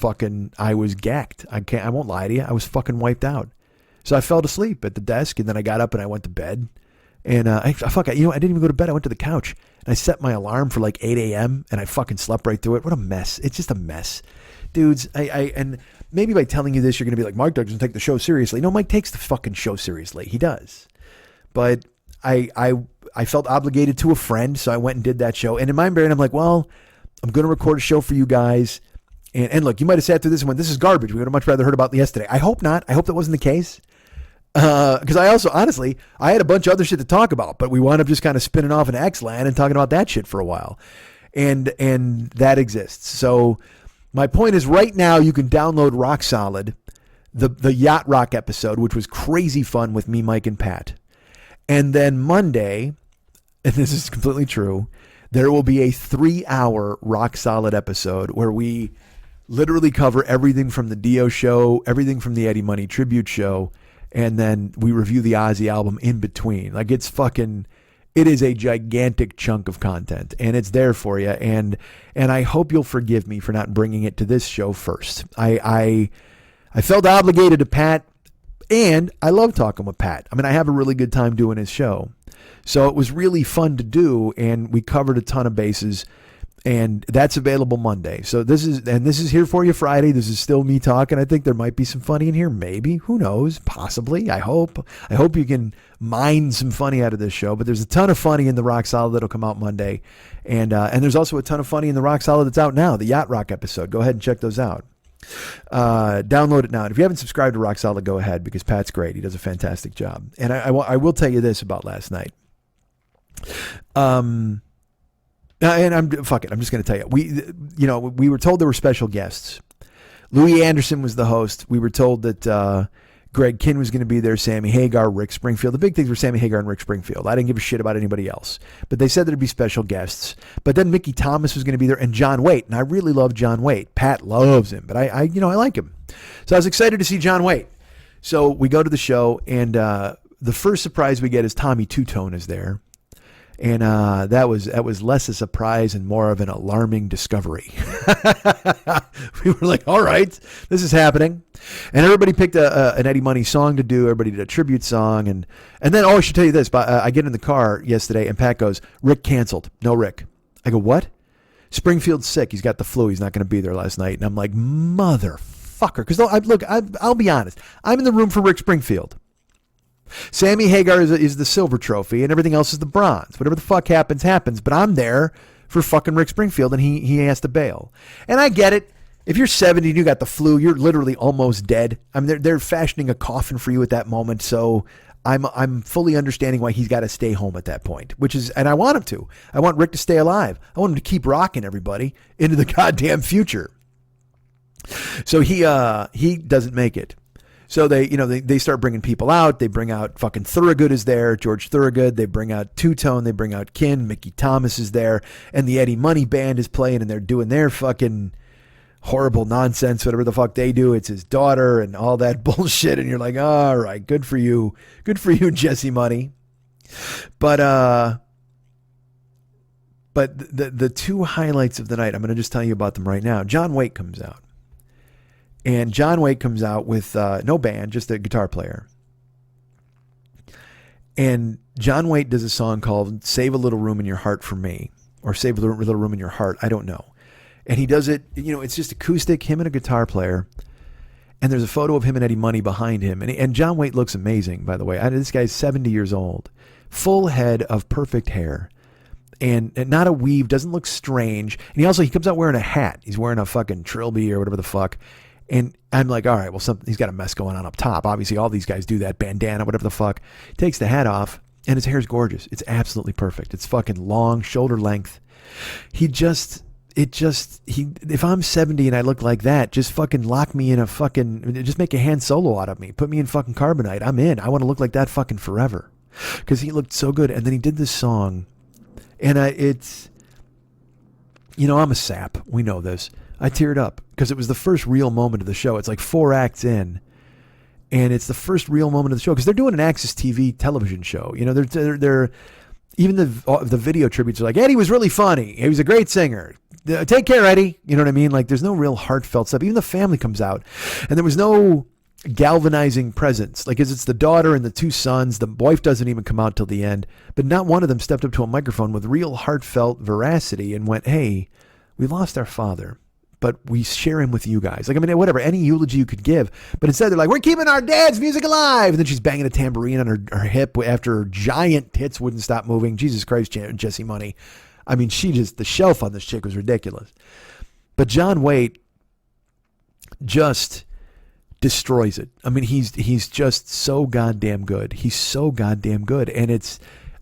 gacked. I won't lie to you. I was fucking wiped out. So I fell asleep at the desk and then I got up and I went to bed. And I didn't even go to bed. I went to the couch and I set my alarm for like 8 a.m. and I fucking slept right through it. What a mess. It's just a mess. Dudes, and maybe by telling you this, you're going to be like, Mike doesn't take the show seriously. No, Mike takes the fucking show seriously. He does. But I felt obligated to a friend, so I went and did that show. And in my brain, I'm like, well, I'm going to record a show for you guys. And look, you might have sat through this and went, this is garbage. We would have much rather heard about yesterday. I hope not. I hope that wasn't the case. Because I also, honestly, I had a bunch of other shit to talk about, but we wound up just kind of spinning off in X-Land and talking about that shit for a while. And that exists. So my point is right now you can download Rock Solid, the Yacht Rock episode, which was crazy fun with me, Mike, and Pat. And then Monday, and this is completely true, there will be a 3-hour Rock Solid episode where we literally cover everything from the Dio show, everything from the Eddie Money tribute show, and then we review the Ozzy album in between. Like, it is a gigantic chunk of content, and it's there for you. And I hope you'll forgive me for not bringing it to this show first. I felt obligated to Pat, and I love talking with Pat. I mean, I have a really good time doing his show. So it was really fun to do, and we covered a ton of bases. And that's available Monday. So this is Here For You Friday. This is still me talking. I think there might be some funny in here. Maybe. Who knows? Possibly. I hope you can mine some funny out of this show. But there's a ton of funny in the Rock Solid that'll come out Monday. And there's also a ton of funny in the Rock Solid that's out now, the Yacht Rock episode. Go ahead and check those out. Download it now. And if you haven't subscribed to Rock Solid, go ahead, because Pat's great. He does a fantastic job. And I will tell you this about last night. And I'm just going to tell you, we were told there were special guests. Louis Anderson was the host. We were told that Greg Kinn was going to be there, Sammy Hagar, Rick Springfield. The big things were Sammy Hagar and Rick Springfield. I didn't give a shit about anybody else, but they said there'd be special guests. But then Mickey Thomas was going to be there and John Waite, and I really love John Waite. Pat loves him, but I like him. So I was excited to see John Waite. So we go to the show, and the first surprise we get is Tommy Two-Tone is there. And that was less a surprise and more of an alarming discovery. We were like, all right, this is happening. And everybody picked an Eddie Money song to do. Everybody did a tribute song. And then, I should tell you this. But I get in the car yesterday and Pat goes, Rick canceled. No Rick. I go, what? Springfield's sick. He's got the flu. He's not going to be there last night. And I'm like, motherfucker. Because I'll be honest. I'm in the room for Rick Springfield. Sammy Hagar is the silver trophy and everything else is the bronze. Whatever the fuck happens. But I'm there for fucking Rick Springfield and he has to bail. And I get it. If you're 70 and you got the flu, you're literally almost dead. I mean, they're fashioning a coffin for you at that moment. So I'm fully understanding why he's got to stay home at that point, and I want him to. I want Rick to stay alive. I want him to keep rocking everybody into the goddamn future. So he doesn't make it. So they start bringing people out. They bring out fucking Thorogood is there, George Thorogood. They bring out Two-Tone. They bring out Kinn. Mickey Thomas is there. And the Eddie Money Band is playing and they're doing their fucking horrible nonsense, whatever the fuck they do. It's his daughter and all that bullshit. And you're like, all right, good for you. Good for you, Jesse Money. But the two highlights of the night, I'm going to just tell you about them right now. John Waite comes out. And John Waite comes out with no band, just a guitar player. And John Waite does a song called Save a Little Room in Your Heart for Me. Or Save a Little Room in Your Heart. I don't know. And he does it, it's just acoustic, him and a guitar player. And there's a photo of him and Eddie Money behind him. And John Waite looks amazing, by the way. This guy's 70 years old. Full head of perfect hair. and not a weave, doesn't look strange. And he comes out wearing a hat. He's wearing a fucking trilby or whatever the fuck. And I'm like, all right, well, he's got a mess going on up top. Obviously, all these guys do that, bandana, whatever the fuck. He takes the hat off, and his hair's gorgeous. It's absolutely perfect. It's fucking long, shoulder length. If I'm 70 and I look like that, just fucking lock me in just make a hand solo out of me. Put me in fucking Carbonite. I'm in. I want to look like that fucking forever. Because he looked so good. And then he did this song. And I'm a sap. We know this. I teared up because it was the first real moment of the show. It's like 4 acts in. And it's the first real moment of the show because they're doing an Access TV television show. They're even the video tributes are like, Eddie was really funny. He was a great singer. Take care, Eddie. You know what I mean? Like, there's no real heartfelt stuff. Even the family comes out, and there was no galvanizing presence. Like, it's the daughter and the 2 sons. The wife doesn't even come out till the end, but not one of them stepped up to a microphone with real heartfelt veracity and went, "Hey, we lost our father, but we share him with you guys." Like, I mean, whatever, any eulogy you could give. But instead, they're like, "We're keeping our dad's music alive." And then she's banging a tambourine on her hip after her giant tits wouldn't stop moving. Jesus Christ, Jessie Money. I mean, the shelf on this chick was ridiculous. But John Waite just destroys it. I mean, he's just so goddamn good. He's so goddamn good. And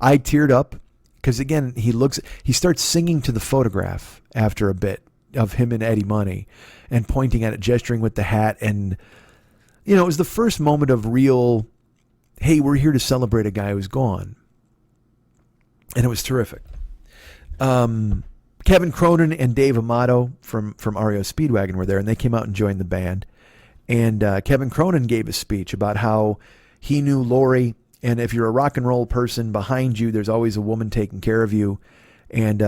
I teared up because, again, he starts singing to the photograph after a bit of him and Eddie Money and pointing at it, gesturing with the hat. And, it was the first moment of real, hey, we're here to celebrate a guy who's gone. And it was terrific. Kevin Cronin and Dave Amato from REO Speedwagon were there, and they came out and joined the band. And Kevin Cronin gave a speech about how he knew Lori, and if you're a rock and roll person, behind you, there's always a woman taking care of you. And,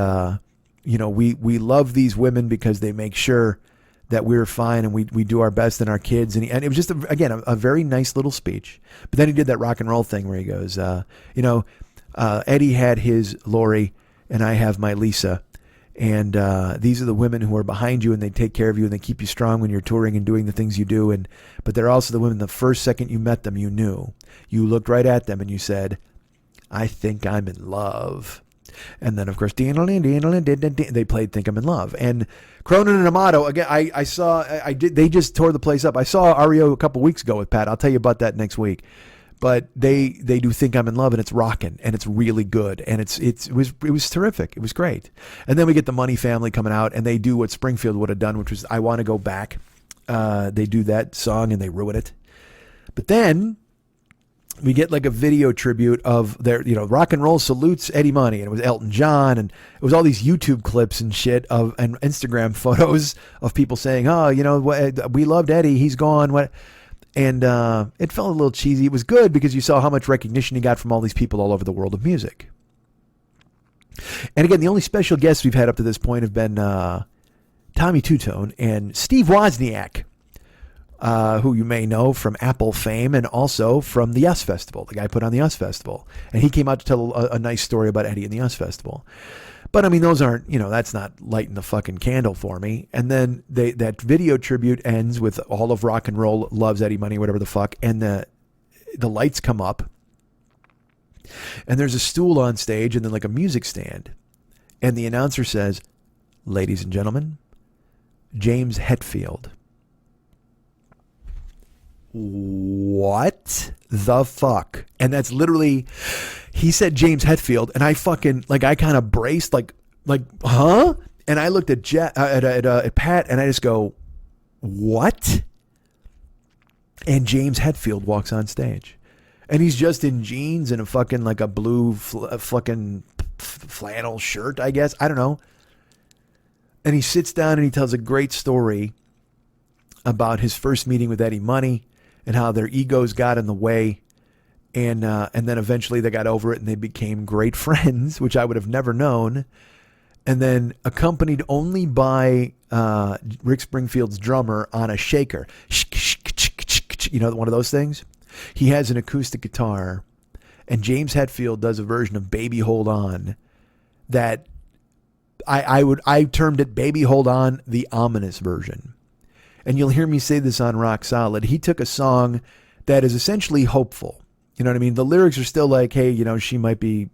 we love these women because they make sure that we're fine and we do our best and our kids. And it was just, a very nice little speech. But then he did that rock and roll thing where he goes, Eddie had his Lori, and I have my Lisa. And these are the women who are behind you, and they take care of you, and they keep you strong when you're touring and doing the things you do. But they're also the women, the first second you met them, you knew. You looked right at them, and you said, "I think I'm in love." And then, of course, they played "Think I'm in Love." And Cronin and Amato, again, they just tore the place up. I saw REO a couple weeks ago with Pat. I'll tell you about that next week. But they do "Think I'm in Love," and it's rocking, and it's really good, and it was terrific. It was great. And then we get the Money family coming out, and they do what Springfield would have done, which was "I Want to Go Back." They do that song, and they ruin it. But then we get like a video tribute of their, rock and roll salutes Eddie Money, and it was Elton John, and it was all these YouTube clips and shit and Instagram photos of people saying, "Oh, we loved Eddie, he's gone." What? And it felt a little cheesy. It was good because you saw how much recognition he got from all these people all over the world of music. And again, the only special guests we've had up to this point have been Tommy Tutone and Steve Wozniak, who you may know from Apple fame and also from the US Festival. The guy put on the US Festival. And he came out to tell a nice story about Eddie and the US Festival. But I mean, those aren't, that's not lighting the fucking candle for me. And then that video tribute ends with all of rock and roll loves Eddie Money, whatever the fuck. And the lights come up, and there's a stool on stage, and then like a music stand. And the announcer says, "Ladies and gentlemen, James Hetfield." What the fuck? And that's literally, he said James Hetfield, and I fucking, I kind of braced, like, huh? And I looked at at Pat, and I just go, what? And James Hetfield walks on stage, and he's just in jeans and a fucking, a blue fucking flannel shirt, I guess. I don't know. And he sits down and he tells a great story about his first meeting with Eddie Money, and how their egos got in the way, and then eventually they got over it and they became great friends, which I would have never known. And then accompanied only by Rick Springfield's drummer on a shaker, one of those things. He has an acoustic guitar, and James Hetfield does a version of "Baby Hold On" that I termed it "Baby Hold On," the ominous version. And you'll hear me say this on Rock Solid. He took a song that is essentially hopeful. You know what I mean? The lyrics are still like, hey, you know, she might be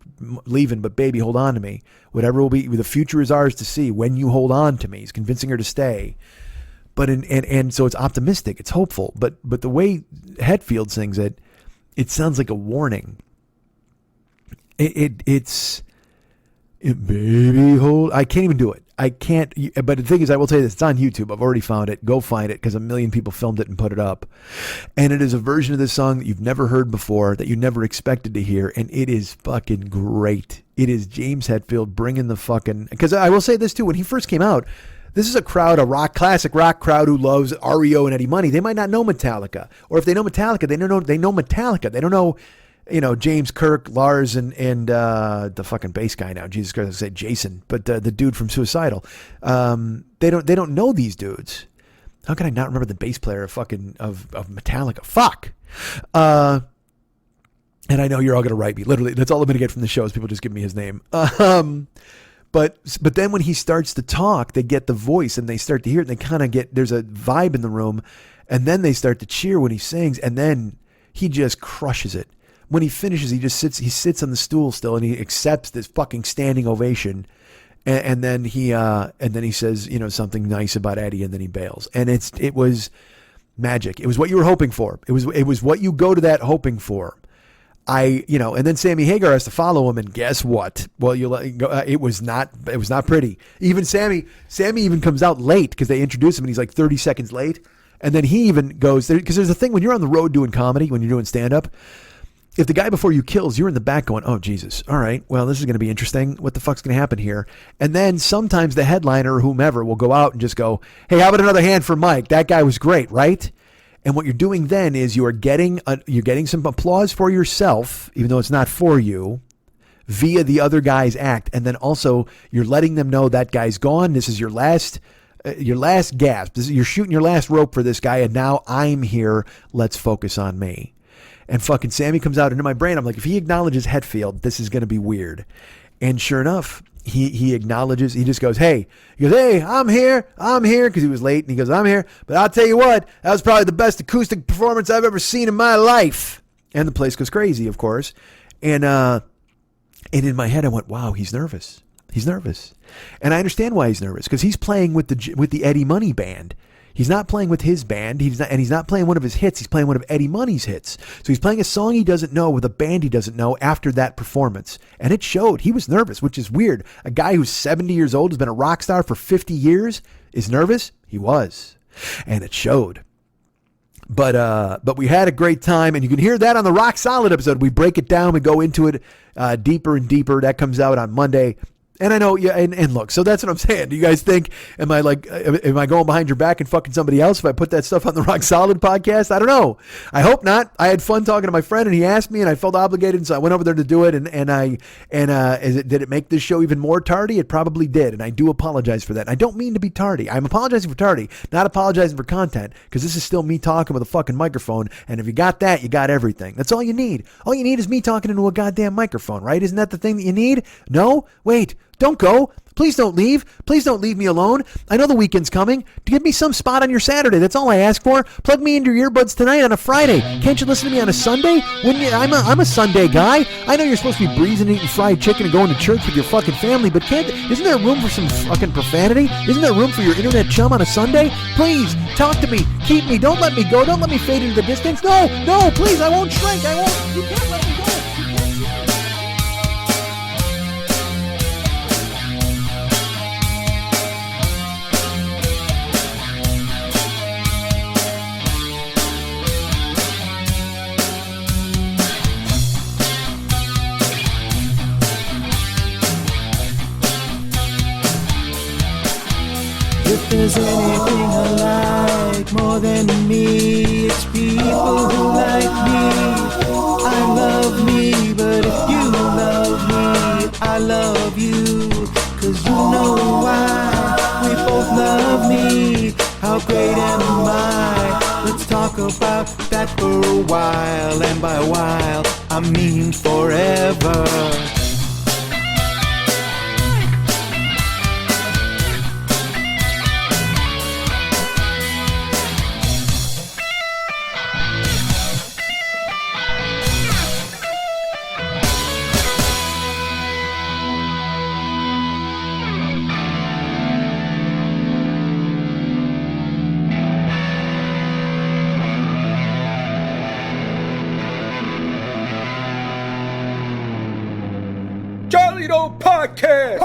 leaving, but baby, hold on to me. Whatever will be, the future is ours to see when you hold on to me. He's convincing her to stay. But and so it's optimistic, it's hopeful. But the way Hetfield sings it, it sounds like a warning. It's baby, hold. I can't even do it. I can't. But the thing is, I will tell you this: it's on YouTube. I've already found it. Go find it because 1 million people filmed it and put it up. And it is a version of this song that you've never heard before, that you never expected to hear, and it is fucking great. It is James Hetfield bringing the fucking. Because I will say this too: when he first came out, this is a crowd, classic rock crowd who loves REO and Eddie Money. They might not know Metallica, or if they know Metallica, they know Metallica. They don't know. You know, James Kirk, Lars, and the fucking bass guy now. Jesus Christ, I say Jason, but the dude from Suicidal. They don't know these dudes. How can I not remember the bass player of Metallica? Fuck. And I know you're all gonna write me. Literally, that's all I'm gonna get from the show is people just give me his name. But then when he starts to talk, they get the voice and they start to hear it. And they kind of get, there's a vibe in the room, and then they start to cheer when he sings, and then he just crushes it. When he finishes, he sits on the stool still, and he accepts this fucking standing ovation, and then he says, you know, something nice about Eddie, and then he bails, and it was magic. It was what you were hoping for. It was what you go to that hoping for. And then Sammy Hagar has to follow him, and guess what? Well, it was not pretty. Even Sammy even comes out late because they introduce him, and he's like 30 seconds late, and then he even goes there because there's a thing when you're on the road doing comedy, when you're doing stand up. If the guy before you kills, you're in the back going, oh, Jesus, all right, well, this is going to be interesting. What the fuck's going to happen here? And then sometimes the headliner or whomever will go out and just go, hey, how about another hand for Mike? That guy was great, right? And what you're doing then is you're getting some applause for yourself, even though it's not for you, via the other guy's act. And then also you're letting them know that guy's gone. This is your last gasp. You're shooting your last rope for this guy, and now I'm here. Let's focus on me. And fucking Sammy comes out into my brain. I'm like, if he acknowledges Hetfield, this is going to be weird. And sure enough, he acknowledges. He just goes, hey. He goes, hey, I'm here, because he was late. And he goes, I'm here. But I'll tell you what, that was probably the best acoustic performance I've ever seen in my life. And the place goes crazy, of course. And in my head, I went, wow, he's nervous. He's nervous. And I understand why he's nervous, because he's playing with the Eddie Money band. He's not playing with his band. He's not playing one of his hits. He's playing one of Eddie Money's hits. So he's playing a song he doesn't know with a band he doesn't know after that performance. And it showed. He was nervous, which is weird. A guy who's 70 years old, has been a rock star for 50 years, is nervous? He was. And it showed. But we had a great time, and you can hear that on the Rock Solid episode. We break it down. We go into it deeper and deeper. That comes out on Monday. And I know, yeah, and look, so that's what I'm saying. Do you guys think, am I going behind your back and fucking somebody else if I put that stuff on the Rock Solid podcast? I don't know. I hope not. I had fun talking to my friend, and he asked me, and I felt obligated, and so I went over there to do it. Did it make this show even more tardy? It probably did, and I do apologize for that. And I don't mean to be tardy. I'm apologizing for tardy, not apologizing for content, because this is still me talking with a fucking microphone, and if you got that, you got everything. That's all you need. All you need is me talking into a goddamn microphone, right? Isn't that the thing that you need? No? Wait. Don't go. Please don't leave. Please don't leave me alone. I know the weekend's coming. Give me some spot on your Saturday. That's all I ask for. Plug me into your earbuds tonight on a Friday. Can't you listen to me on a Sunday? Wouldn't you? I'm a Sunday guy. I know you're supposed to be breezing and eating fried chicken and going to church with your fucking family, but isn't there room for some fucking profanity? Isn't there room for your internet chum on a Sunday? Please, talk to me. Keep me. Don't let me go. Don't let me fade into the distance. No, please. I won't shrink. I won't. You can't let me go. If there's anything I like more than me, it's people who like me. I love me, but if you love me, I love you. 'Cause you know why, we both love me. How great am I? Let's talk about that for a while, and by a while, I mean forever. Toledo podcast.